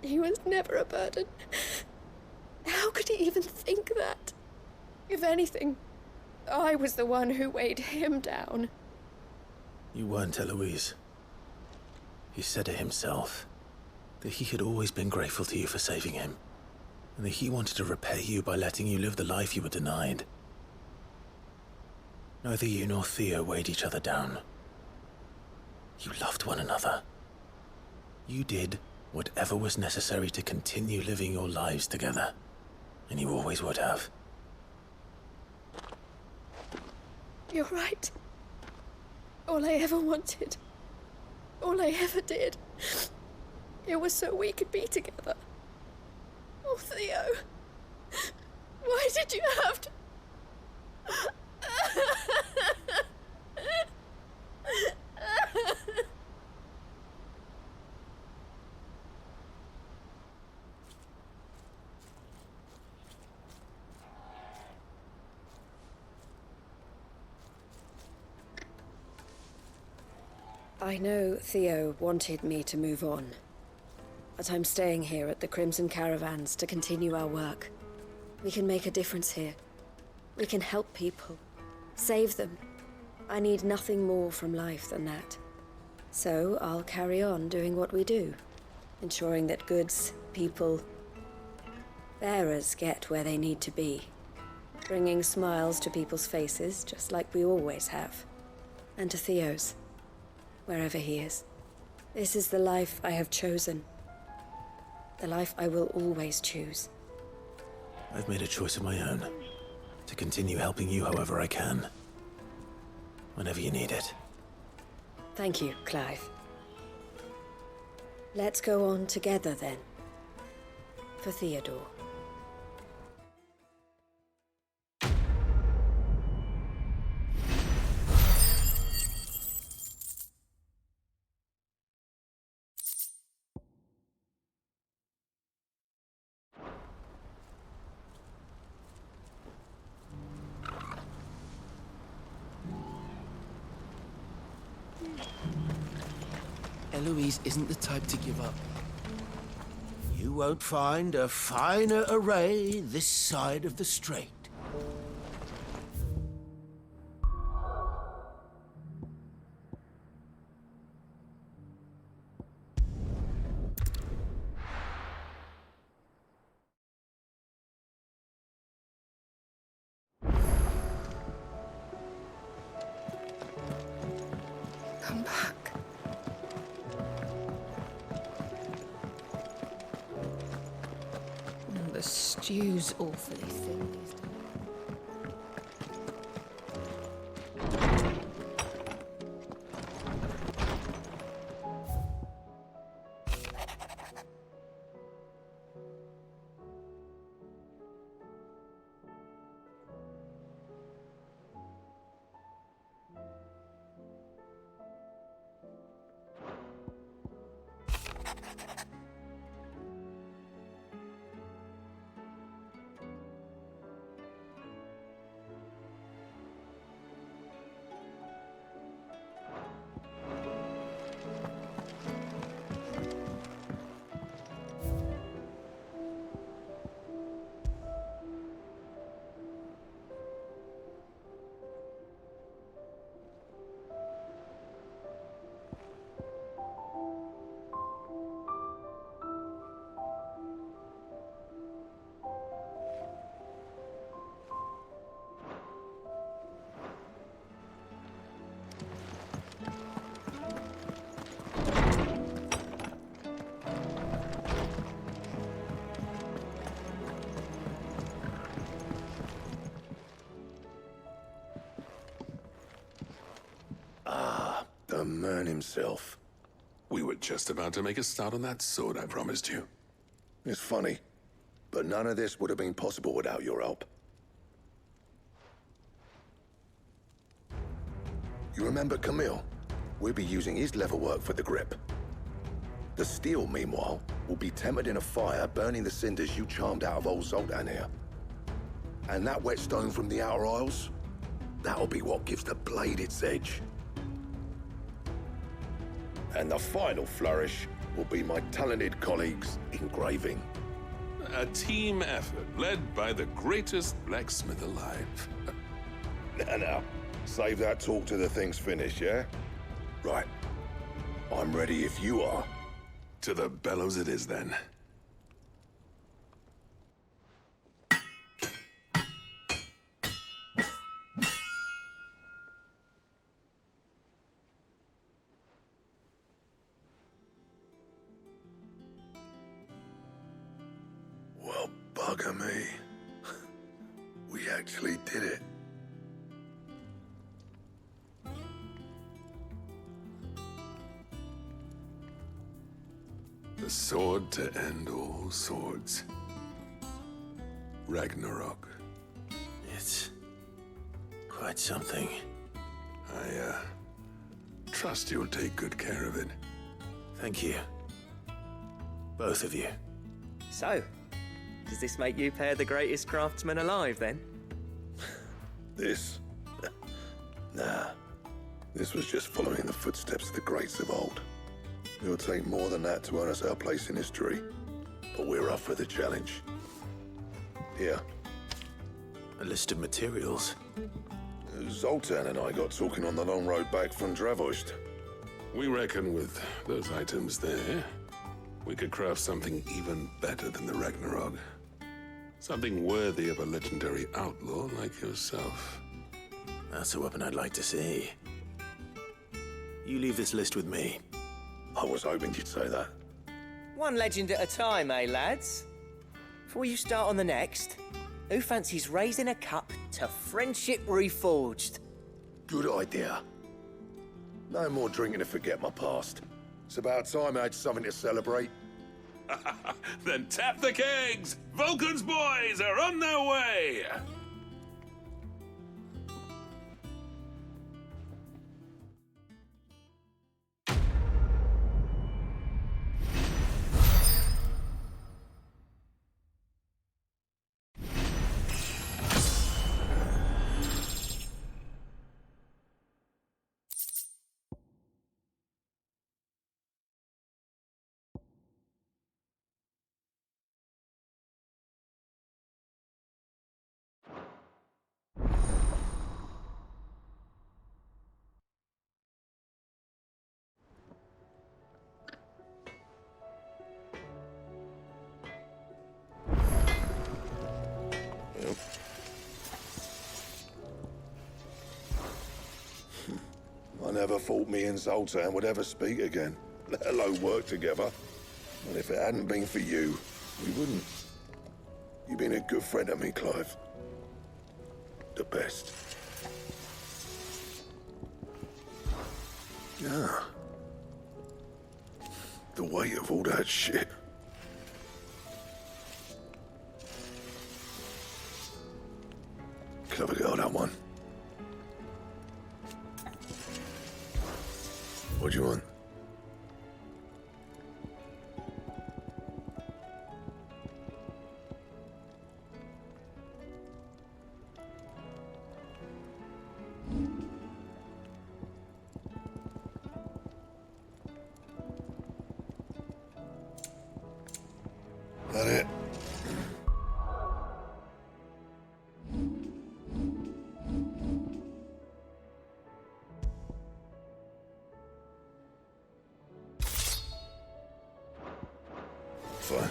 He was never a burden. How could he even think that? If anything, I was the one who weighed him down. You weren't, Eloise. He said it himself, that he had always been grateful to you for saving him, and that he wanted to repay you by letting you live the life you were denied. Neither you nor Theo weighed each other down. You loved one another. You did whatever was necessary to continue living your lives together, and you always would have. You're right. All I ever wanted, all I ever did, it was so we could be together. Oh, Theo, why did you have to... I know Theo wanted me to move on, but I'm staying here at the Crimson Caravans to continue our work. We can make a difference here. We can help people, save them. I need nothing more from life than that. So I'll carry on doing what we do, ensuring that goods, people, bearers get where they need to be, bringing smiles to people's faces just like we always have, and to Theo's, wherever he is. This is the life I have chosen. The life I will always choose. I've made a choice of my own, to continue helping you however I can, whenever you need it. Thank you, Clive. Let's go on together then. For Theodore. Eloise isn't the type to give up. You won't find a finer array this side of the strait. Come back. The stew's awfully thin these days. himself. We were just about to make a start on that sword I promised you. It's funny, but none of this would have been possible without your help. You remember Camille? We'll be using his leatherwork for the grip. The steel, meanwhile, will be tempered in a fire, burning the cinders you charmed out of old Zoltan here. And that whetstone from the Outer Isles, that'll be what gives the blade its edge. And the final flourish will be my talented colleagues' engraving. A team effort led by the greatest blacksmith alive. Now, save that talk till the thing's finished, yeah? Right. I'm ready if you are. To the bellows it is, then. Well, bugger me. We actually did it. The sword to end all swords. Ragnarok. It's quite something. I trust you'll take good care of it. Thank you. Both of you. So, does this make you pair the greatest craftsman alive, then? This? Nah. This was just following the footsteps of the greats of old. It'll take more than that to earn us our place in history. But we're up for the challenge. Here. A list of materials. Zoltan and I got talking on the long road back from Dravost. We reckon with those items there, we could craft something even better than the Ragnarok. Something worthy of a legendary outlaw like yourself. That's a weapon I'd like to see. You leave this list with me. I was hoping you'd say that. One legend at a time, eh, lads? Before you start on the next, who fancies raising a cup to Friendship Reforged? Good idea. No more drinking to forget my past. It's about time I had something to celebrate. Then tap the kegs! Vulcan's boys are on their way! I never thought me and Zoltan would ever speak again, let alone work together. And if it hadn't been for you, we wouldn't. You've been a good friend to me, Clive. The best. Yeah. The weight of all that shit. Clever girl, that one. What do you want? That it? Fine.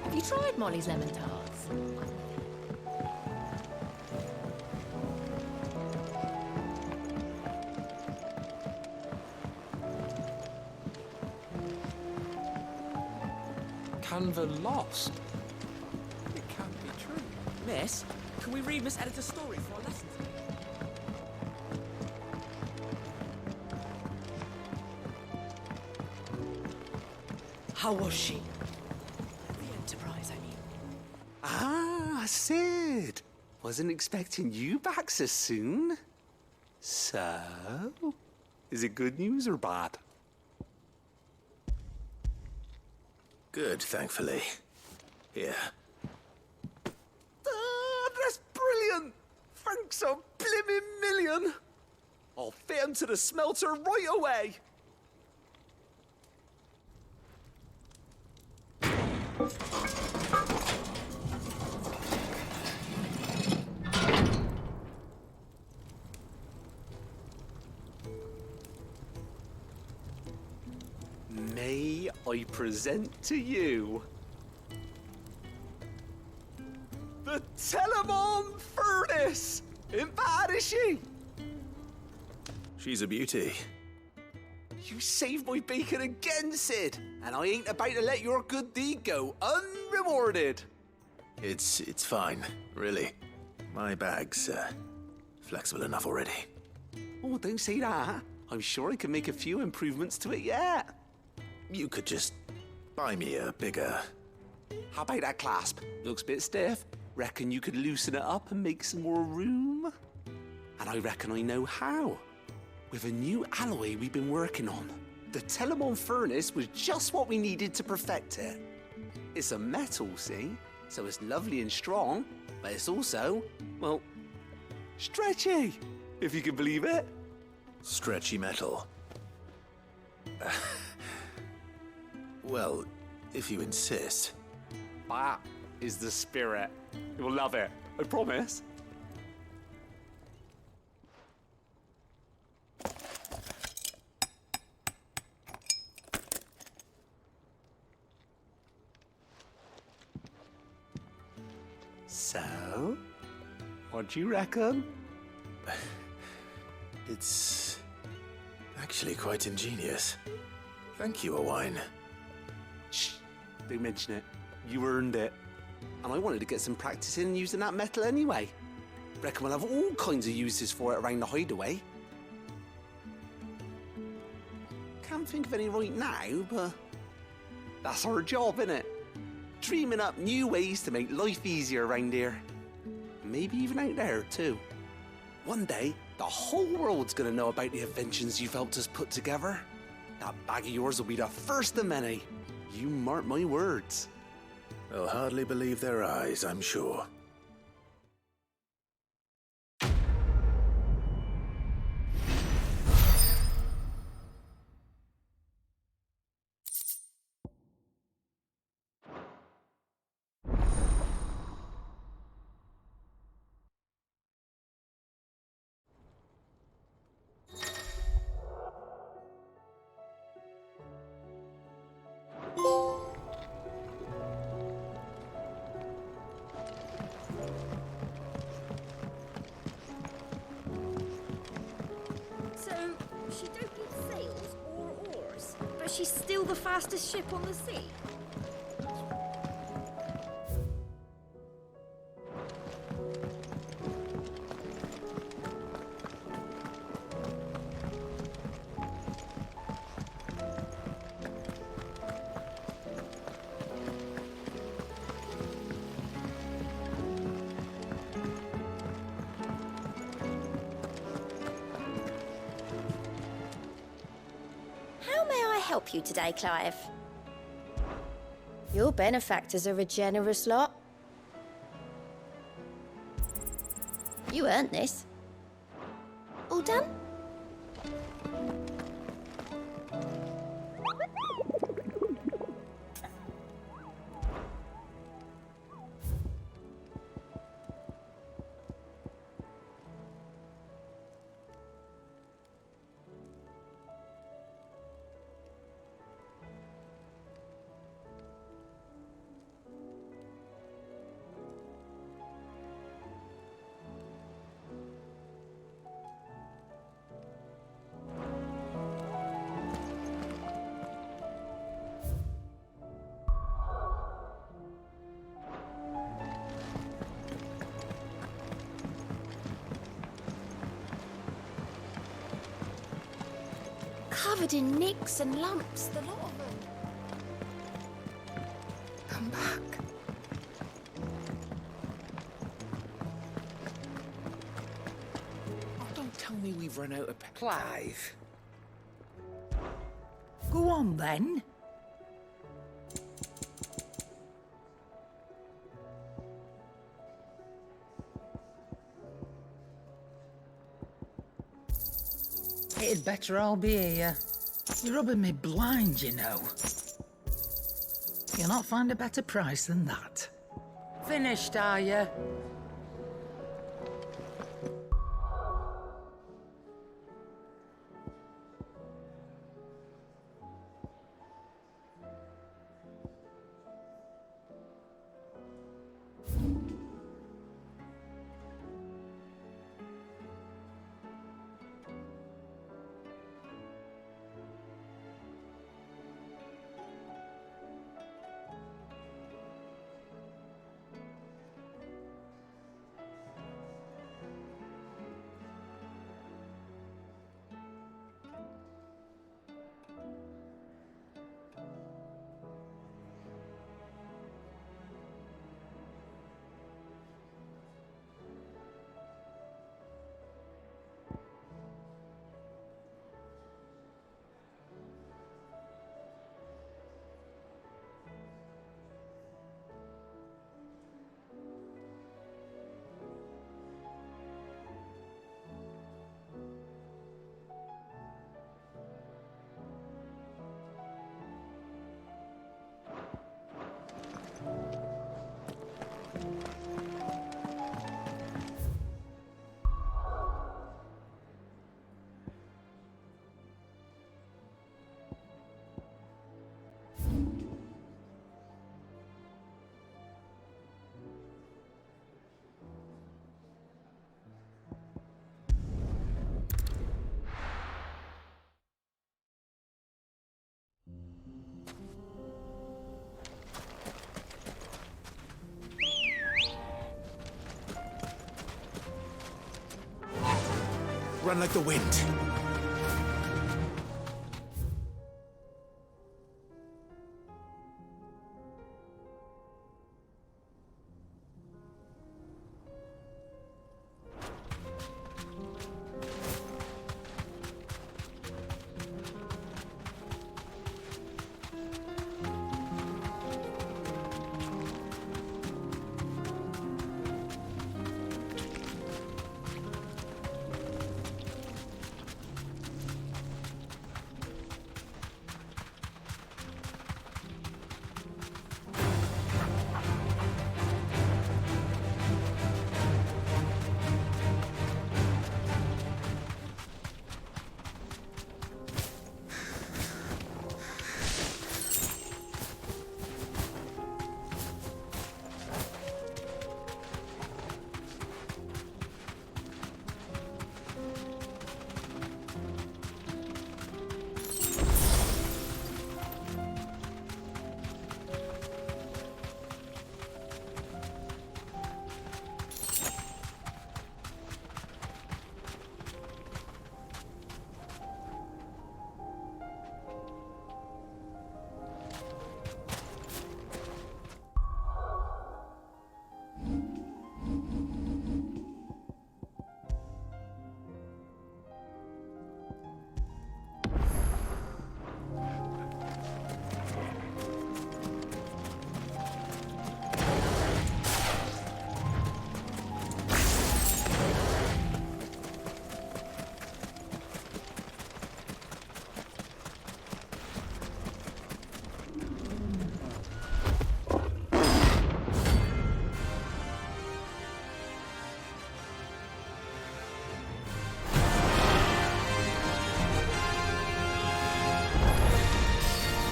Have you tried Molly's lemon tarts? Canva lost? It can't be true. Miss, Can we read Miss Editor's story for our lessons? How was she? The Enterprise, I mean. Ah, Sid. Wasn't expecting you back so soon. So, is it good news or bad? Good, thankfully. Here. That's brilliant! Thanks a blimmin' million! I'll fit 'em to the smelter right away! May I present to you the Telemon Furnace? Ain't bad, is she? She's a beauty. You saved my bacon again, Sid, and I ain't about to let your good deed go unrewarded. It's fine, really. My bag's flexible enough already. Oh, don't say that. I'm sure I can make a few improvements to it yet. You could just buy me a bigger... How about that clasp? Looks a bit stiff. Reckon you could loosen it up and make some more room? And I reckon I know how. With a new alloy we've been working on. The Telemon Furnace was just what we needed to perfect it. It's a metal, see? So it's lovely and strong, but it's also, well, stretchy, if you can believe it. Stretchy metal. Well, if you insist. That is the spirit. You'll love it, I promise. So, what do you reckon? It's actually quite ingenious. Thank you, Owain. Shh, don't mention it. You earned it. And I wanted to get some practice in using that metal anyway. Reckon we'll have all kinds of uses for it around the hideaway. Can't think of any right now, but that's our job, innit? Dreaming up new ways to make life easier around here. Maybe even out there, too. One day, the whole world's gonna know about the inventions you've helped us put together. That bag of yours will be the first of many. You mark my words. They'll hardly believe their eyes, I'm sure. She don't need sails or oars, but she's still the fastest ship on the sea. Help you today, Clive? Your benefactors are a generous lot. You earned this. All done? covered in nicks and lumps, the lot of them. Come back. Oh, don't tell me we've run out of... Clive. Go on, then. It'd better all be here. You're rubbing me blind, you know. You'll not find a better price than that. Finished, are you? Run like the wind.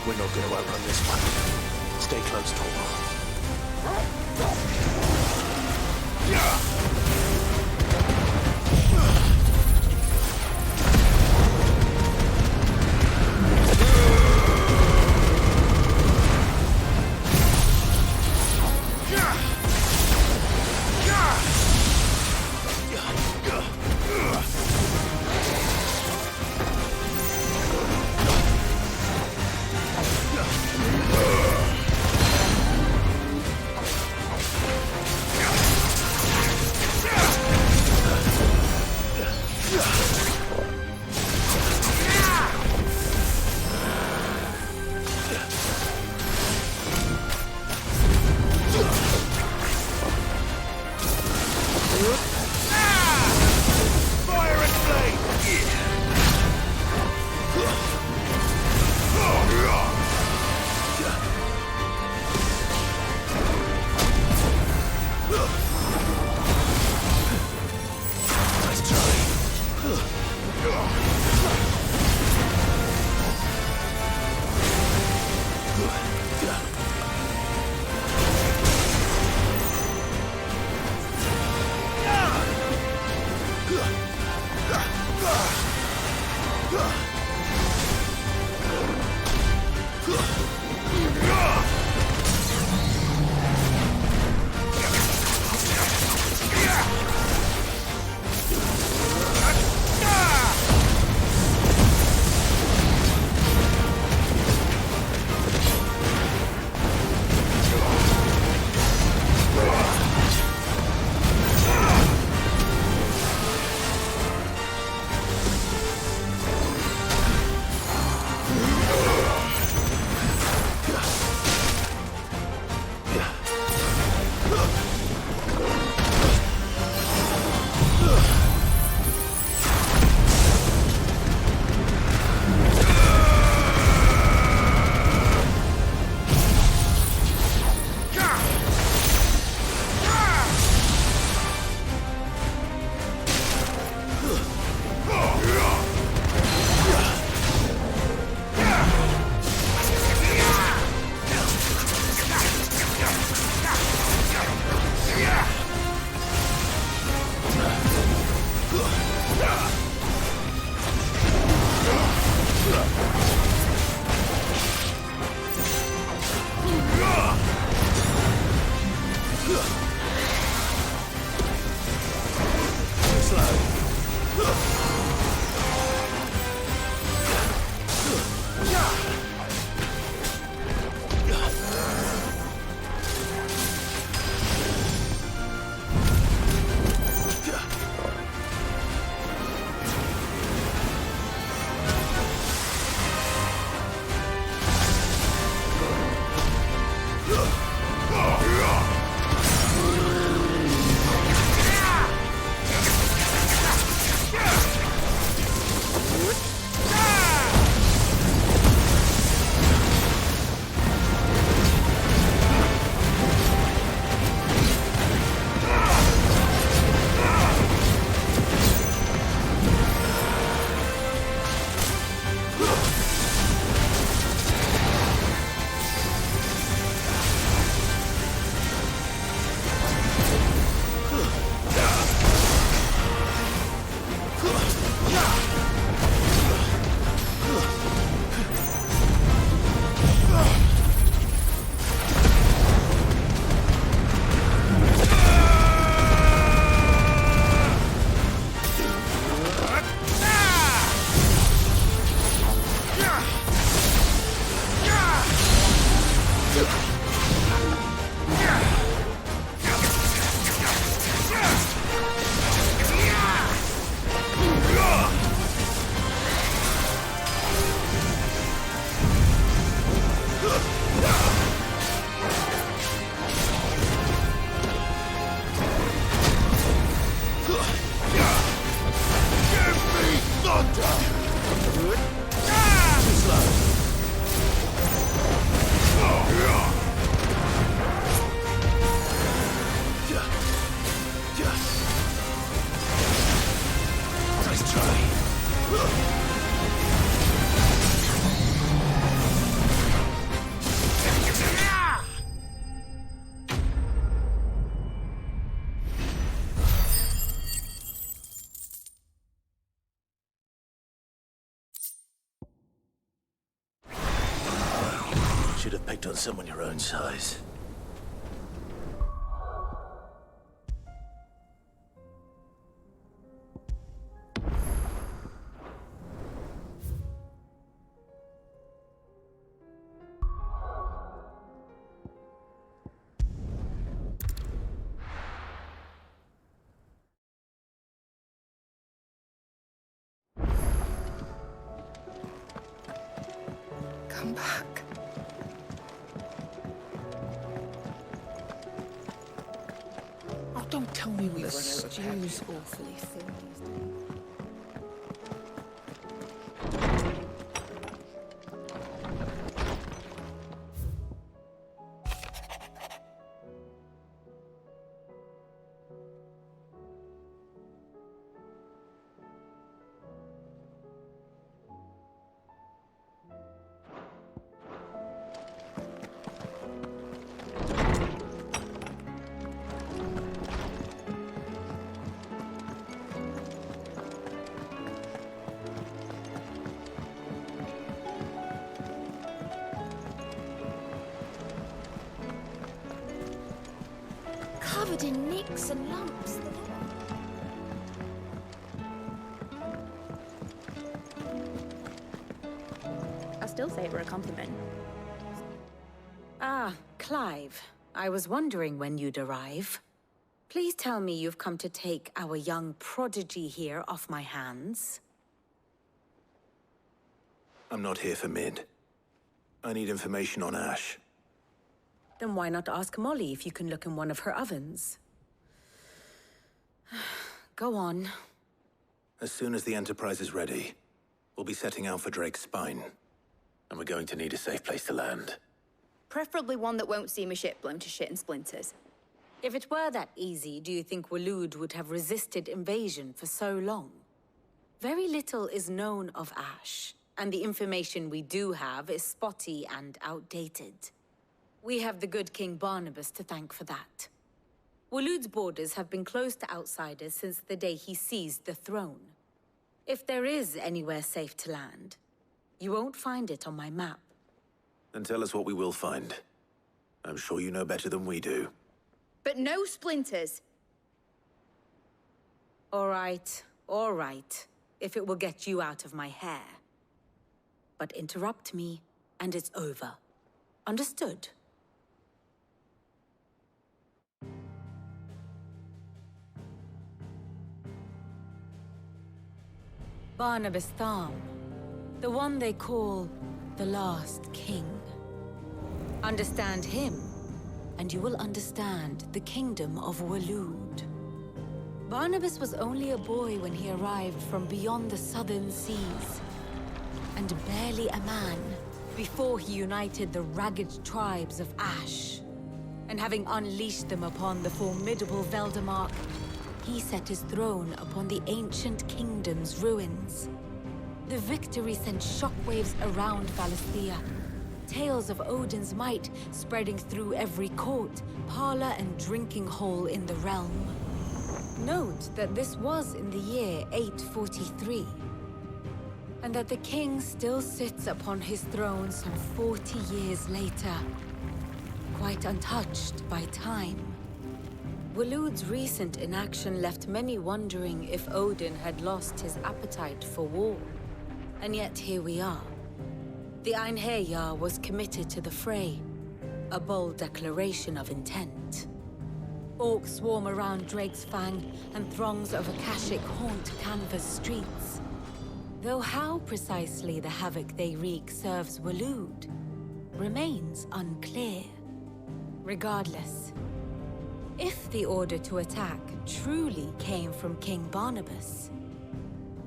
We're not going to outrun this one. Stay close, Torvald. Should have picked on someone your own size. Come back. Oh, don't tell me we The run out of stew's pepper. awfully thin these days. Covered in nicks and lumps. I still say it were a compliment. Ah, Clive. I was wondering when you'd arrive. Please tell me you've come to take our young prodigy here off my hands. I'm not here for Mid. I need information on Ash. Then why not ask Molly if you can look in one of her ovens? Go on. As soon as the Enterprise is ready, we'll be setting out for Drake's Spine. And we're going to need a safe place to land. Preferably one that won't see my ship blown to shit and splinters. If it were that easy, do you think Waloed would have resisted invasion for so long? Very little is known of Ash, and the information we do have is spotty and outdated. We have the good King Barnabas to thank for that. Waloed's borders have been closed to outsiders since the day he seized the throne. If there is anywhere safe to land, you won't find it on my map. Then tell us what we will find. I'm sure you know better than we do. But no splinters. All right, if it will get you out of my hair. but interrupt me, and it's over. Understood? Barnabas Tharm, the one they call the Last King. Understand him, and you will understand the kingdom of Waloed. Barnabas was only a boy when he arrived from beyond the southern seas, and barely a man before he united the ragged tribes of Ash. And having unleashed them upon the formidable Veldamark, he set his throne upon the ancient kingdom's ruins. The victory sent shockwaves around Valisthea, tales of Odin's might spreading through every court, parlor, and drinking hole in the realm. Note that this was in the year 843, and that the king still sits upon his throne some 40 years later, quite untouched by time. Waloed's recent inaction left many wondering if Odin had lost his appetite for war. And yet here we are. The Einherjar was committed to the fray, a bold declaration of intent. Orcs swarm around Drake's Fang, and throngs of Akashic haunt Canva's streets. Though how precisely the havoc they wreak serves Waloed remains unclear. Regardless, if the order to attack truly came from King Barnabas,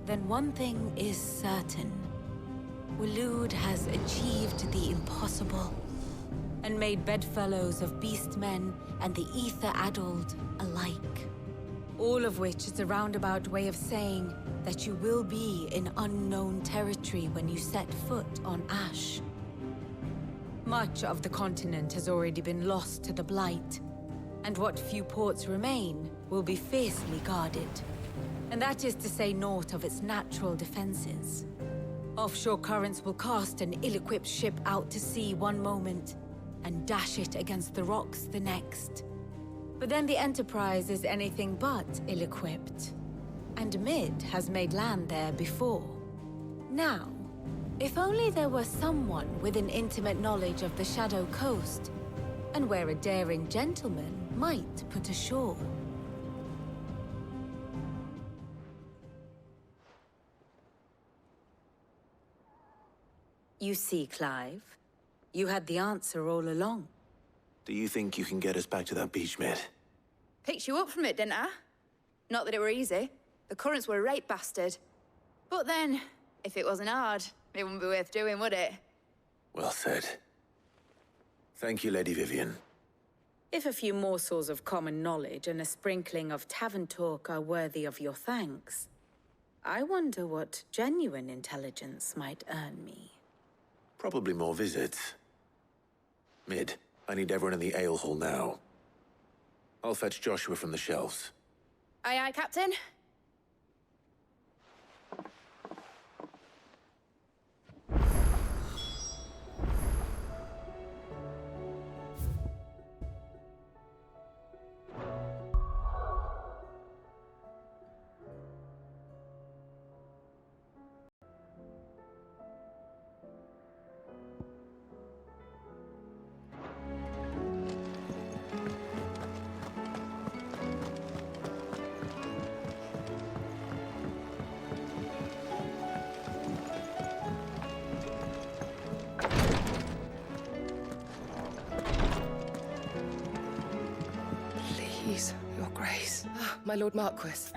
then one thing is certain. Waloed has achieved the impossible, and made bedfellows of beastmen and the ether-addled alike. All of which is a roundabout way of saying that you will be in unknown territory when you set foot on Ash. Much of the continent has already been lost to the Blight, and what few ports remain will be fiercely guarded. And that is to say naught of its natural defenses. Offshore currents will cast an ill-equipped ship out to sea one moment, and dash it against the rocks the next. But then the Enterprise is anything but ill-equipped, and Mid has made land there before. Now, if only there were someone with an intimate knowledge of the Shadow Coast, and where a daring gentleman might put ashore. You see, Clive, you had the answer all along. Do you think you can get us back to that beach, Mid? Picked you up from it, didn't I? Not that it were easy. The currents were a right bastard. But then, if it wasn't hard, it wouldn't be worth doing, would it? Well said. Thank you, Lady Vivian. If a few morsels of common knowledge and a sprinkling of tavern talk are worthy of your thanks, I wonder what genuine intelligence might earn me. Probably more visits. Mid, I need everyone in the ale hall now. I'll fetch Joshua from the shelves. Aye, aye, Captain. Please, Your Grace. My Lord Marquis.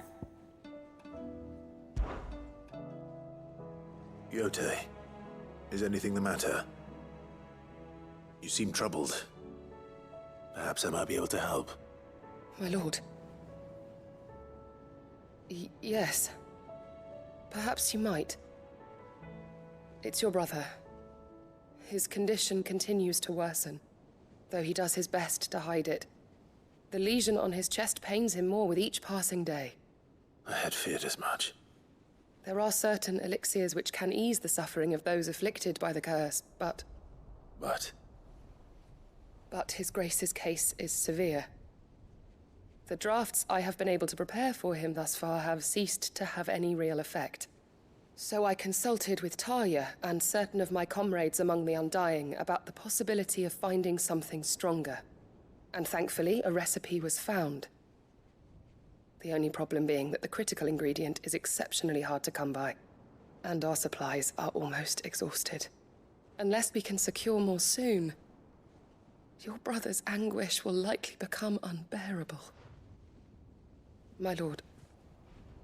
Yote, is anything the matter? You seem troubled. Perhaps I might be able to help. My lord. Yes. Perhaps you might. It's your brother. His condition continues to worsen, though he does his best to hide it. The lesion on his chest pains him more with each passing day. I had feared as much. There are certain elixirs which can ease the suffering of those afflicted by the curse, but... But His Grace's case is severe. The drafts I have been able to prepare for him thus far have ceased to have any real effect. So I consulted with Tarja and certain of my comrades among the Undying about the possibility of finding something stronger. And thankfully, a recipe was found. The only problem being that the critical ingredient is exceptionally hard to come by, and our supplies are almost exhausted. Unless we can secure more soon, your brother's anguish will likely become unbearable. My lord,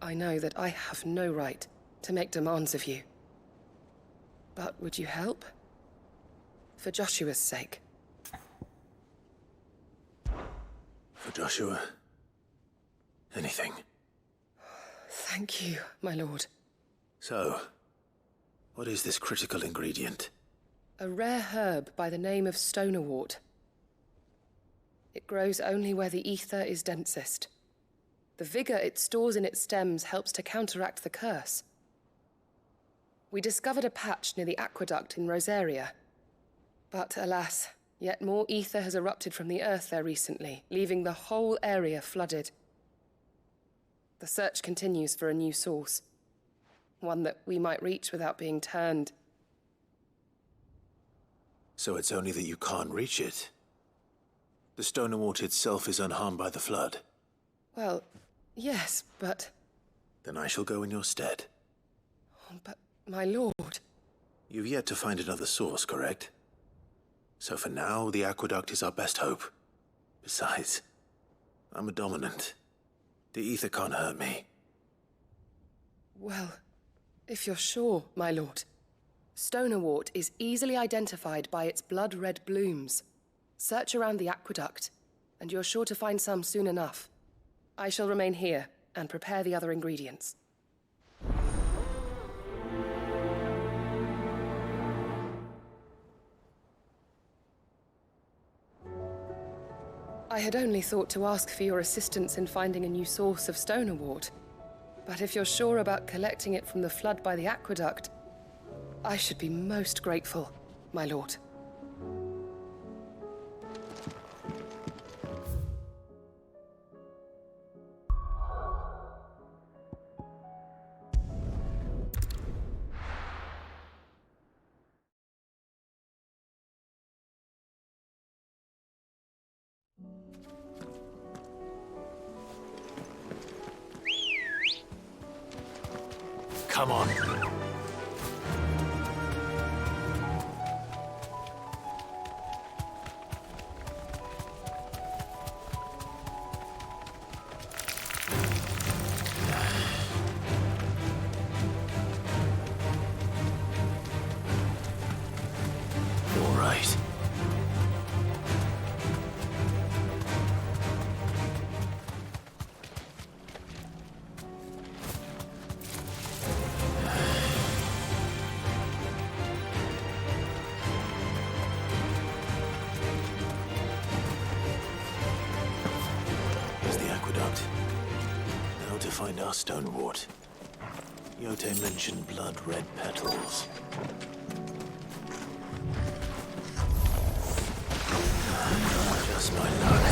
I know that I have no right to make demands of you. But would you help? For Joshua's sake. For Joshua? Anything. Thank you, my lord. So, what is this critical ingredient? A rare herb by the name of stonerwort. It grows only where the ether is densest. The vigor it stores in its stems helps to counteract the curse. We discovered a patch near the aqueduct in Rosaria. But alas, yet more ether has erupted from the earth there recently, leaving the whole area flooded. The search continues for a new source. One that we might reach without being turned. So it's only that you can't reach it? The stonerwort itself is unharmed by the flood? Well, yes, but... Then I shall go in your stead. But, my lord... You've yet to find another source, correct? So for now, the aqueduct is our best hope. Besides, I'm a dominant. The ether can't hurt me. Well, if you're sure, my lord. Stonerwort is easily identified by its blood-red blooms. Search around the aqueduct, and you're sure to find some soon enough. I shall remain here and prepare the other ingredients. I had only thought to ask for your assistance in finding a new source of stonerwort. But if you're sure about collecting it from the flood by the aqueduct, I should be most grateful, my lord. Come on. All right. Now to find our stonerwort. Yote mentioned blood-red petals. Just my luck.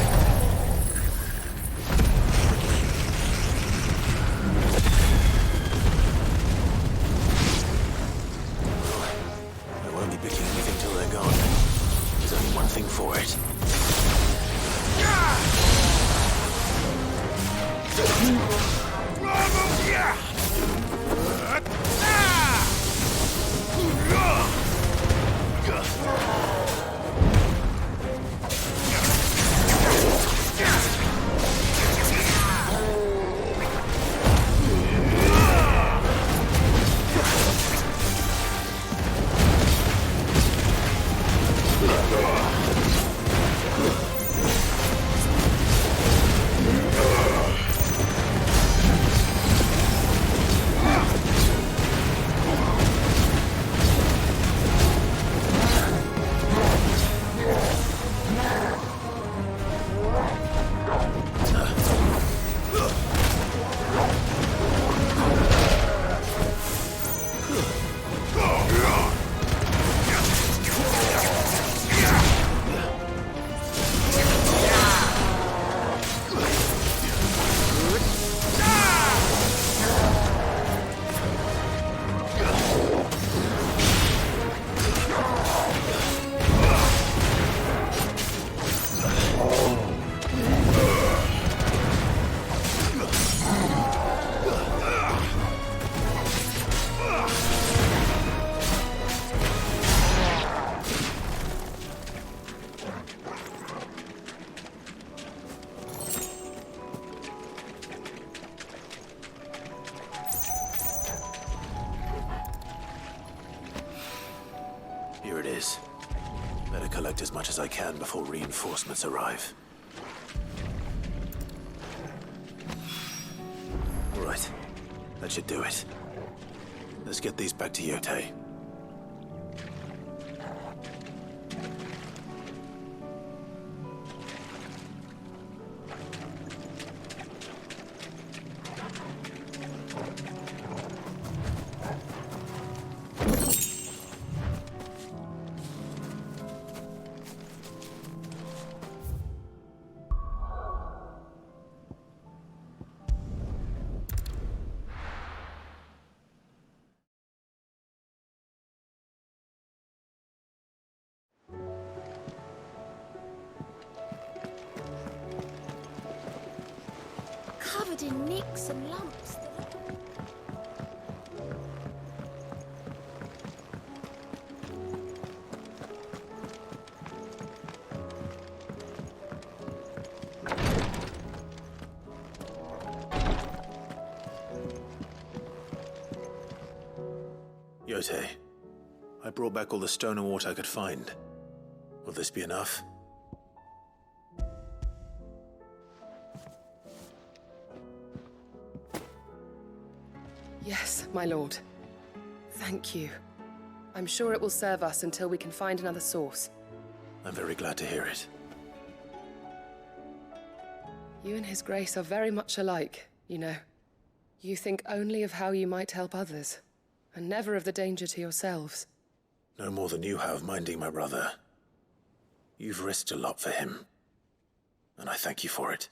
I won't be picking anything till they're gone. There's only one thing for it. Here it is. Better collect as much as I can before reinforcements arrive. All right. That should do it. Let's get these back to Yotei. Covered in nicks and lumps. Yotei, I brought back all the stone and water I could find. Will this be enough? Yes, my lord. Thank you. I'm sure it will serve us until we can find another source. I'm very glad to hear it. You and His Grace are very much alike, you know. You think only of how you might help others, and never of the danger to yourselves. No more than you have minding my brother. You've risked a lot for him, and I thank you for it.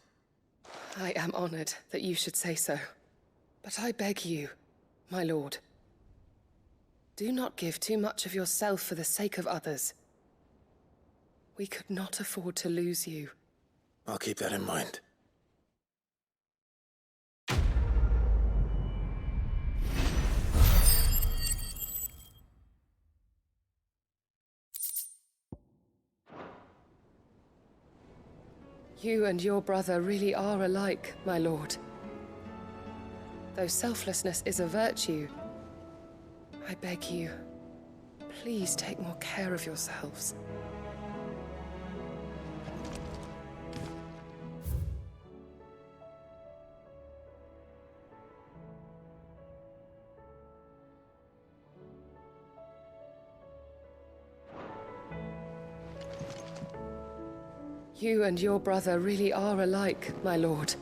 I am honored that you should say so. But I beg you, my lord, do not give too much of yourself for the sake of others. We could not afford to lose you. I'll keep that in mind. You and your brother really are alike, my lord. Though selflessness is a virtue, I beg you, please take more care of yourselves. You and your brother really are alike, my lord.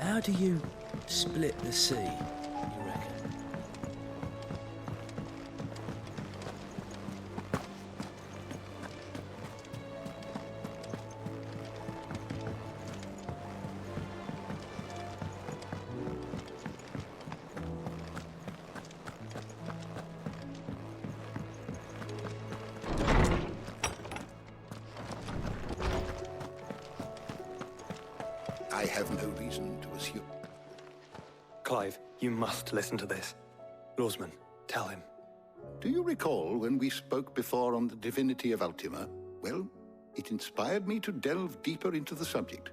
How do you split the sea, you reckon? I have no reason to assume. Clive, you must listen to this. Lawsman, tell him. Do you recall when we spoke before on the divinity of Ultima? Well, it inspired me to delve deeper into the subject.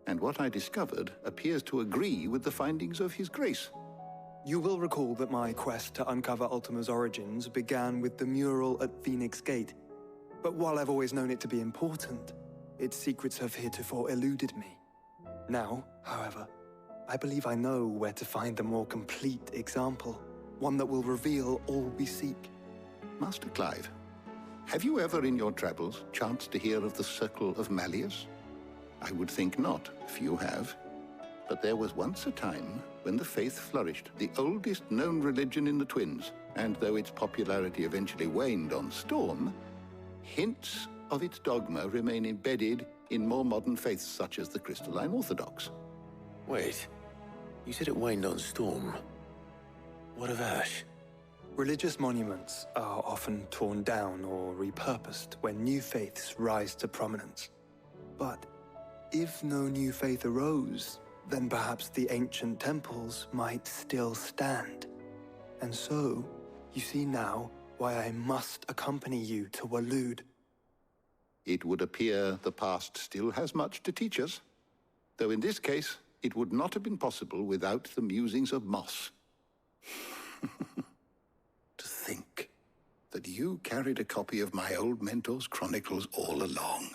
And what I discovered appears to agree with the findings of His Grace. You will recall that my quest to uncover Ultima's origins began with the mural at Phoenix Gate. But while I've always known it to be important, its secrets have heretofore eluded me. Now, however, I believe I know where to find the more complete example, one that will reveal all we seek. Master Clive, have you ever in your travels chanced to hear of the Circle of Malleus? I would think not, if you have. But there was once a time when the faith flourished, the oldest known religion in the Twins, and though its popularity eventually waned on Storm, hints of its dogma remain embedded in more modern faiths such as the Crystalline Orthodox. Wait, you said it waned on Storm. What of Ash? Religious monuments are often torn down or repurposed when new faiths rise to prominence. But if no new faith arose, then perhaps the ancient temples might still stand. And so, you see now why I must accompany you to Waloed. it would appear the past still has much to teach us. Though in this case, it would not have been possible without the musings of Moss. To think that you carried a copy of my old mentor's chronicles all along.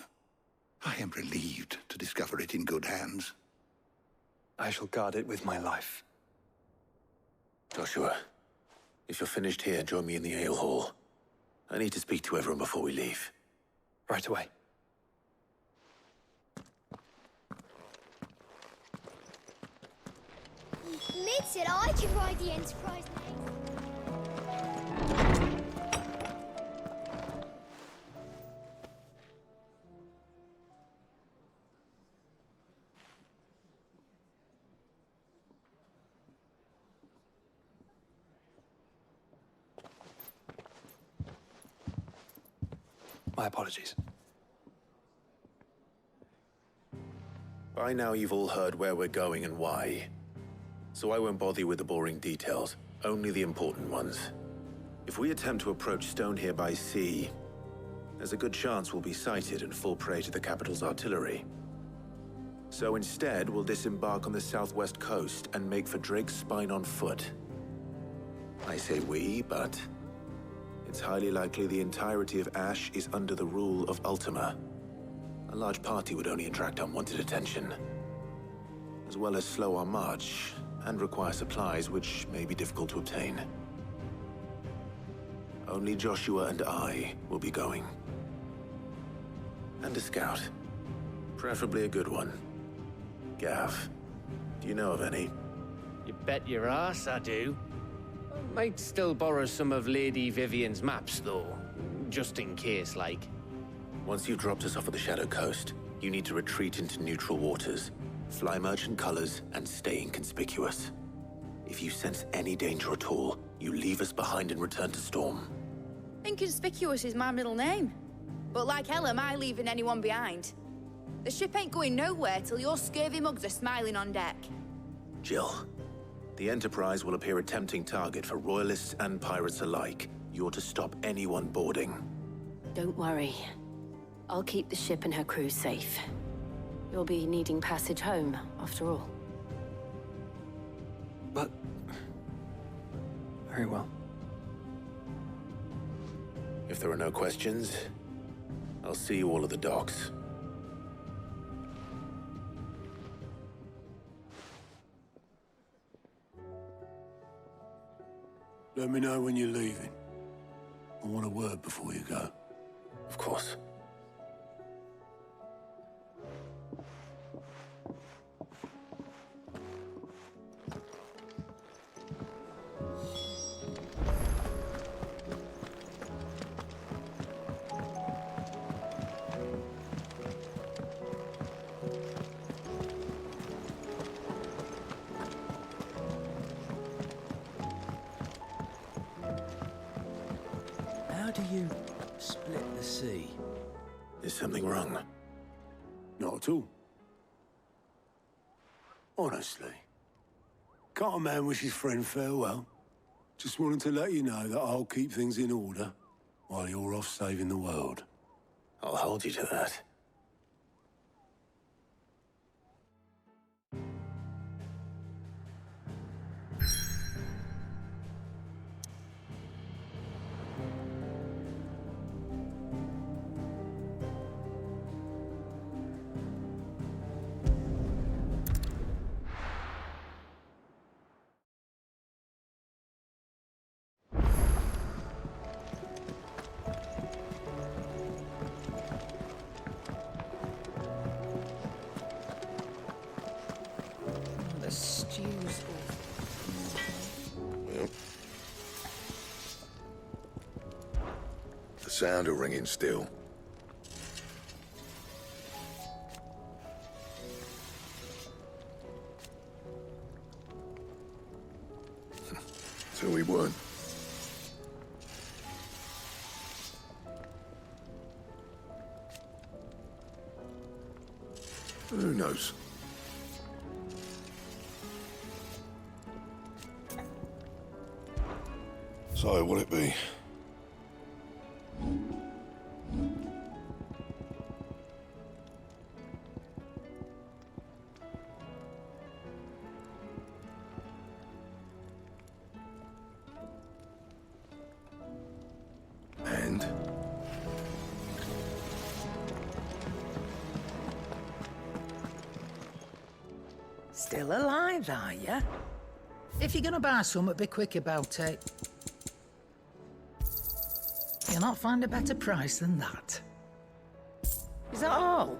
I am relieved to discover it in good hands. I shall guard it with my life. Joshua, if you're finished here, join me in the ale hall. I need to speak to everyone before we leave. Right away. Mid said I could ride the Enterprise next. My apologies. By now you've all heard where we're going and why. So I won't bother you with the boring details, only the important ones. If we attempt to approach Stonehere by sea, there's a good chance we'll be sighted and fall prey to the capital's artillery. So instead, we'll disembark on the southwest coast and make for Drake's Spine on foot. I say we, but it's highly likely the entirety of Ash is under the rule of Ultima. A large party would only attract unwanted attention, as well as slow our march and require supplies which may be difficult to obtain. Only Joshua and I will be going. And a scout. Preferably a good one. Gav, do you know of any? You bet your ass I do. Might still borrow some of Lady Vivian's maps, though. Just in case, like. Once you've dropped us off at the Shadow Coast, you need to retreat into neutral waters, fly merchant colors, and stay inconspicuous. If you sense any danger at all, you leave us behind and return to Storm. Inconspicuous is my middle name. But like hell am I leaving anyone behind. The ship ain't going nowhere till your scurvy mugs are smiling on deck. Jill, the Enterprise will appear a tempting target for royalists and pirates alike. You're to stop anyone boarding. Don't worry. I'll keep the ship and her crew safe. You'll be needing passage home, after all. But... very well. If there are no questions, I'll see you all at the docks. Let me know when you're leaving. I want a word before you go. Of course. How do you split the sea? Is something wrong? Not at all. Honestly. Can't a man wish his friend farewell? Just wanted to let you know that I'll keep things in order while you're off saving the world. I'll hold you to that. The stew's Yep. The sound of ringing still. So we won. Who knows? So, will it be? Still alive, are ya? If you're gonna buy something, be quick about it. You'll not find a better price than that. Is that all?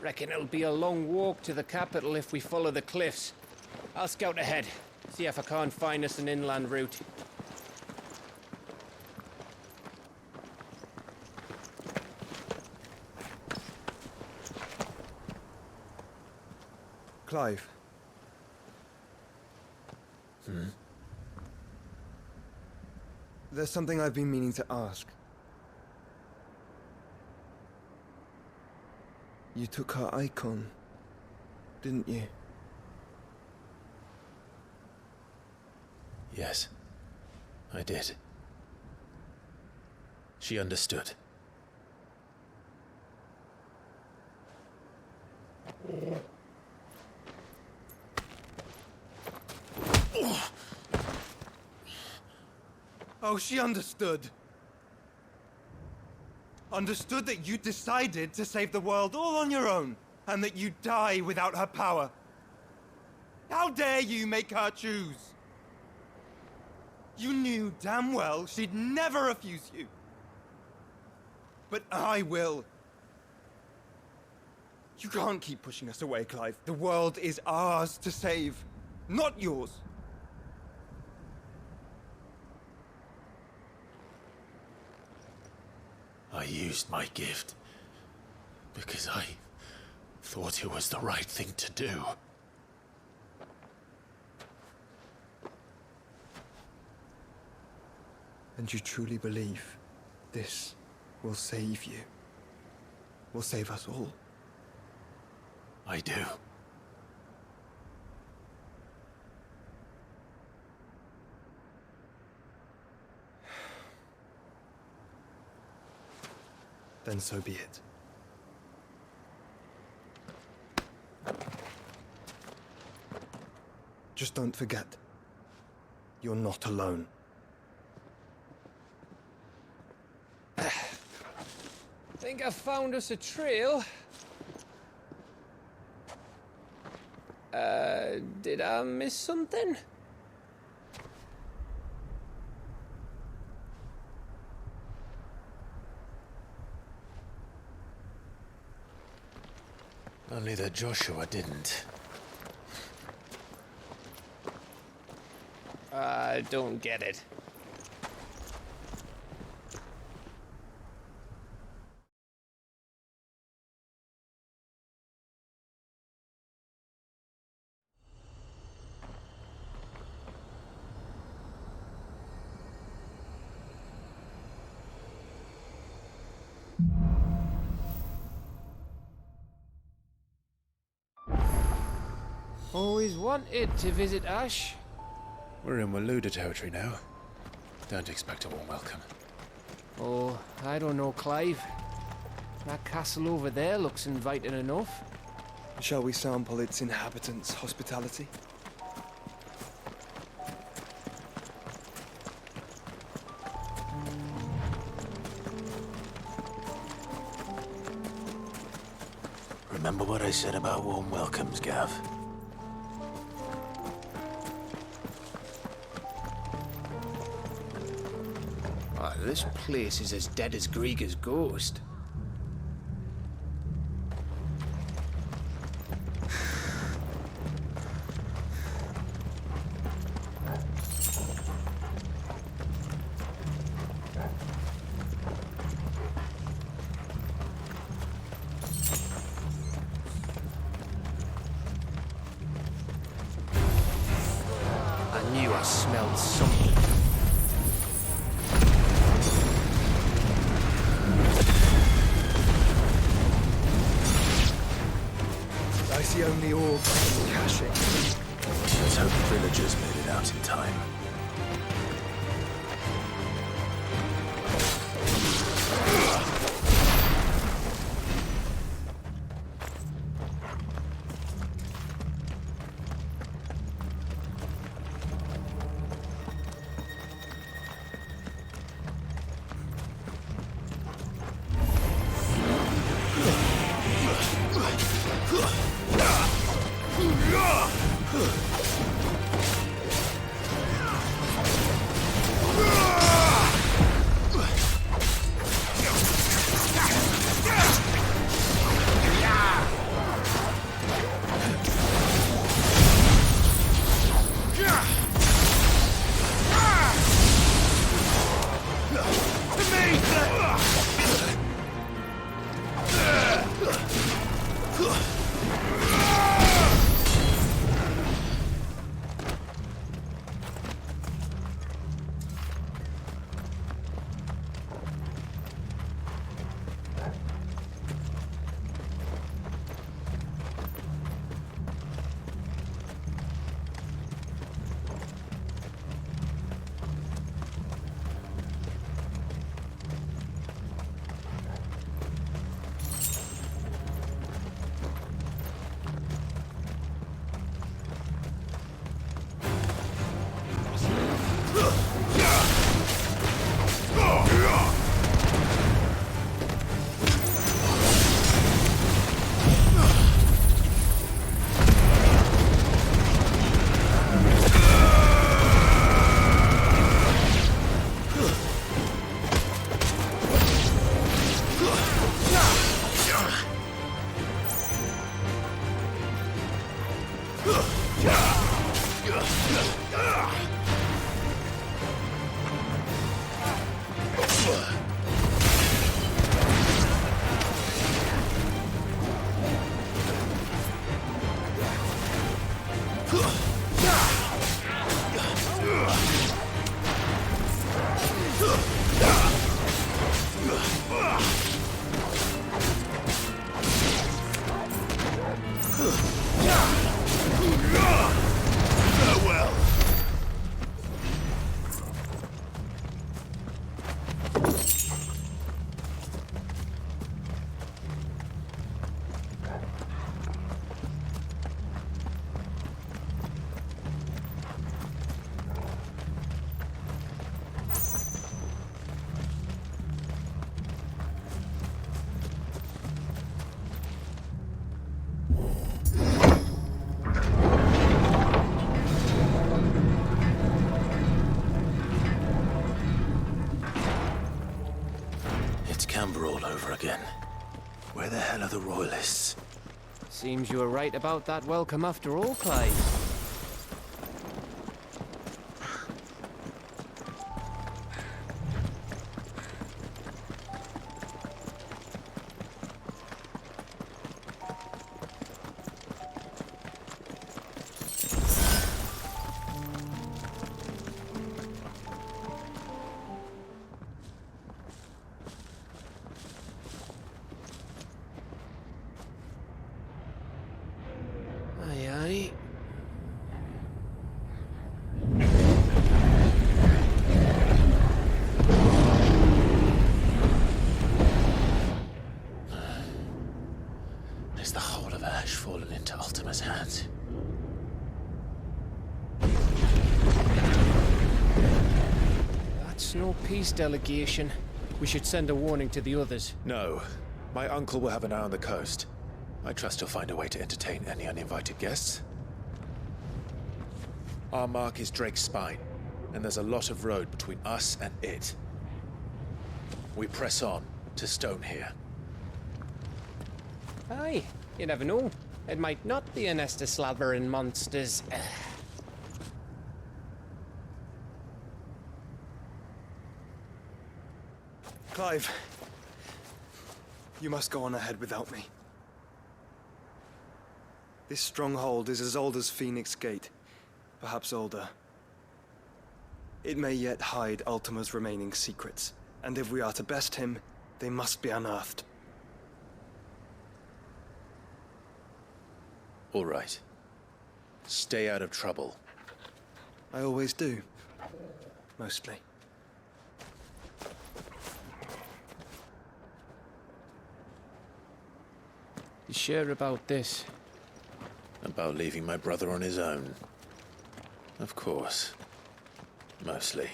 Reckon it'll be a long walk to the capital if we follow the cliffs. I'll scout ahead, see if I can't find us an inland route. Clive. There's something I've been meaning to ask. You took her icon, didn't you? Yes, I did. She understood. Oh, she understood. Understood that you decided to save the world all on your own, and that you'd die without her power. How dare you make her choose? You knew damn well she'd never refuse you. But I will. You can't keep pushing us away, Clive. The world is ours to save, not yours. I used my gift because I thought it was the right thing to do. And you truly believe this will save you? Will save us all? I do. Then so be it. Just don't forget, you're not alone. Think I found us a trail. Did I miss something? Only that Joshua didn't. I don't get it. Always wanted to visit Ash. We're in Waluda territory now. Don't expect a warm welcome. Oh, I don't know, Clive. That castle over there looks inviting enough. Shall we sample its inhabitants' hospitality? Remember what I said about warm welcomes, Gav? Oh, this place is as dead as Greagor's ghost. I knew I smelled something. I see only orb caching. Let's hope the villagers made it out in time. Camber all over again. Where the hell are the royalists? Seems you were right about that welcome after all, Clyde. Is the whole of Ash fallen into Ultima's hands? That's no peace delegation. We should send a warning to the others. No. My uncle will have an eye on the coast. I trust he'll find a way to entertain any uninvited guests. Our mark is Drake's Spine, and there's a lot of road between us and it. We press on to Stonehere. Aye, you never know. It might not be a nest of slathering monsters. Clive, you must go on ahead without me. This stronghold is as old as Phoenix Gate, perhaps older. It may yet hide Ultima's remaining secrets, and if we are to best him, they must be unearthed. All right. Stay out of trouble. I always do. Mostly. You sure about this? About leaving my brother on his own. Of course. Mostly.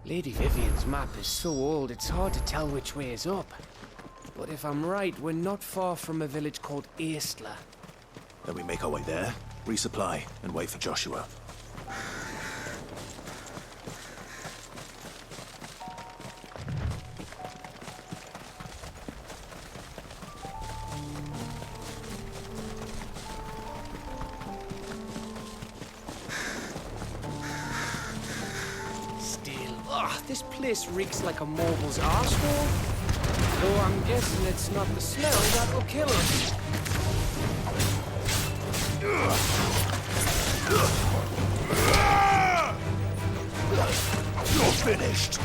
Lady Vivian's map is so old, it's hard to tell which way is up. But if I'm right, we're not far from a village called Aistla. Then we make our way there, resupply, and wait for Joshua. This place reeks like a mobile's arsehole. Though I'm guessing it's not the smell that will kill us. You're finished.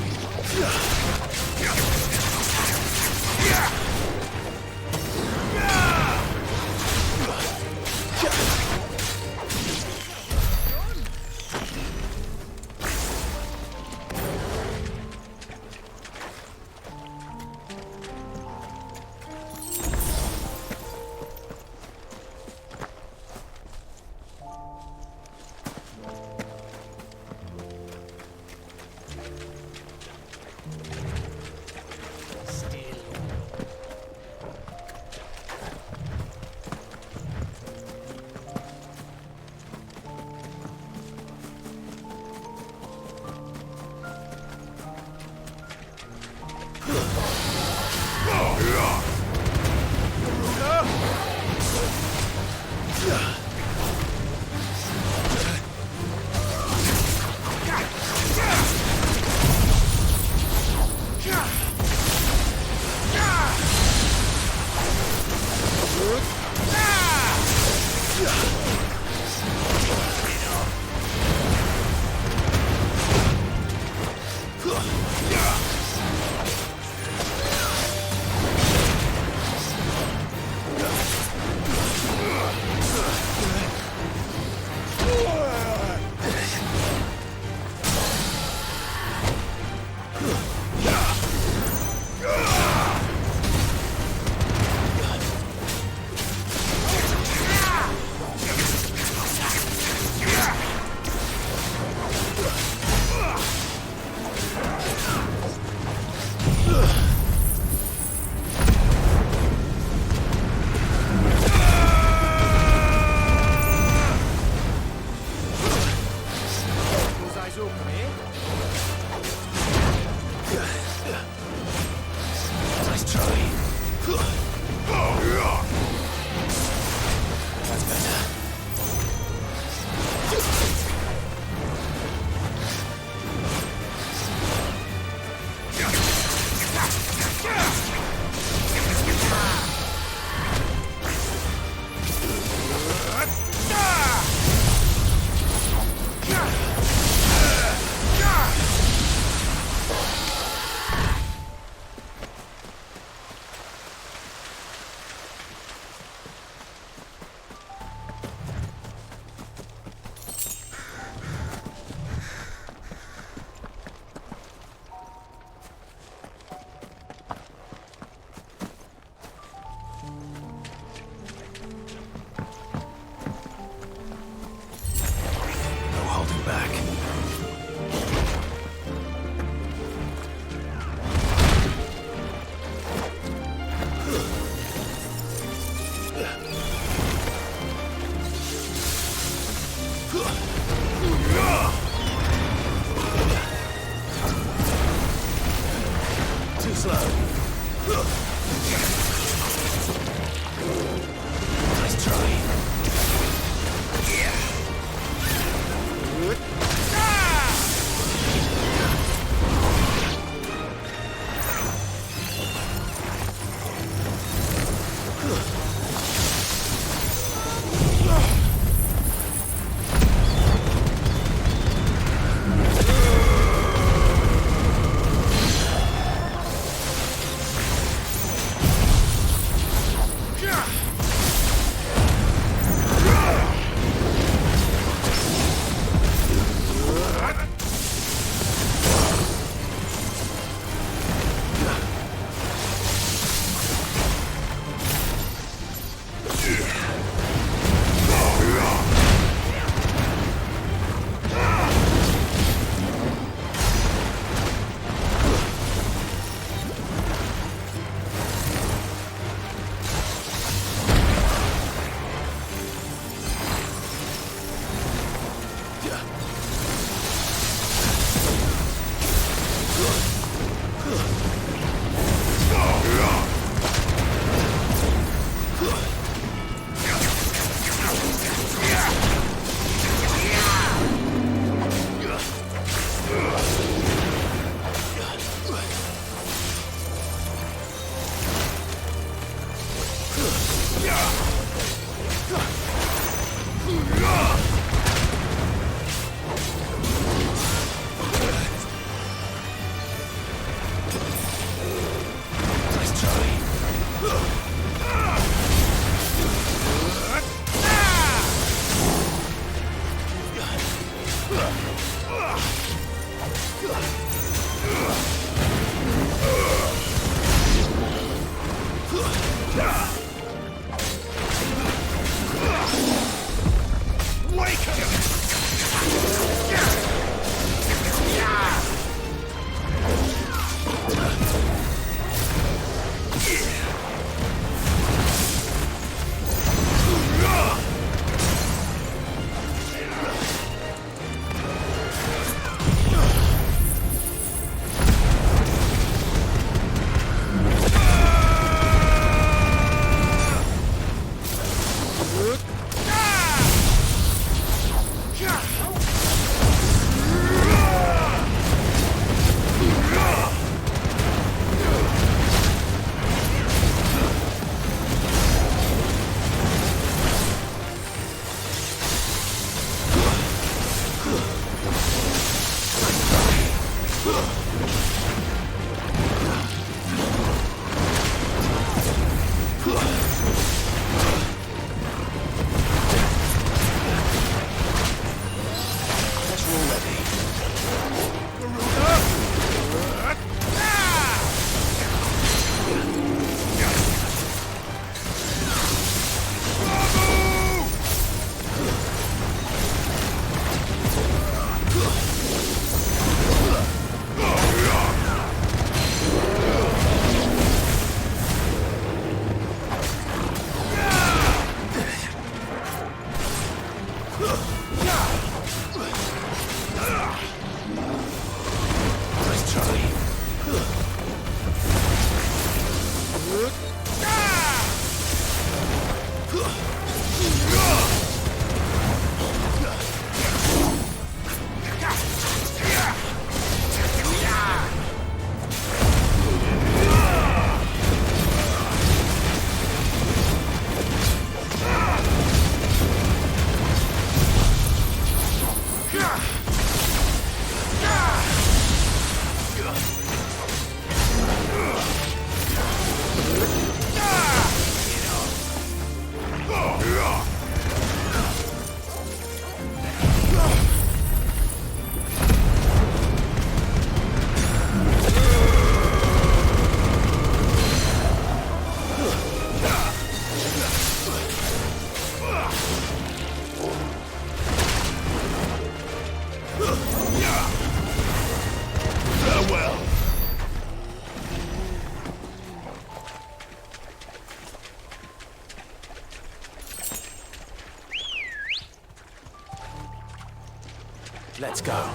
Let's go.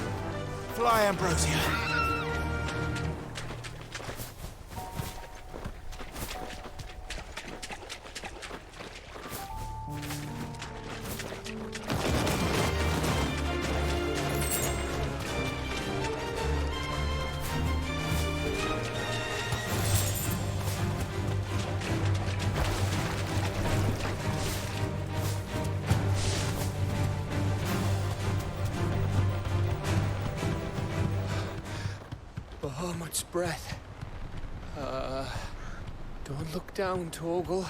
Fly, Ambrosia. Bahamut's breath. Don't look down, Torgal.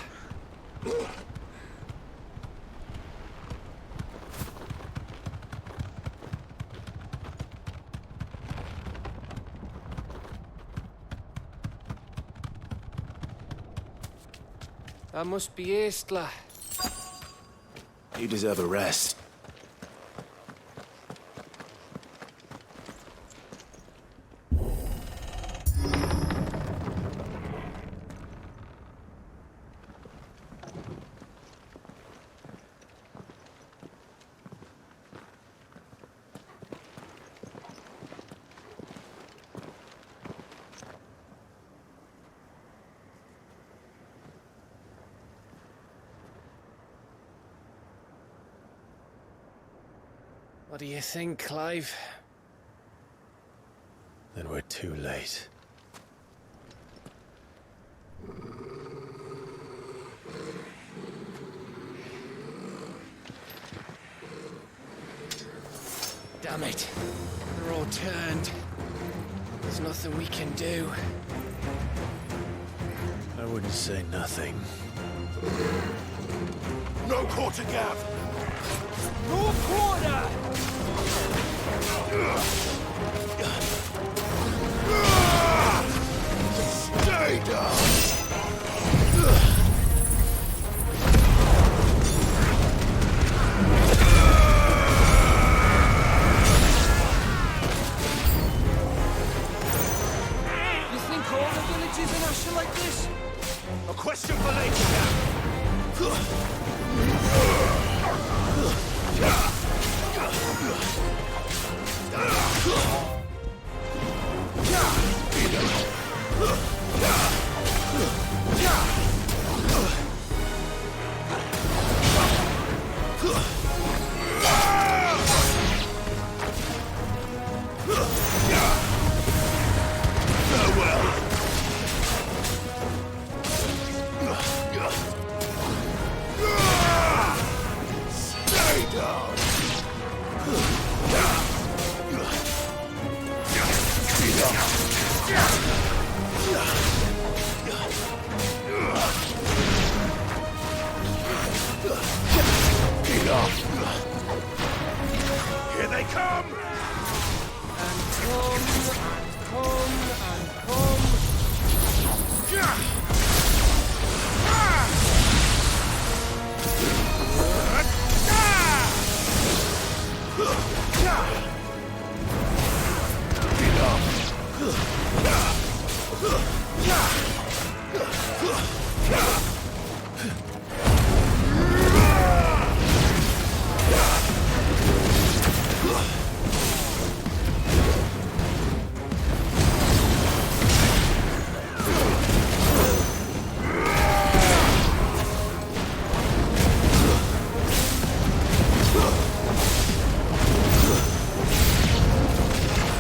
That must be Aistla. You deserve a rest. What do you think, Clive? Then we're too late. Damn it. They're all turned. There's nothing we can do. I wouldn't say nothing. No quarter, Gav! No quarter! Stay down! You think all the villages in Ash are like this? A question for later, Gav! Here they come! And come, and come.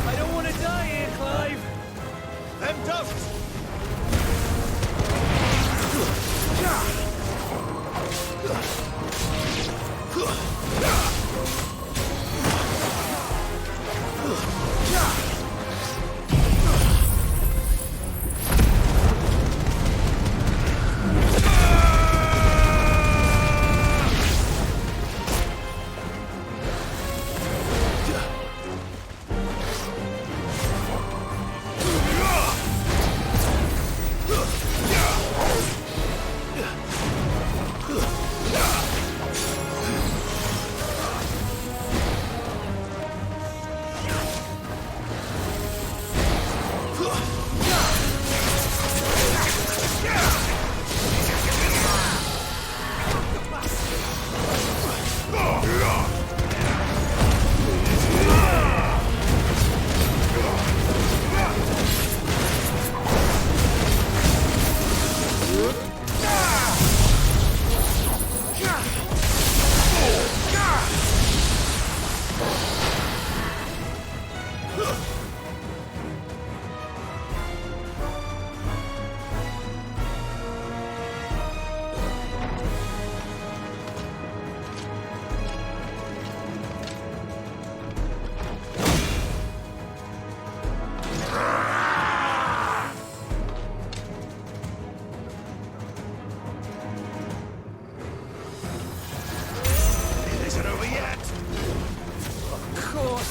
I don't want to die here, Clive. Them don't!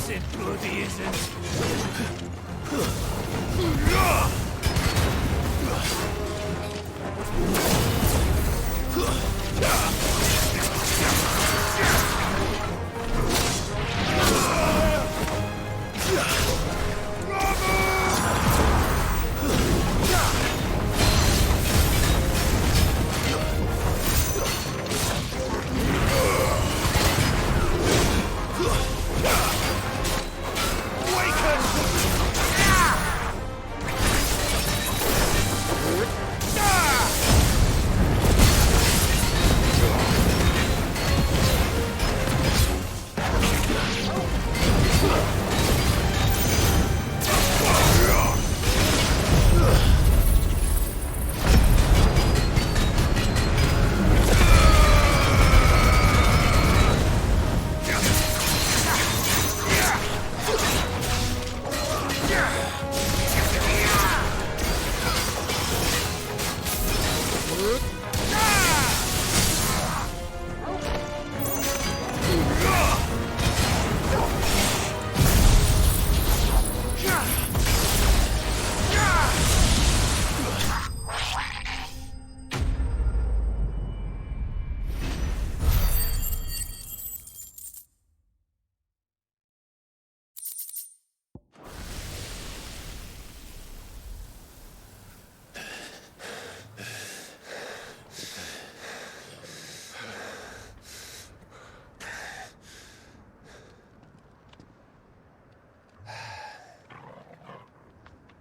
It bloody isn't. Awaken!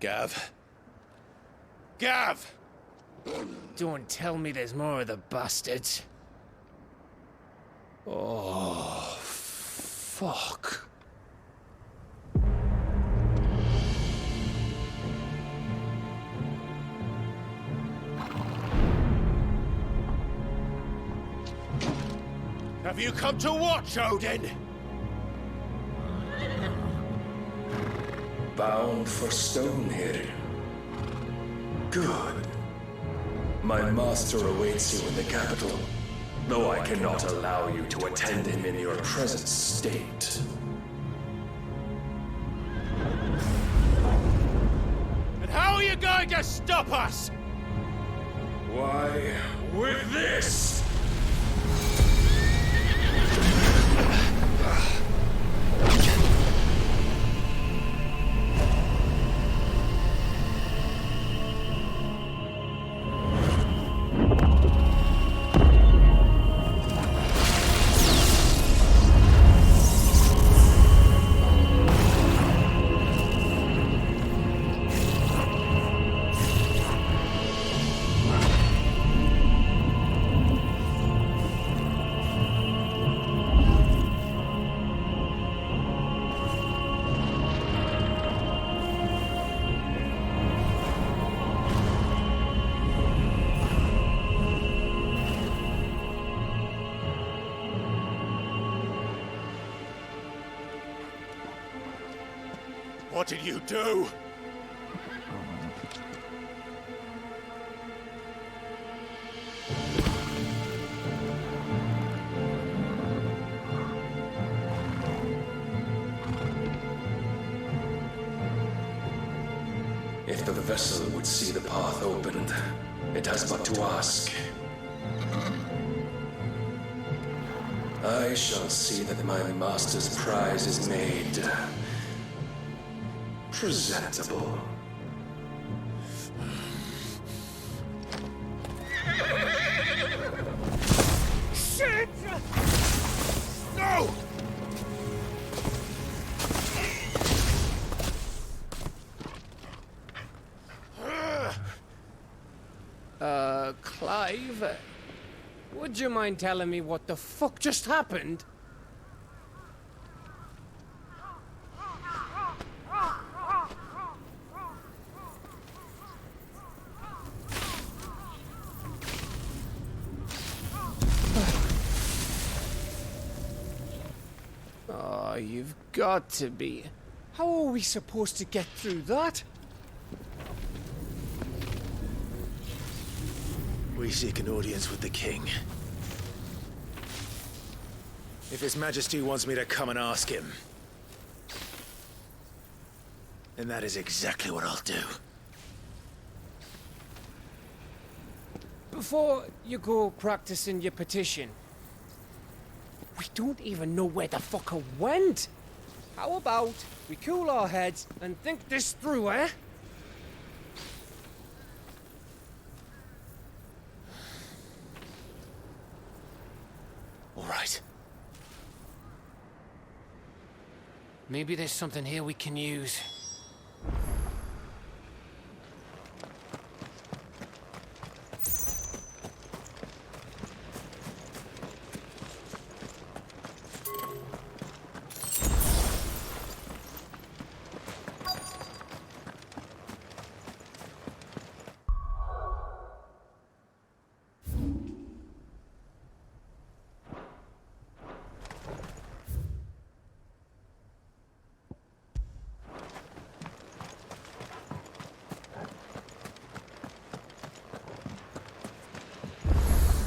Gav. Gav! Don't tell me there's more of the bastards. Oh, fuck. Have you come to watch, Odin? Bound for Stonehill. Good. My master awaits you in the capital, though I cannot allow you to attend him in your present state. And how are you going to stop us? Why, with this! What did you do? If the vessel would see the path opened, it has but to ask. I shall see that my master's prize is made presentable. Shit! No! Clive, would you mind telling me what the fuck just happened? Oh, you've got to be. How are we supposed to get through that? We seek an audience with the king. If His Majesty wants me to come and ask him, then that is exactly what I'll do. Before you go practicing your petition, we don't even know where the fucker went. How about we cool our heads and think this through, eh? All right. Maybe there's something here we can use.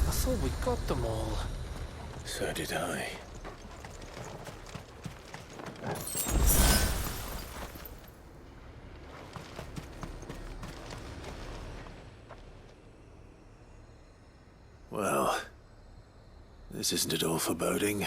I thought we got them all. So did I. Well, this isn't at all foreboding.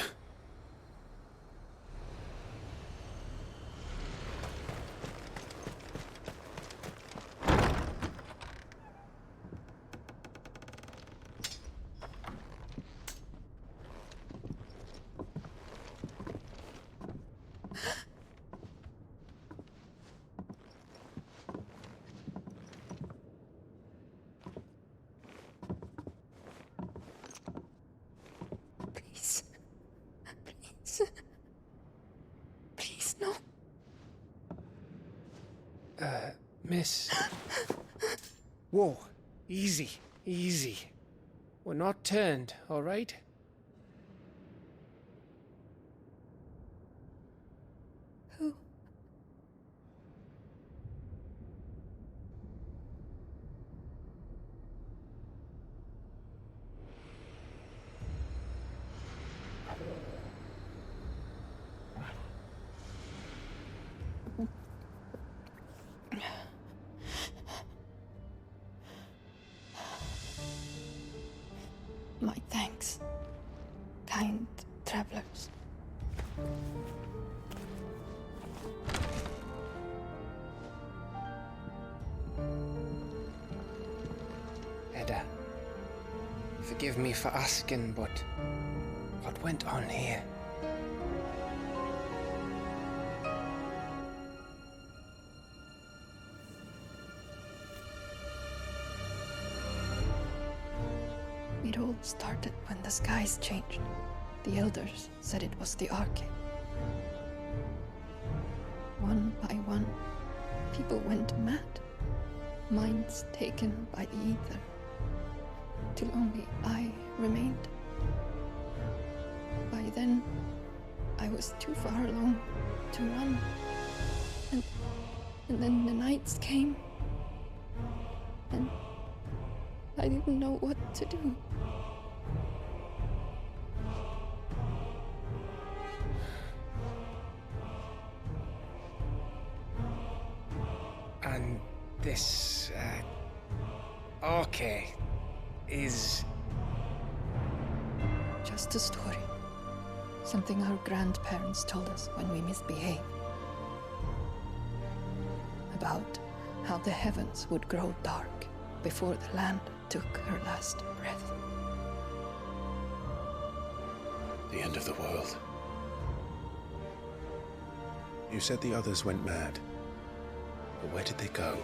Miss. Whoa. Easy. Easy. We're not turned, all right? Who? My thanks, kind travelers. Edda, forgive me for asking, but what went on here? It all started when the skies changed. The elders said it was the Arche. One by one, people went mad. Minds taken by the ether. Till only I remained. By then, I was too far along to run. And then the nights came. And I didn't know what to do. And this, Arche is... Just a story. Something our grandparents told us when we misbehaved. About how the heavens would grow dark before the land took her last breath. The end of the world. You said the others went mad. But where did they go?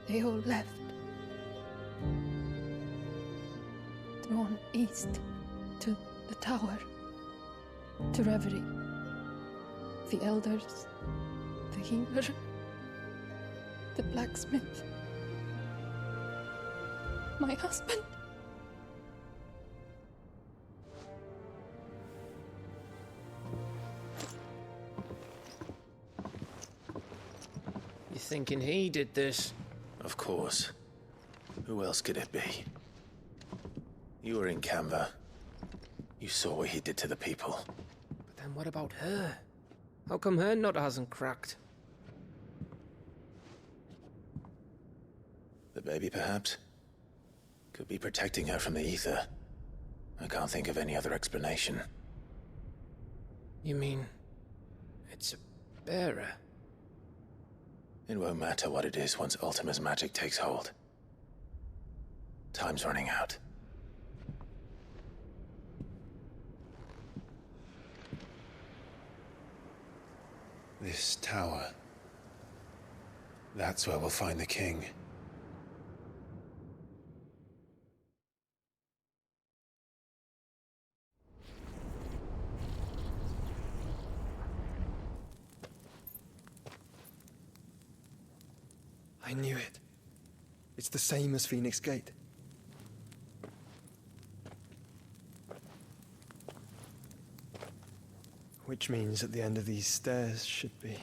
They all left. Drawn east to the tower, to Reverie. The elders, the healer, the blacksmith, my husband. You thinking he did this? Of course. Who else could it be? You were in Canva. You saw what he did to the people. But then what about her? How come her nut hasn't cracked? The baby, perhaps? Could be protecting her from the ether. I can't think of any other explanation. You mean... it's a bearer? It won't matter what it is once Ultima's magic takes hold. Time's running out. This tower. That's where we'll find the king. I knew it. It's the same as Phoenix Gate. Which means at the end of these stairs should be...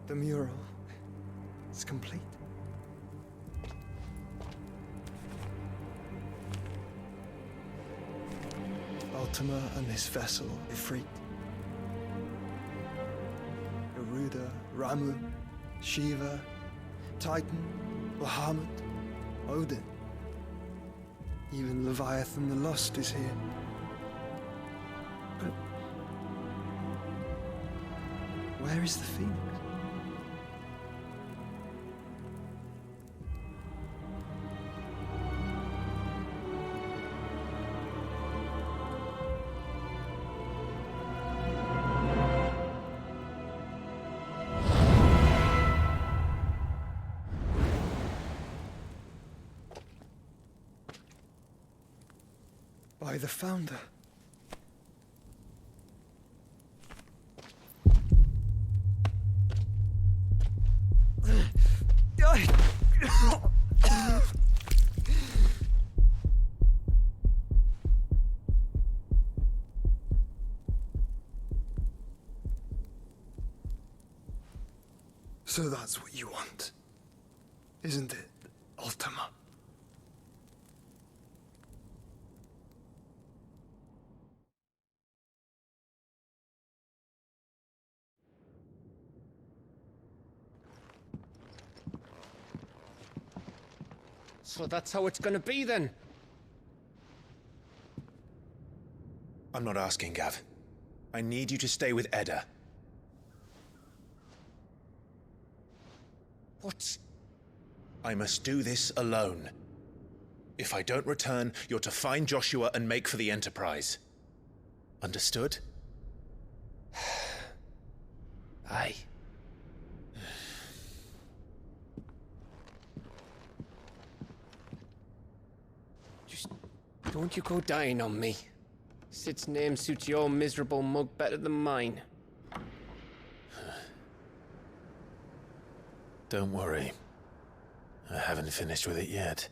The mural is complete. Ultima and this vessel, Ifrit. Garuda Ramu, Shiva, Titan, Bahamut, Odin. Even Leviathan the Lost is here. But where is the Phoenix? By the Founder. So that's what you want, isn't it, Ultima? So that's how it's gonna be then? I'm not asking, Gav. I need you to stay with Edda. What? I must do this alone. If I don't return, you're to find Joshua and make for the Enterprise. Understood? Aye. Just don't you go dying on me. Sid's name suits your miserable mug better than mine. Don't worry. I haven't finished with it yet.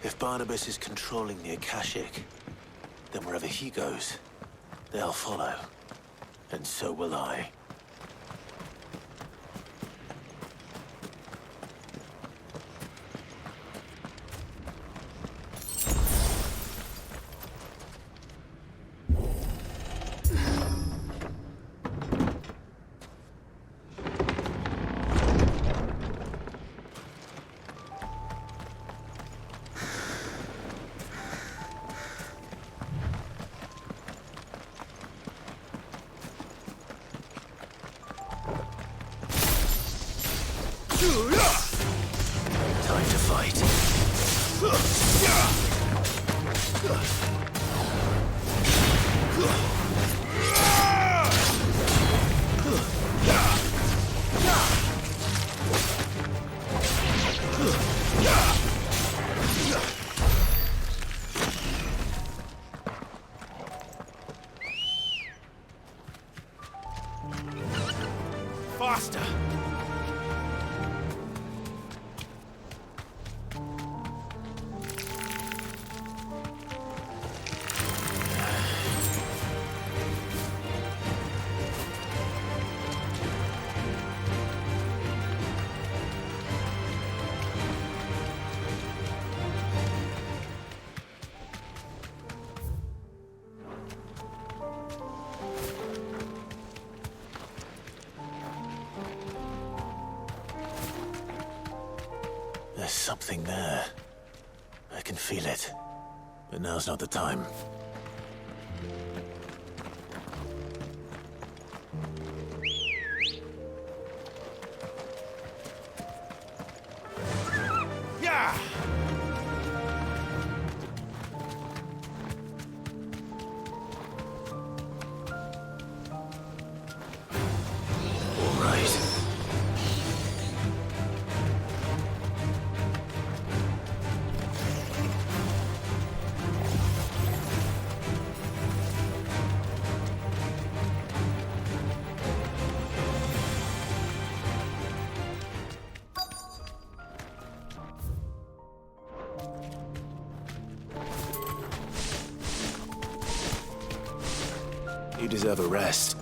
If Barnabas is controlling the Akashic, then wherever he goes, they'll follow. And so will I. Time to fight. Faster! There's something there. I can feel it. But now's not the time. Yeah! All right. You deserve a rest.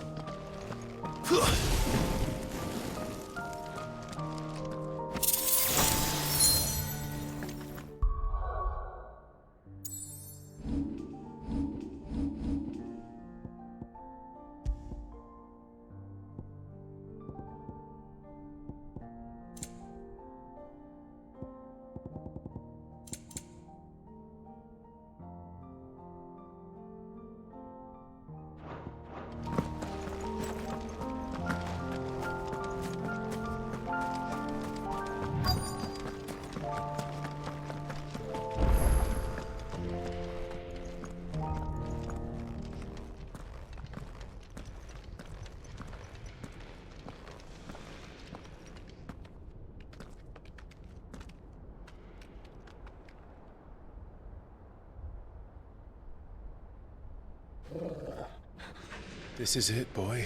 This is it, boy.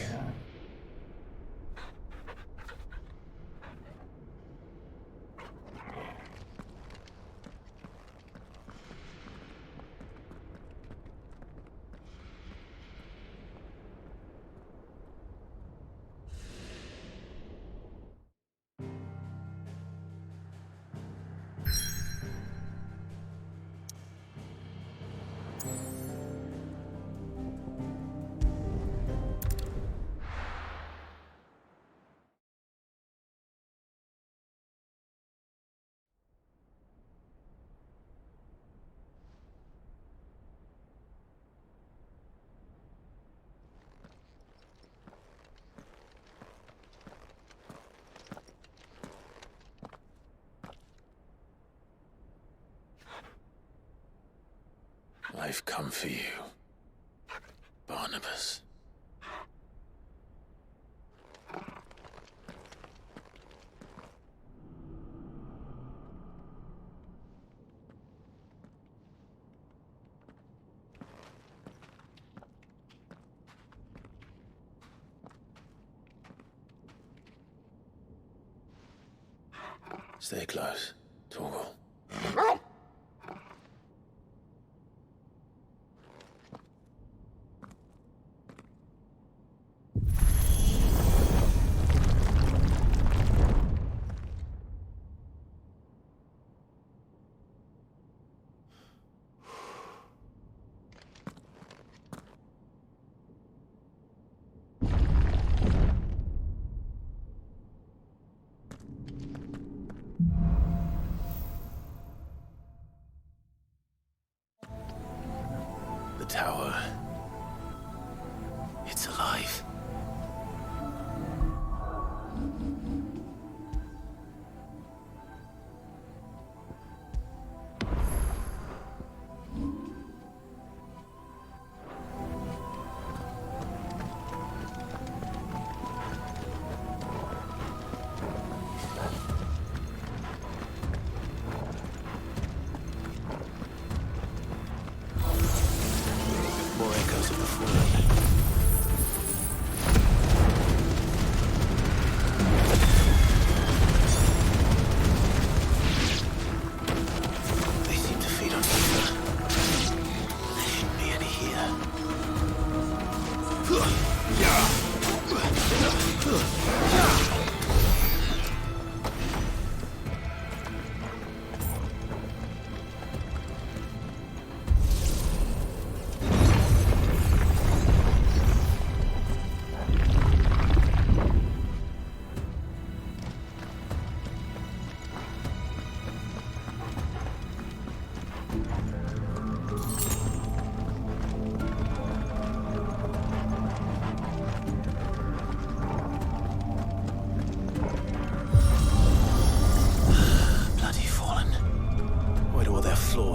I've come for you, Barnabas. Stay close, Torgal. Tower. It's alive. More echoes of the fallen. They seem to feed on ether. There shouldn't be any here.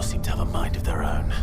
Seem to have a mind of their own.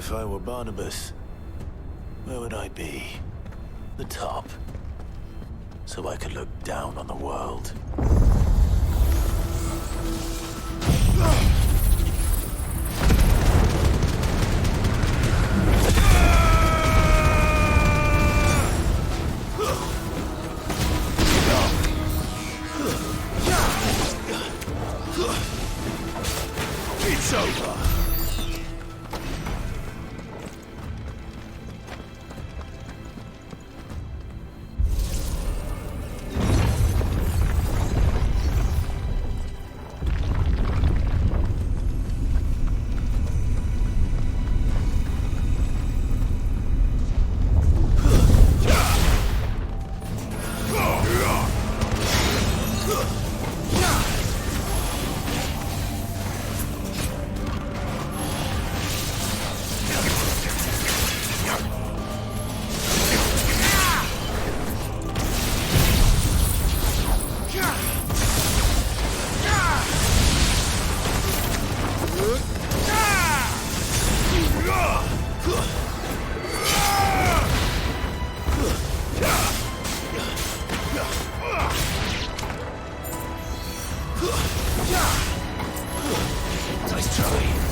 If I were Barnabas, where would I be? The top. So I could look down on the world. It's over. Nice try.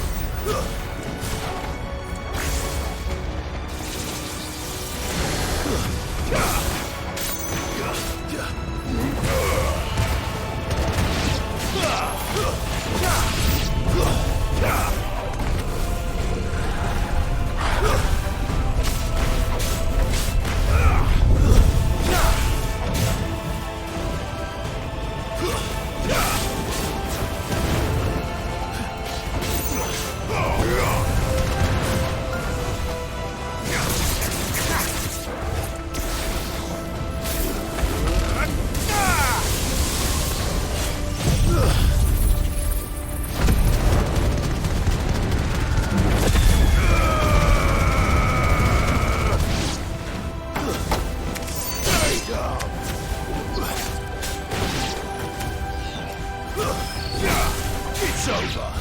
It's over.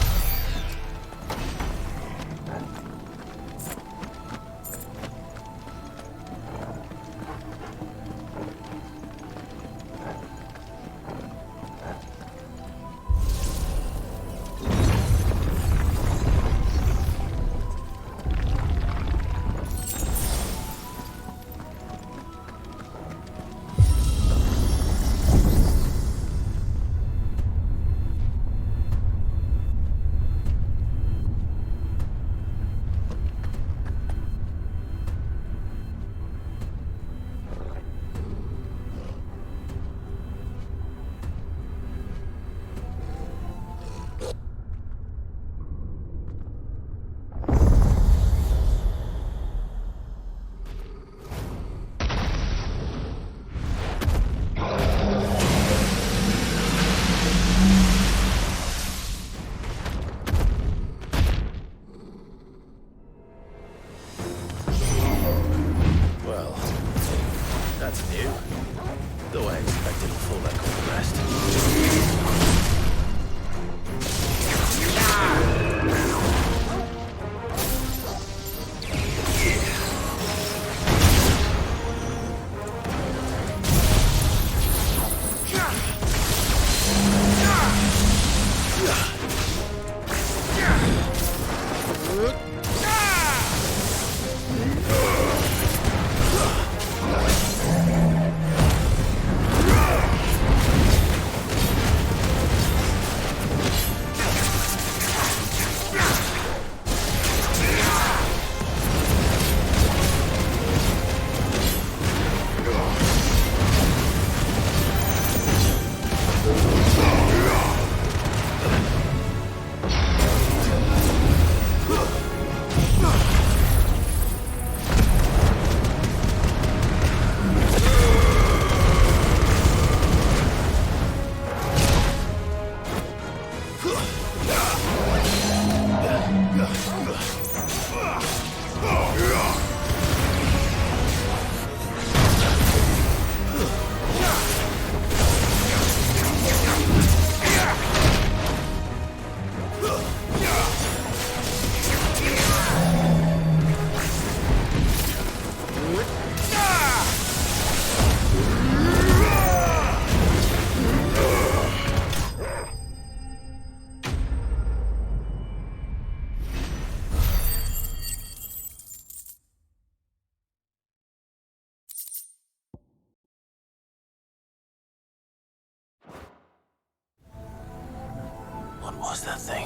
What was that thing?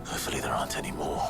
Hopefully there aren't any more.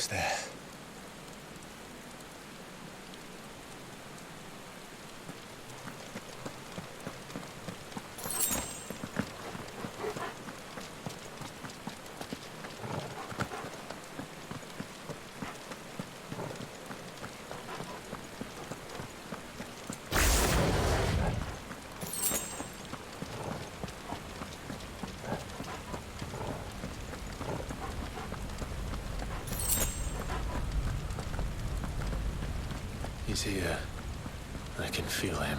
almost there. He's here. I can feel him.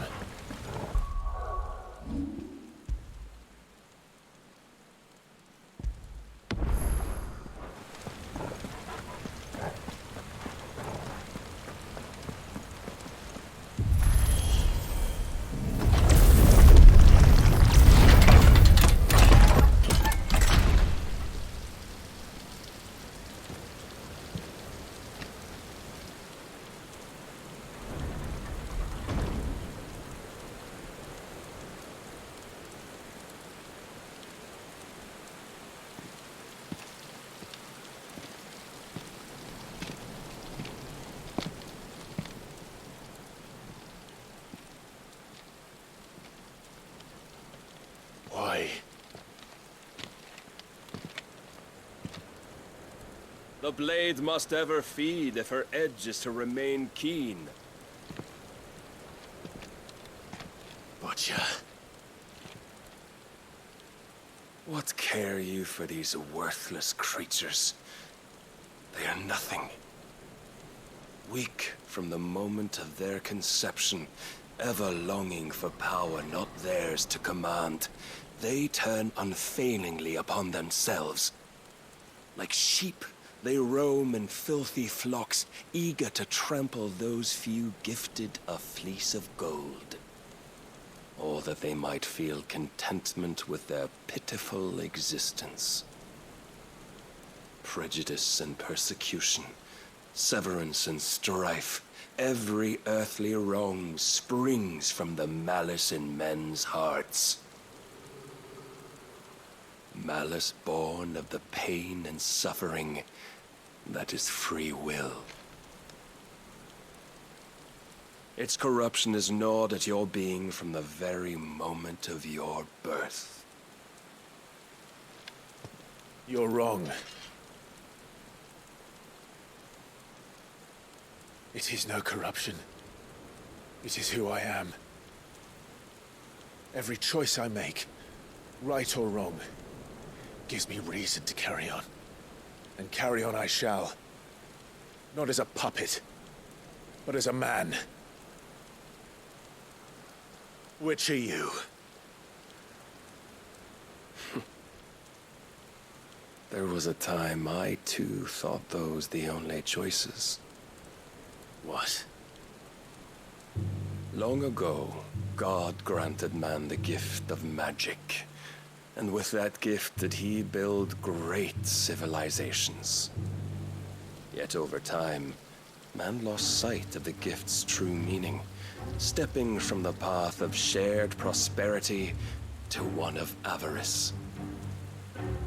Why? The blade must ever feed if her edge is to remain keen. Butcher. What care you for these worthless creatures? They are nothing. Weak from the moment of their conception, ever longing for power not theirs to command, they turn unfailingly upon themselves. Like sheep, they roam in filthy flocks, eager to trample those few gifted a fleece of gold. Or that they might feel contentment with their pitiful existence. Prejudice and persecution, severance and strife, every earthly wrong springs from the malice in men's hearts. Malice born of the pain and suffering that is free will. Its corruption is gnawed at your being from the very moment of your birth. You're wrong. It is no corruption. It is who I am. Every choice I make, right or wrong, gives me reason to carry on. And carry on I shall. Not as a puppet, but as a man. Which are you? There was a time I too thought those the only choices. What? Long ago, God granted man the gift of magic. And with that gift did he build great civilizations. Yet over time, man lost sight of the gift's true meaning, stepping from the path of shared prosperity to one of avarice.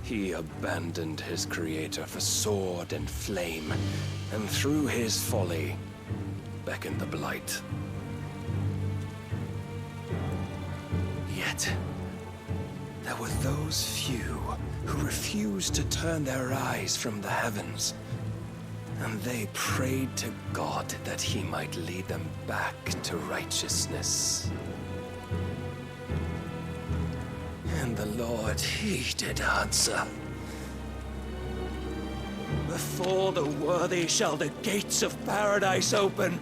He abandoned his creator for sword and flame, and through his folly, beckoned the blight. Yet, there were those few who refused to turn their eyes from the heavens, and they prayed to God that he might lead them back to righteousness. And the Lord, he did answer. Before the worthy shall the gates of paradise open.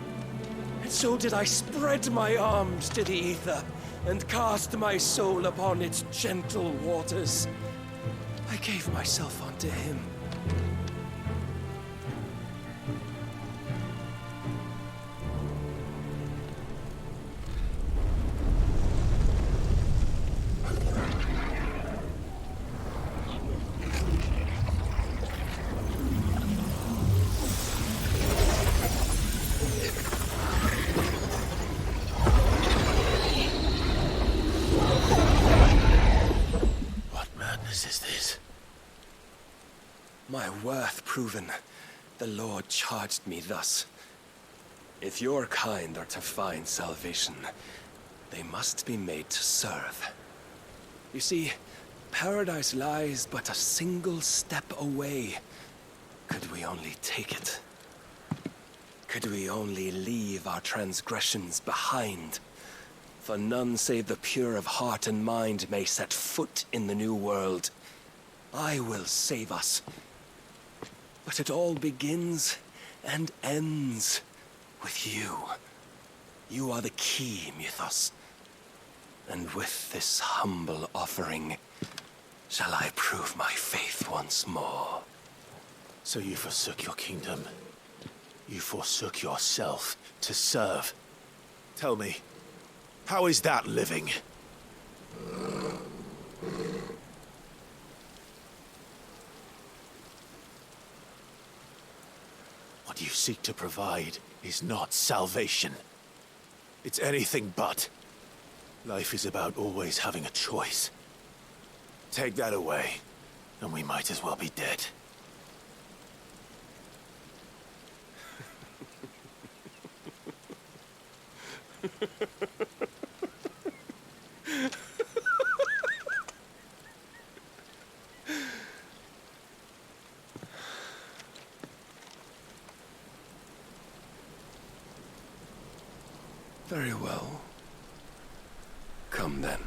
And so did I spread my arms to the ether, and cast my soul upon its gentle waters. I gave myself unto him. My worth proven, the Lord charged me thus. If your kind are to find salvation, they must be made to serve. You see, paradise lies but a single step away. Could we only take it? Could we only leave our transgressions behind? For none save the pure of heart and mind may set foot in the new world. I will save us. But it all begins and ends with you. You are the key, Mythos. And with this humble offering, shall I prove my faith once more. So you forsook your kingdom. You forsook yourself to serve. Tell me, how is that living? What you seek to provide is not salvation. It's anything but. Life is about always having a choice. Take that away, and we might as well be dead. Very well. Come then.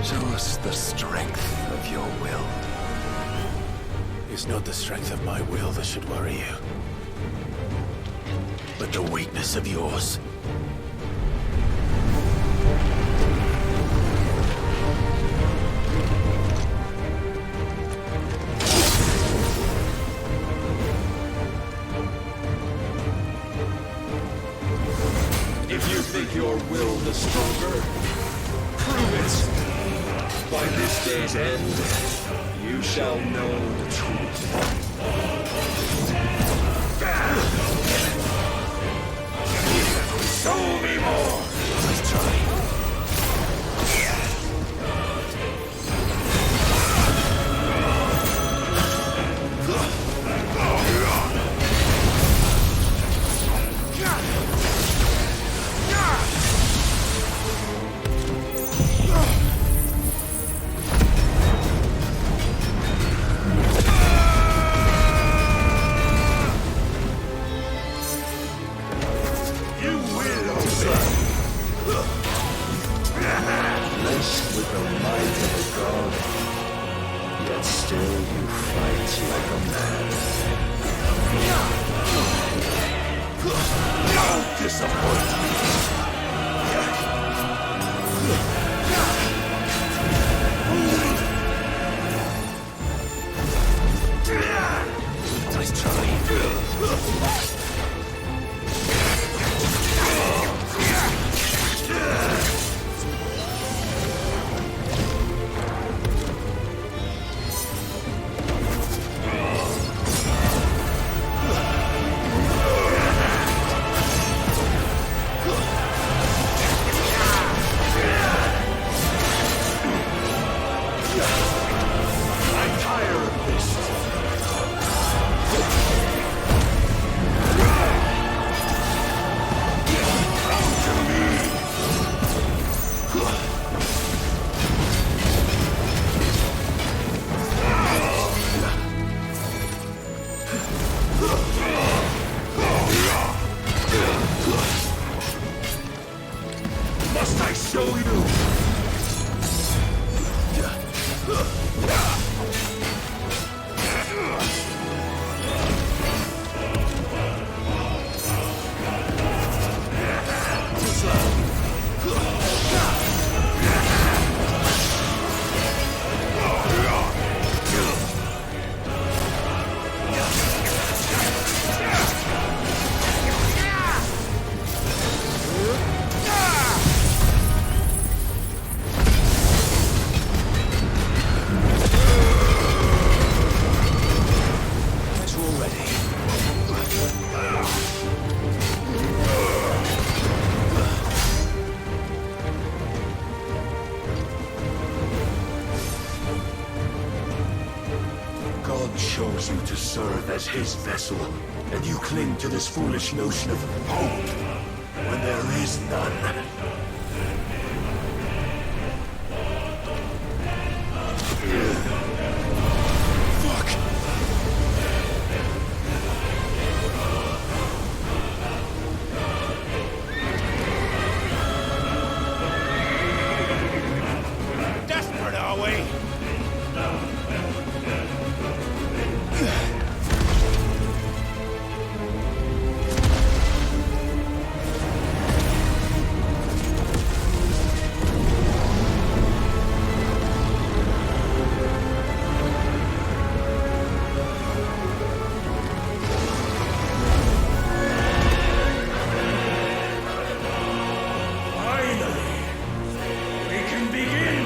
Show us the strength of your will. It's not the strength of my will that should worry you, but the weakness of yours. If you think your will the stronger, prove it. By this day's end, you shall know the truth. Show me more! Let's try. Must I show you? serve as his vessel, and you cling to this foolish notion of hope when there is none. Desperate, are we? Finally, we can begin.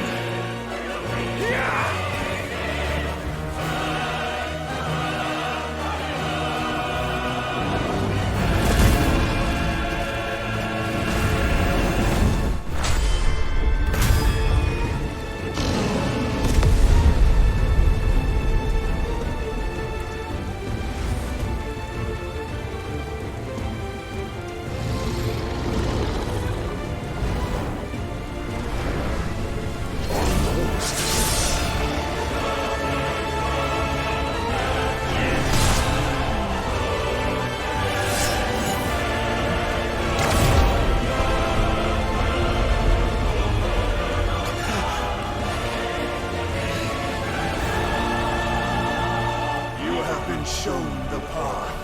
You have been shown the path.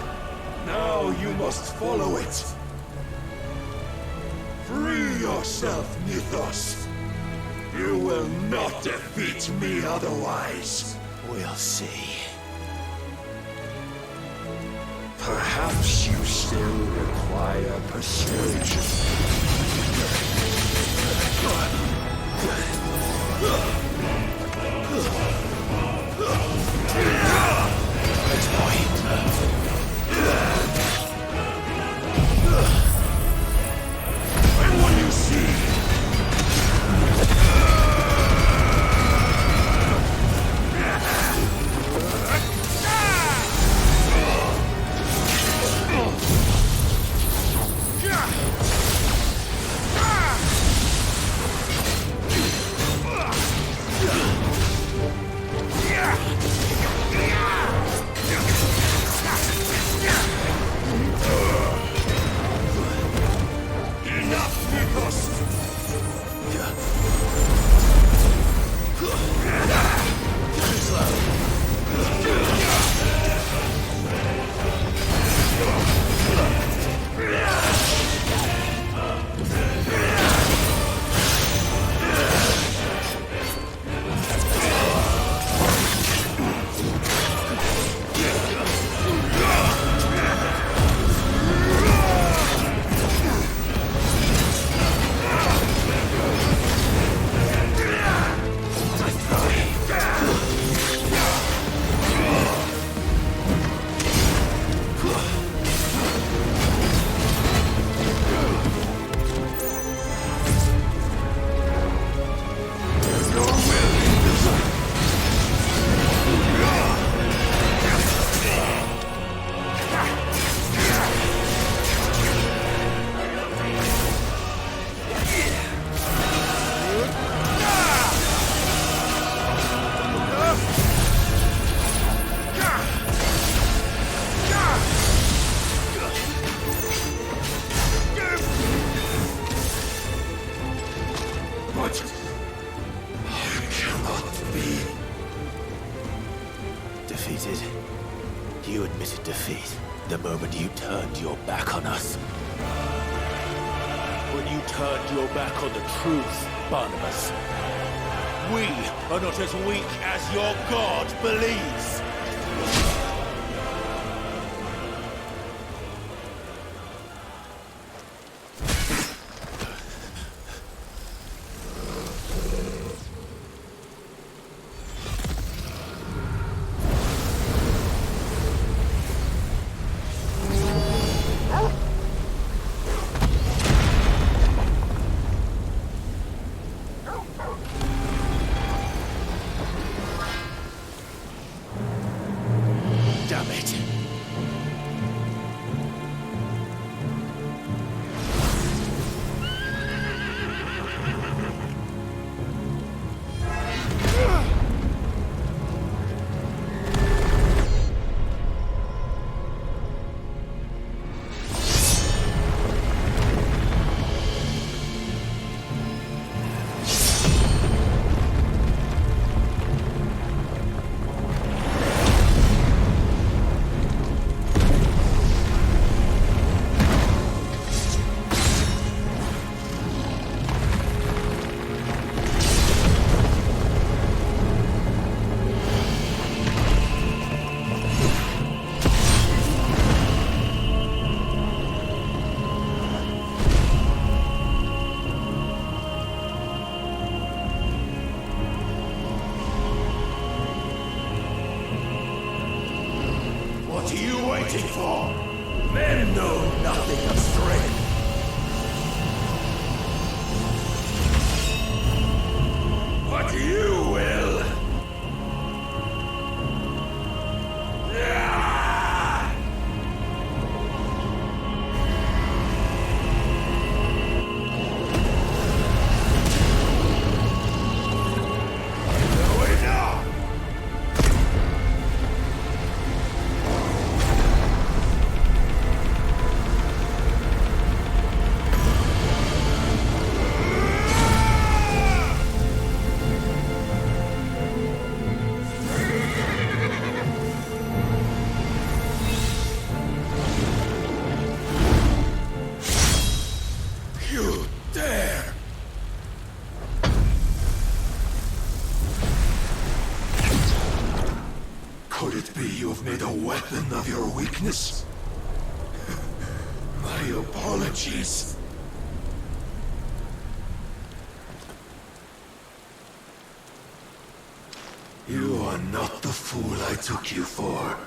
Now you must follow it. Free yourself, Mythos. You will not defeat me otherwise. We'll see. Perhaps you still require persuasion. And what you see. Enough, Mythos! But I cannot be. Defeated? You admitted defeat the moment you turned your back on us. When you turned your back on the truth, Barnabas. We are not as weak as your God believes. looking for? Men know nothing of strength. But you will. You dare! Could it be you have made a weapon of your weakness? My apologies. You are not the fool I took you for.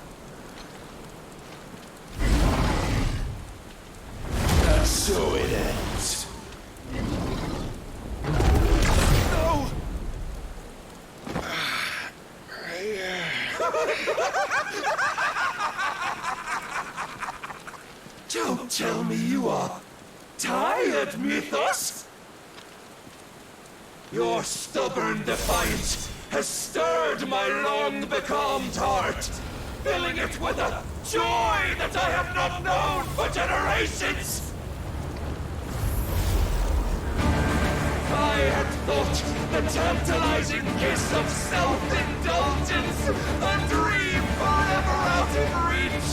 And so it ends. No! Don't tell me you are tired, Mythos! Your stubborn defiance has stirred my long-becalmed heart, filling it with a joy that I have not known for generations! I had thought the tantalizing kiss of self-indulgence a dream forever out of reach.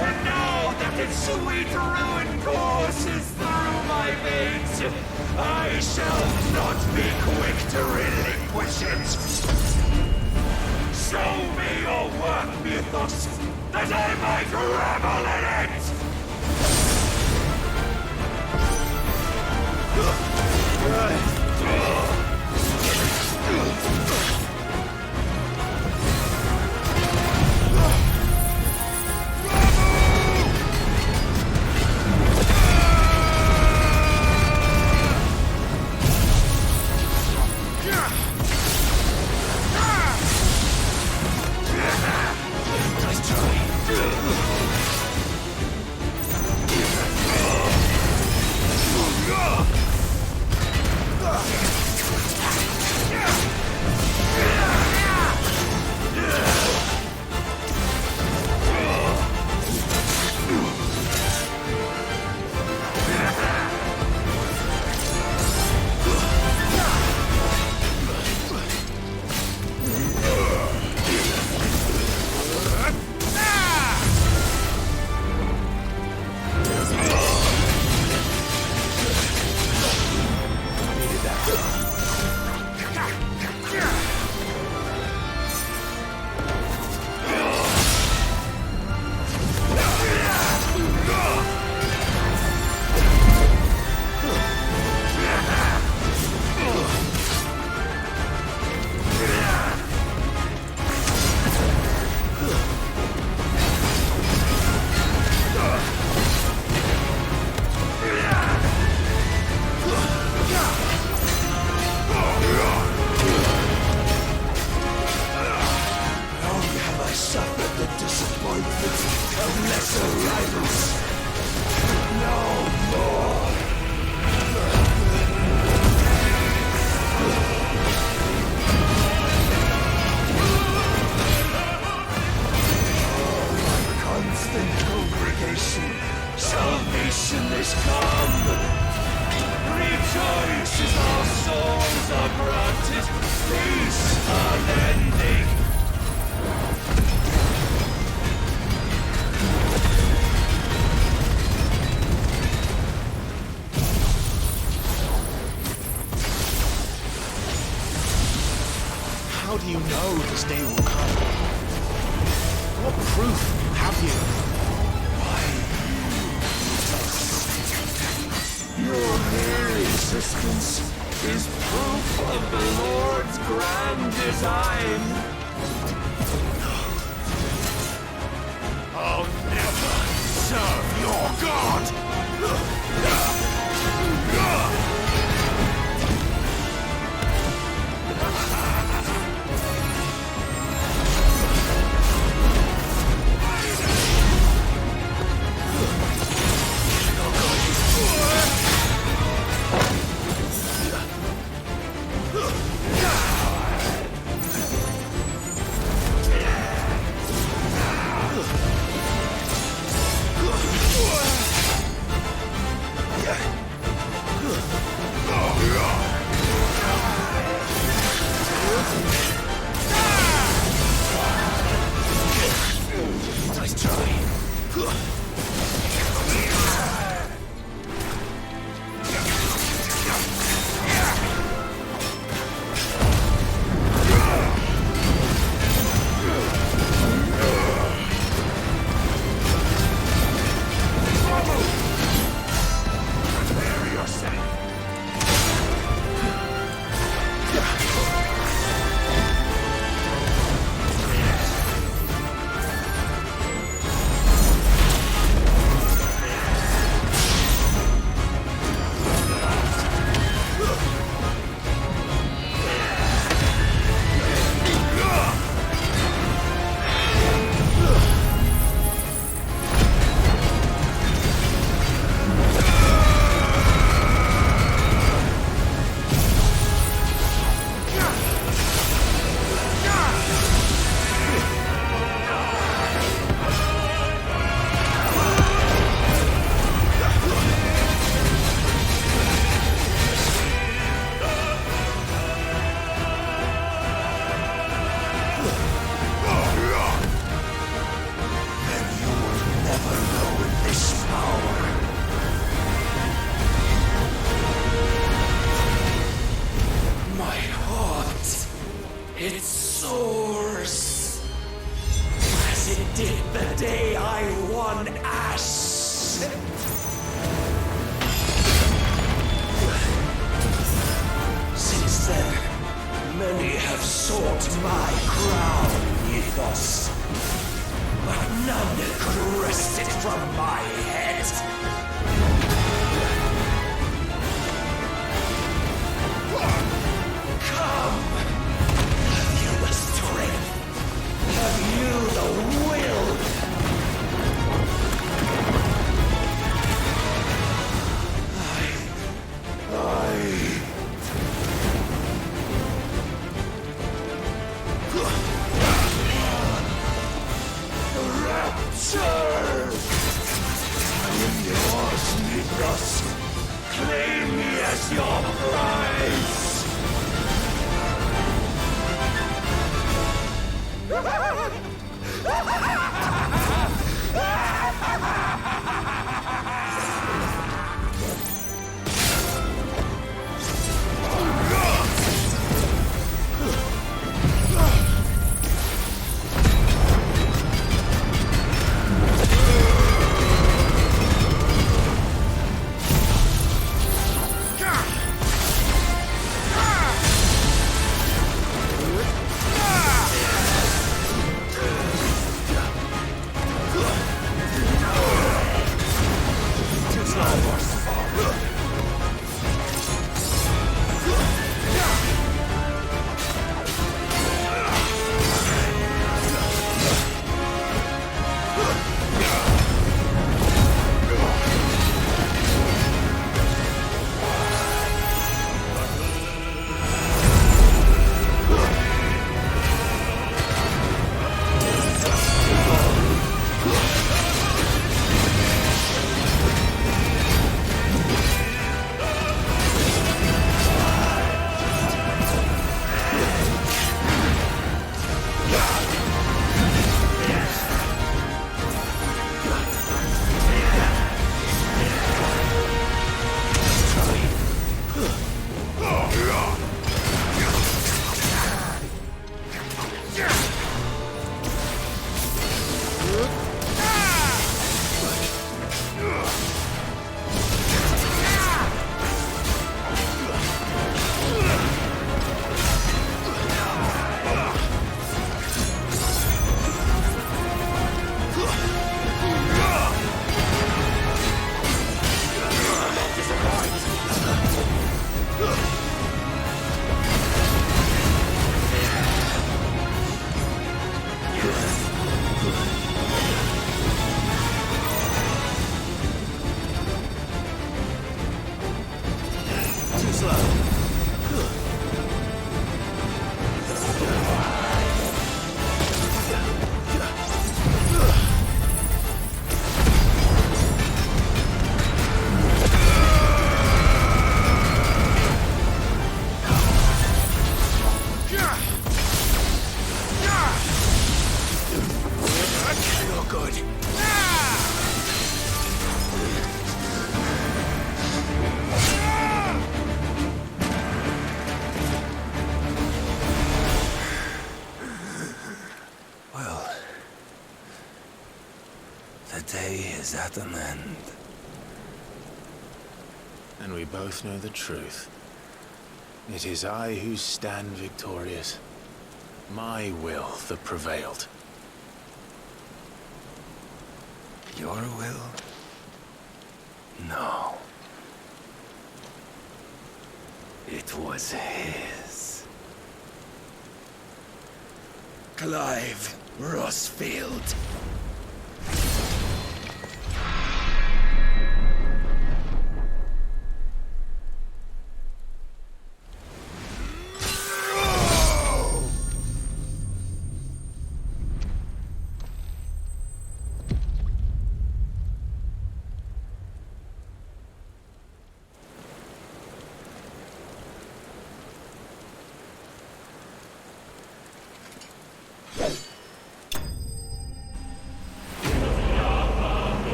And now that its sweet ruin courses through my veins, I shall not be quick to relinquish it. Show me your work, Mythos, that I might revel in it! How do you know this day will come? What proof have you? Your mere existence is proof of the Lord's grand design. I'll never serve your god! Nice try. Prepare yourself. My heart, it soars as it did the day I won Ash. Since then, many have sought my crown, Ethos, but none could wrest it from my head. Come! Have you the strength? Have you the will? Rapture! I am yours, Mithras. Claim me as your prize! slow. Well, the day is at an end. And we both know the truth. It is I who stand victorious. My will that prevailed. Your will? No. It was his. Clive Rossfield.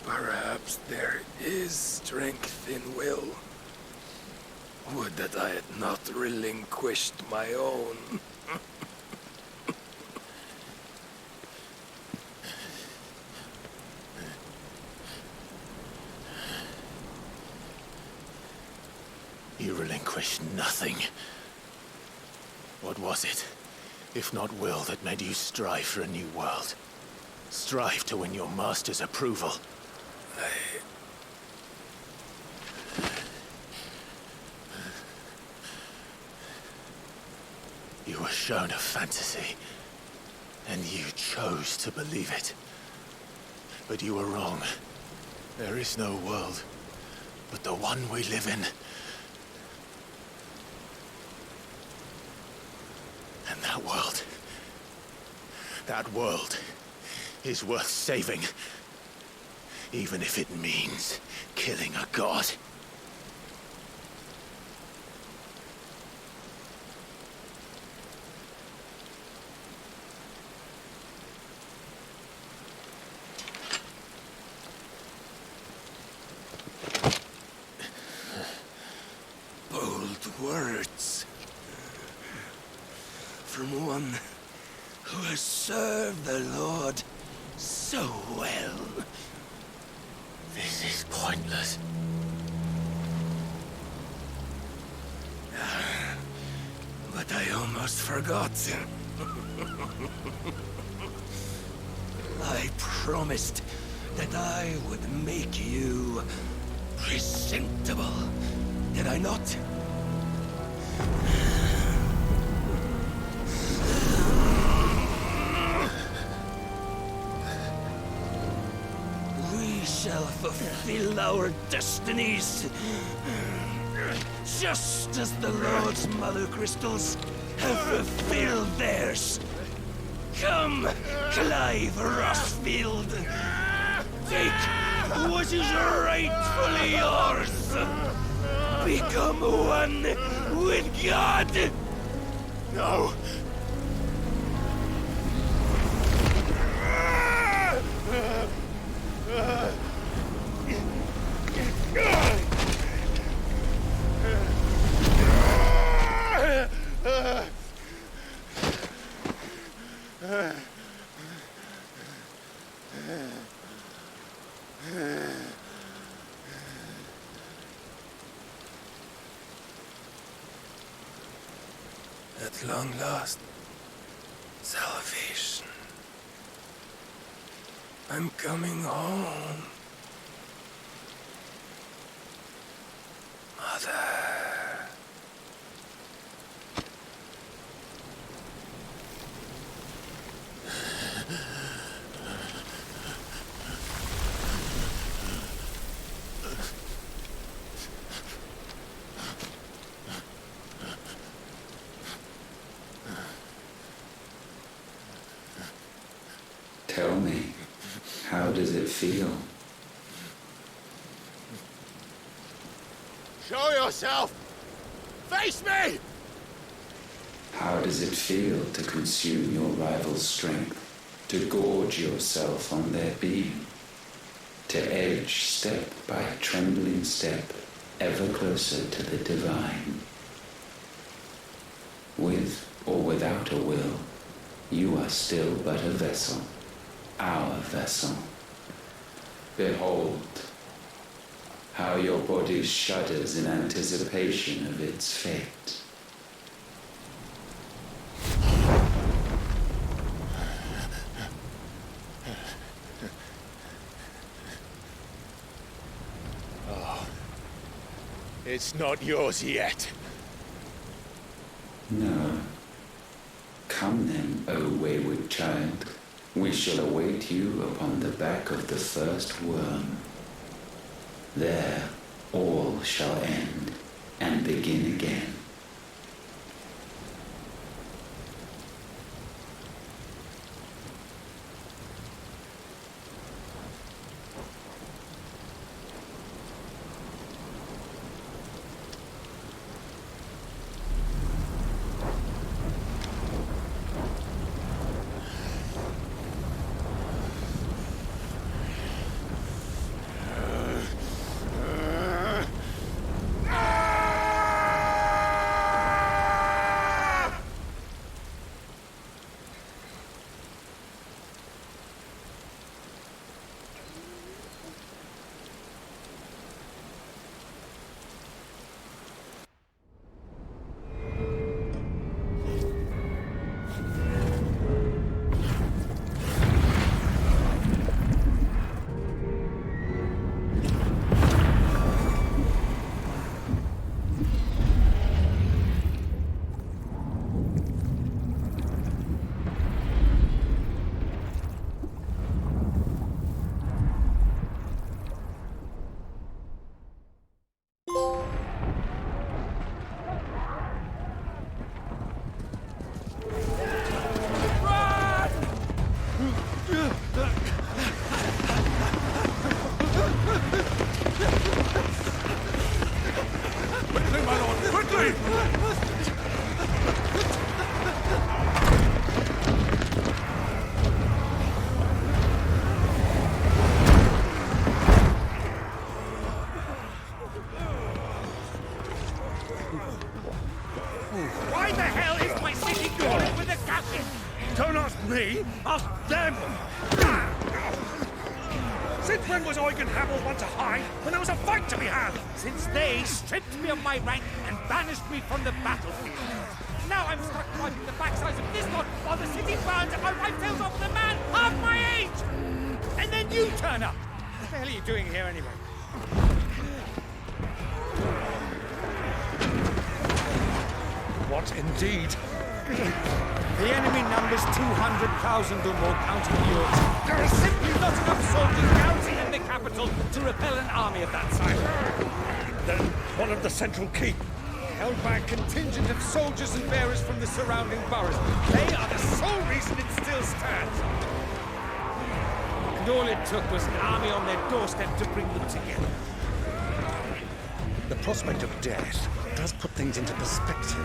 Perhaps there is strength in will. Would that I had not relinquished my own. You relinquished nothing. What was it, if not will, that made you strive for a new world? Strive to win your master's approval? You were shown a fantasy, and you chose to believe it. But you were wrong. There is no world but the one we live in. And that world is worth saving. Even if it means killing a god. Bold words. From one who has served the Lord so well. This is pointless. But I almost forgot. I promised that I would make you presentable. Did I not? We shall fulfill our destinies, just as the Lord's Mother Crystals have fulfilled theirs. Come, Clive Rossfield. Take what is rightfully yours. Become one with God. No. At long last, salvation. I'm coming home. Mother. Tell me, how does it feel? Show yourself! Face me! How does it feel to consume your rival's strength, to gorge yourself on their beam, to edge step by trembling step ever closer to the divine? With or without a will, you are still but a vessel, our vessel. Behold, how your body shudders in anticipation of its fate. Oh, it's not yours yet. No. Come then, O wayward child. We shall await you upon the back of the first worm. There all shall end and begin again. Why the hell is my city crawling with a captain? Don't ask me, ask them! Since when was Eugen Hamel one to hide when there was a fight to be had? Since they stripped me of my rank and banished me from the battlefield. Now I'm stuck wiping the backsides of this lot while the city burns and my right tails off with a man half my age! And then you turn up! What the hell are you doing here anyway? What indeed? The enemy numbers 200,000 or more, counting yours. There are simply not enough soldiers garrisoned in the capital to repel an army of that size. Then one of the central keep, held by a contingent of soldiers and bearers from the surrounding boroughs. They are the sole reason it still stands. And all it took was an army on their doorstep to bring them together. The prospect of death does put things into perspective.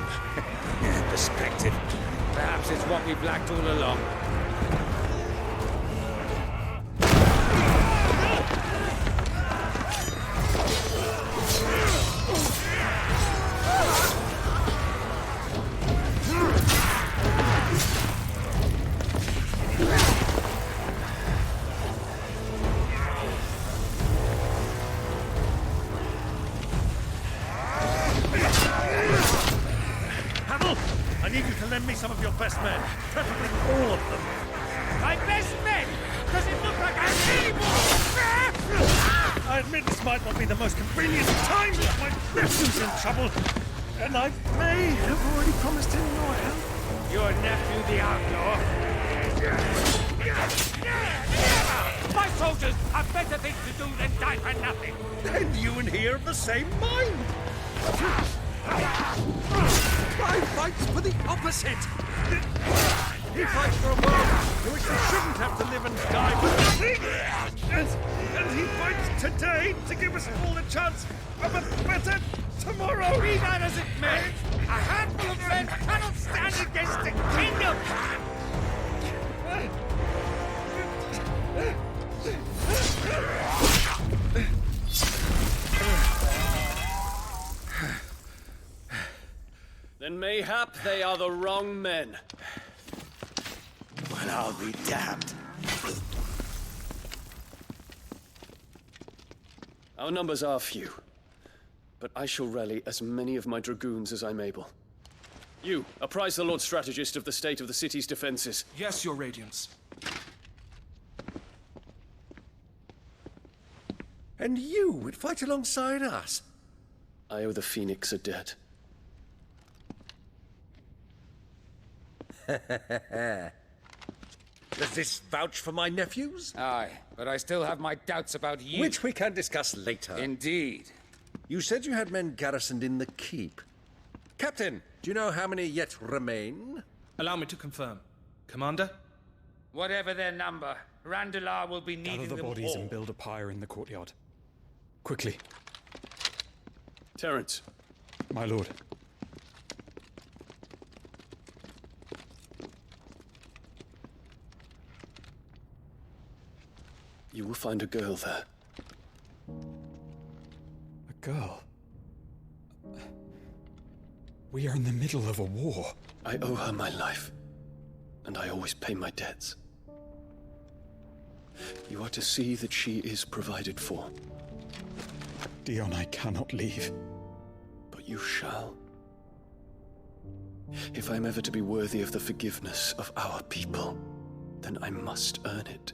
Perspective. Perhaps it's what we've lacked all along. lend me some of your best men, preferably all of them. My best men? Does it look like I have any more? I admit this might not be the most convenient time, but my nephew's in trouble, and I may have already promised him your help. Your nephew, the outlaw? My soldiers have better things to do than die for nothing. And you and he are of the same mind. Clive fights for the opposite. He fights for a world in which they shouldn't have to live and die for nothing. And he fights today to give us all a chance of a better tomorrow. Be that as it may, a handful of men cannot stand against a kingdom. Then mayhap they are the wrong men. Well, I'll be damned. Our numbers are few, but I shall rally as many of my dragoons as I'm able. You, apprise the Lord Strategist of the state of the city's defenses. Yes, Your Radiance. And you would fight alongside us? I owe the Phoenix a debt. Does this vouch for my nephews? Aye, but I still have my doubts about you. Which we can discuss later. Indeed. You said you had men garrisoned in the keep. Captain, do you know how many yet remain? Allow me to confirm. Commander? Whatever their number, Randalar will be needing Gather the them bodies all. and build a pyre in the courtyard. Quickly. Terence. My lord. You will find a girl there. A girl? We are in the middle of a war. I owe her my life, and I always pay my debts. You are to see that she is provided for. Dion, I cannot leave. But you shall. If I am ever to be worthy of the forgiveness of our people, then I must earn it.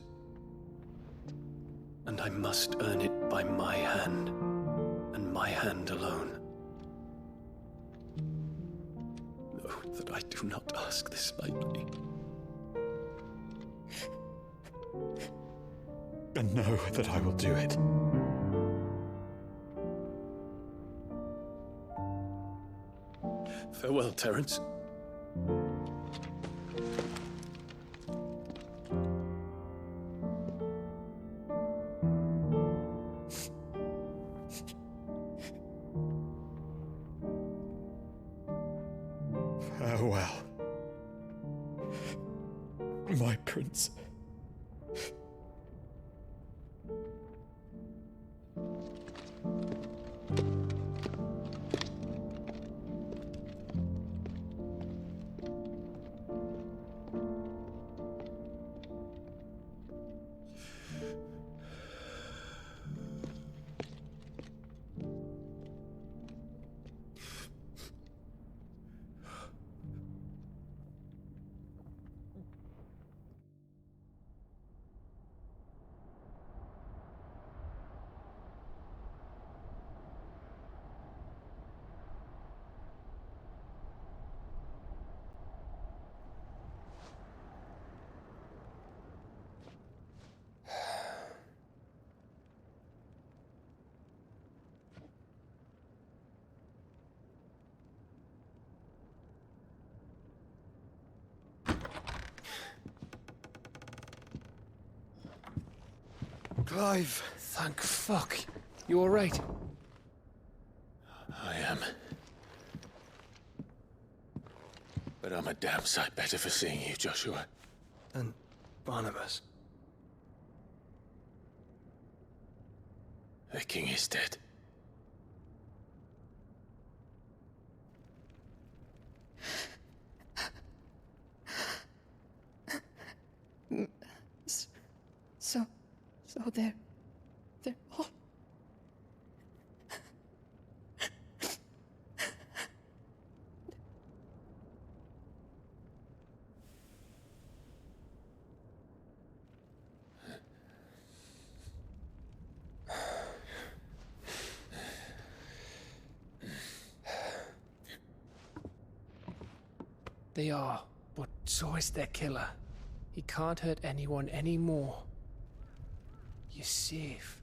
And I must earn it by my hand, and my hand alone. Know that I do not ask this lightly. And know that I will do it. Farewell, Terence. Farewell, my prince. Clive. Thank fuck. You all right? I am. But I'm a damn sight better for seeing you, Joshua. And Barnabas. The king is dead. So they're all... They are, but so is their killer. He can't hurt anyone anymore. You're safe.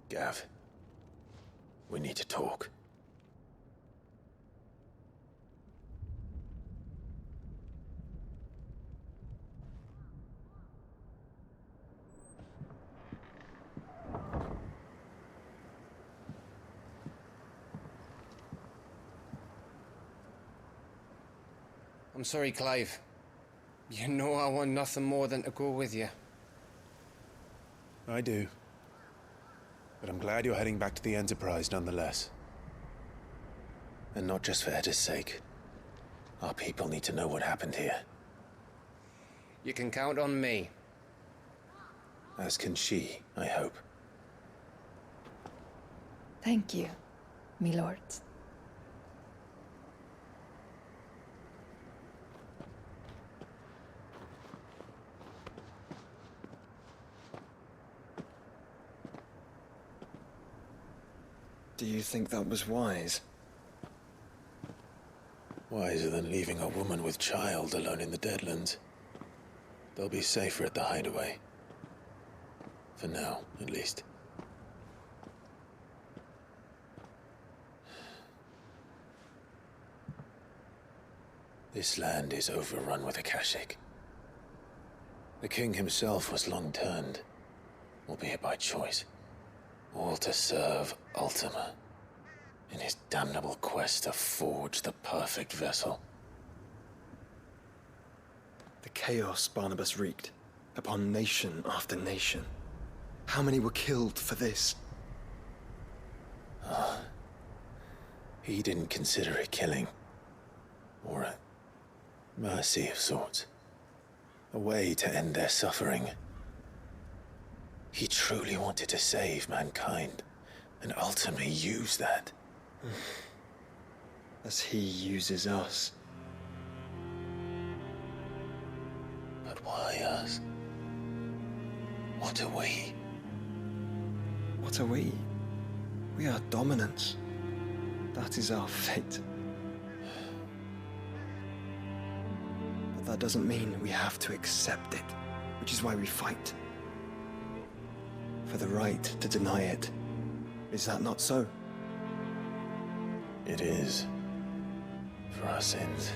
Gav, we need to talk. I'm sorry, Clive. You know I want nothing more than to go with you. I do. But I'm glad you're heading back to the Enterprise nonetheless. And not just for Edda's sake. Our people need to know what happened here. You can count on me. As can she, I hope. Thank you, me lords. Do you think that was wise? Wiser than leaving a woman with child alone in the Deadlands. They'll be safer at the hideaway. For now, at least. This land is overrun with Akashic. The king himself was long turned, albeit by choice. All to serve Ultima, in his damnable quest to forge the perfect vessel. The chaos Barnabas wreaked upon nation after nation. How many were killed for this? He didn't consider it killing. Or a mercy of sorts. A way to end their suffering. He truly wanted to save mankind, and ultimately use that. As he uses us. But why us? What are we? What are we? We are dominance. That is our fate. But that doesn't mean we have to accept it, which is why we fight. For the right to deny it. Is that not so? It is. For our sins.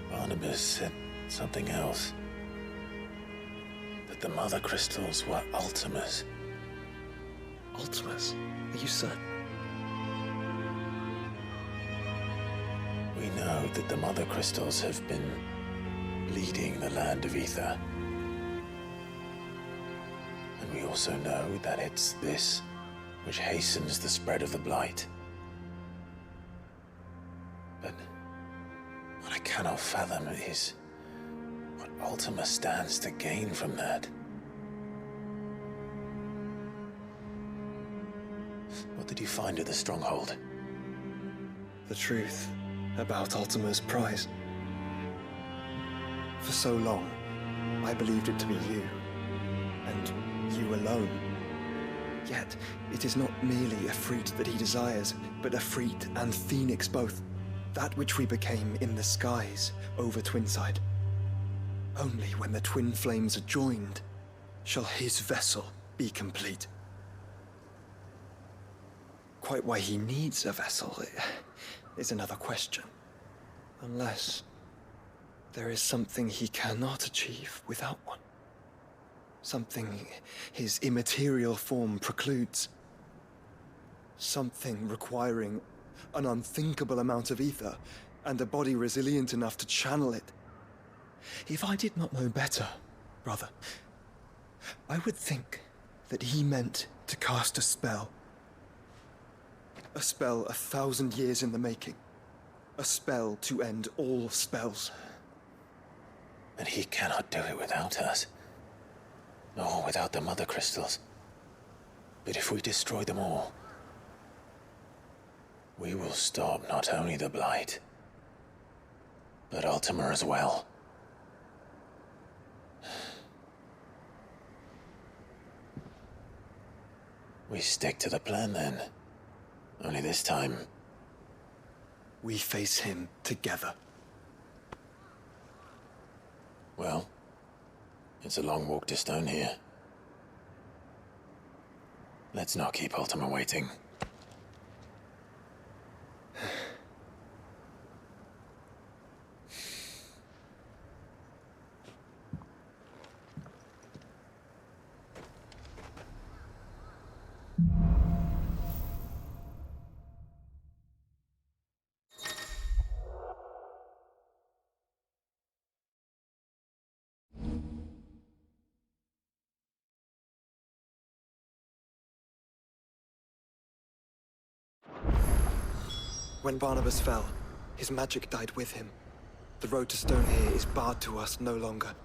Barnabas said something else. That the Mother Crystals were Ultimas. Ultimas? Are you certain? We know that the Mother Crystals have been leading the land of Ether. And we also know that it's this which hastens the spread of the Blight. But what I cannot fathom is what Ultima stands to gain from that. What did you find at the Stronghold? The truth about Ultima's prize. For so long, I believed it to be you, and you alone. Yet, it is not merely Efreet that he desires, but Efreet and Phoenix both. That which we became in the skies over Twinside. Only when the twin flames are joined shall his vessel be complete. Quite why he needs a vessel is another question. Unless there is something he cannot achieve without one. Something his immaterial form precludes. Something requiring an unthinkable amount of ether and a body resilient enough to channel it. If I did not know better, brother, I would think that he meant to cast a spell. A spell 1,000 years in the making. A spell to end all spells. And he cannot do it without us. Nor without the Mother Crystals. But if we destroy them all, we will stop not only the Blight, but Ultima as well. We stick to the plan then. Only this time, we face him together. Well, it's a long walk to Stone here. Let's not keep Ultima waiting. When Barnabas fell, his magic died with him. The road to Stone here is barred to us no longer.